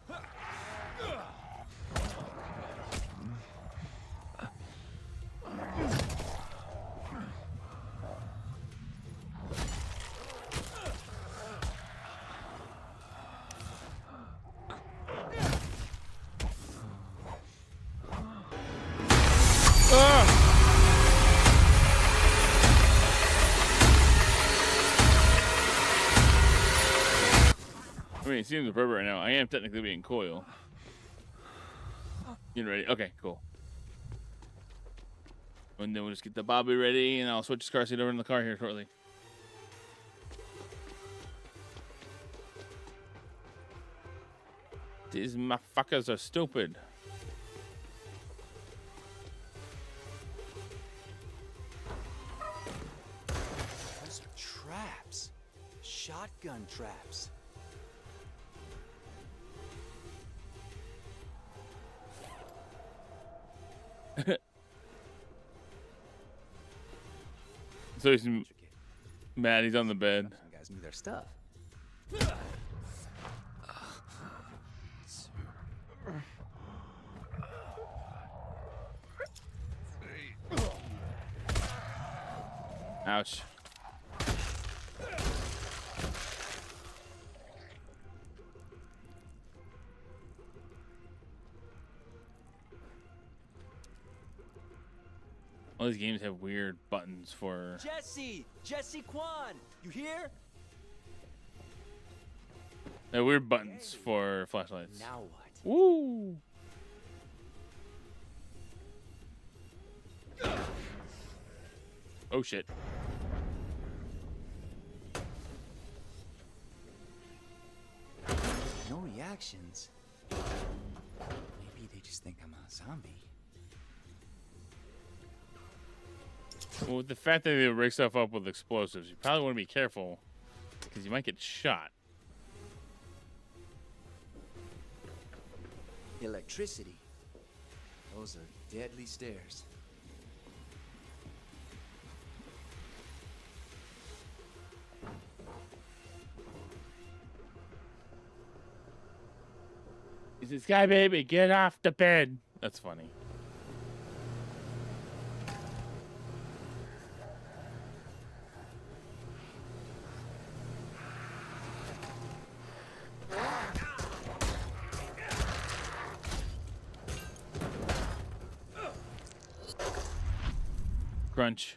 I mean, it seems appropriate right now. I am technically being coil. Getting ready. Okay, cool. And then we'll just get the Bobby ready, and I'll switch his car seat over in the car here shortly. These motherfuckers are stupid. Those are traps. Shotgun traps. So he's mad. He's on the bed. Some guys knew their stuff. Ouch. All these games have weird buttons for... Jesse Kwan, you here? They have weird buttons for flashlights. Now what? Woo! Oh shit. No reactions. Maybe they just think I'm a zombie. Well, with the fact that they rig stuff up with explosives, you probably want to be careful because you might get shot. Electricity. Those are deadly stairs. He says, "Sky baby, get off the bed." That's funny. Crunch.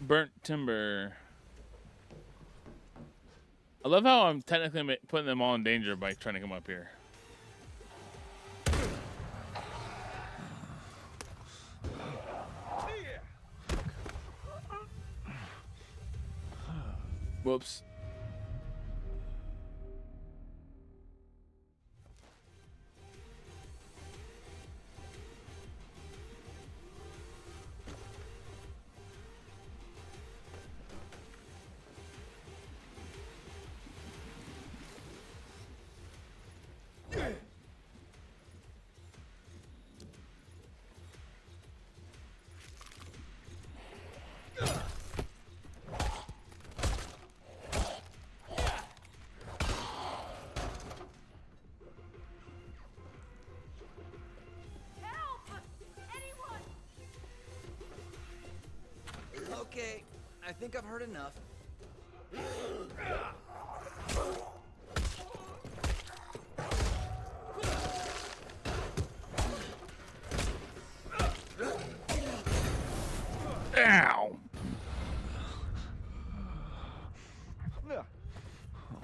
Burnt timber. I love how I'm technically putting them all in danger by trying to come up here. Whoops. Okay, I think I've heard enough. Ow!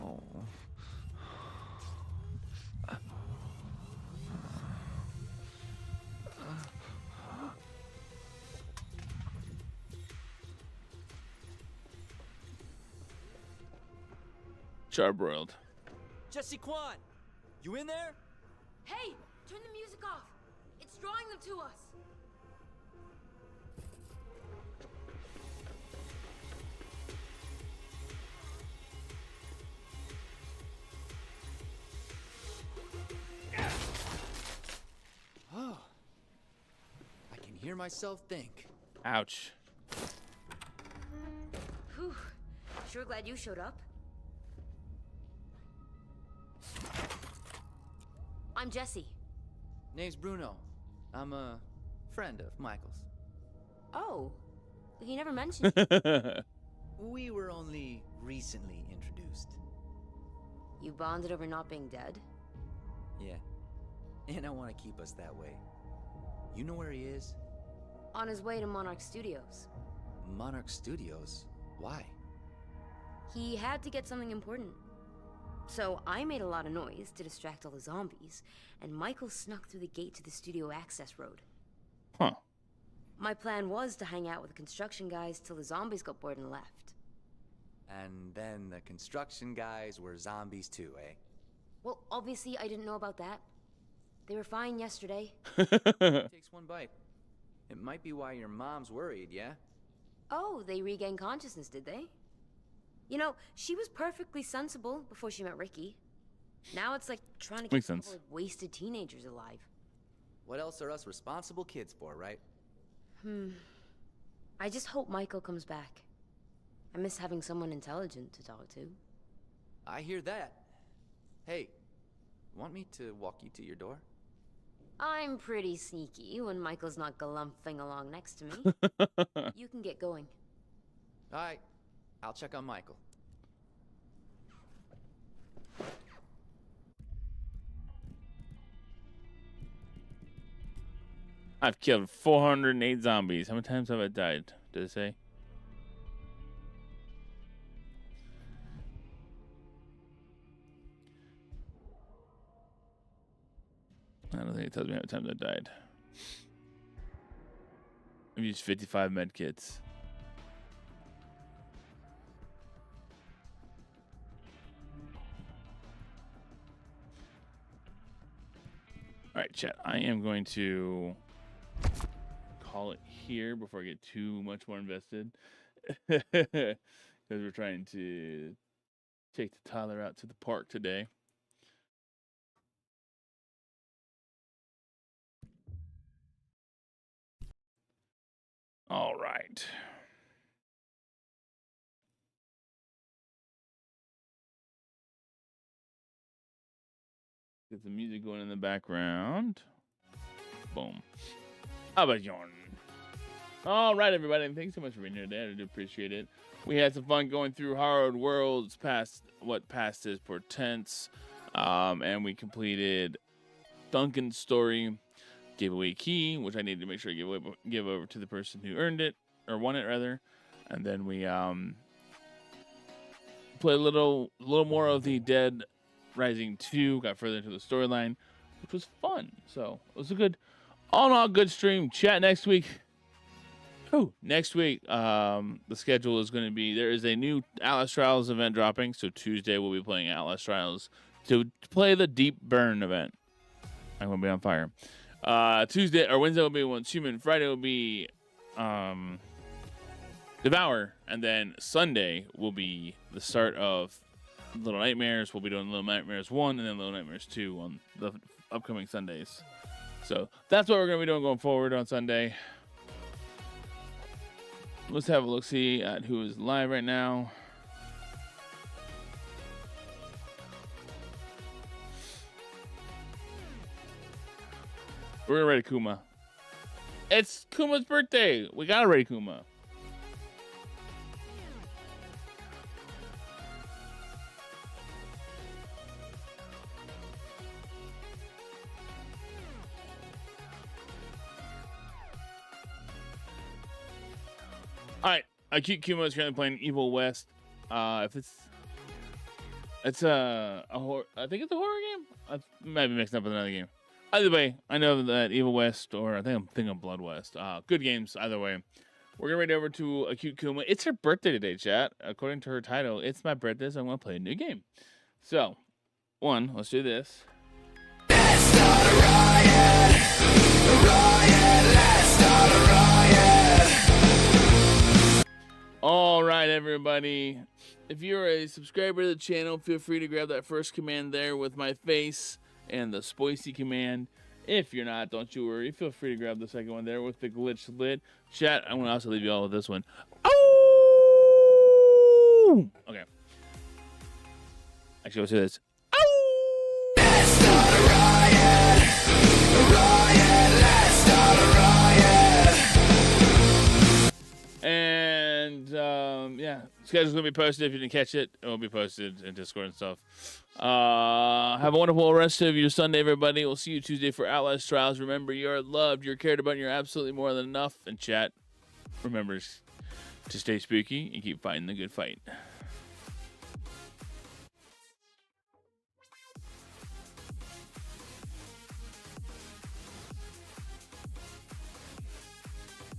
Oh. Charbroiled. Jesse Kwan, you in there? Hey, turn the music off. It's drawing them to us. Oh. I can hear myself think. Ouch. Whew. Sure glad you showed up. I'm Jesse. Name's Bruno. I'm a friend of Michael's. Oh, he never mentioned. We were only recently introduced. You bonded over not being dead? Yeah. And I want to keep us that way. You know where he is? On his way to Monarch Studios. Monarch Studios? Why? He had to get something important. So I made a lot of noise to distract all the zombies, and Michael snuck through the gate to the studio access road. Huh. My plan was to hang out with the construction guys till the zombies got bored and left. And then the construction guys were zombies too, eh? Well, obviously I didn't know about that. They were fine yesterday. Takes one bite. It might be why your mom's worried, yeah? Oh, they regained consciousness, did they? You know, she was perfectly sensible before she met Ricky. Now it's like trying to keep Makes a couple sense. of wasted teenagers alive. What else are us responsible kids for, right? I just hope Michael comes back. I miss having someone intelligent to talk to. I hear that. Hey, want me to walk you to your door? I'm pretty sneaky when Michael's not galumphing along next to me. You can get going. Alright, I'll check on Michael. I've killed 408 zombies. How many times have I died? Did it say? I don't think it tells me how many times I died. I've used 55 med kits. All right, chat. I am going to call it here before I get too much more invested. Because we're trying to take the Tyler out to the park today. All right. Get the music going in the background. Boom. How about yarn? All right, everybody. Thanks so much for being here today. I do appreciate it. We had some fun going through Harrowed Worlds, past is Portents, and we completed Duncan's story, gave away a key, which I needed to make sure I give over to the person who earned it, or won it rather, and then we played a little more of the Dead Rising 2, got further into the storyline, which was fun. So it was a good, all in all, good stream. Chat next week. Next week, the schedule is going to be, there is a new Atlas Trials event dropping. So Tuesday we'll be playing Atlas Trials to play the Deep Burn event. I'm going to be on fire. Tuesday or Wednesday will be Once Human. Friday will be Devour, and then Sunday will be the start of Little Nightmares. We'll be doing Little Nightmares 1 and then Little Nightmares 2 on the upcoming Sundays. So that's what we're going to be doing going forward on Sunday. Let's have a look-see at who is live right now. We're gonna ready Kuma. It's Kuma's birthday. We gotta ready Kuma. Acute Kuma is currently playing Evil West. If it's a horror, I think it's a horror game. I might be mixing up with another game. Either way, I know that Evil West, or I think I'm thinking of Blood West. Good games either way. We're gonna read over to Acute Kuma. It's her birthday today, chat. According to her title, it's my birthday, so I'm gonna play a new game. So, let's do this. Let's start a riot. A riot. Let's start a riot. All right, everybody. If you're a subscriber to the channel, feel free to grab that first command there with my face and the Spoicy command. If you're not, don't you worry. Feel free to grab the second one there with the glitch lid. Chat, I'm going to also leave you all with this one. Oh! Okay. Actually, let's do this. Oh! Let's start a riot. A riot. Let's start a riot. And, yeah. Schedule's going to be posted. If you didn't catch it, it will be posted in Discord and stuff. Have a wonderful rest of your Sunday, everybody. We'll see you Tuesday for Outlast Trials. Remember, you're loved, you're cared about, and you're absolutely more than enough. And chat, remember to stay spooky and keep fighting the good fight.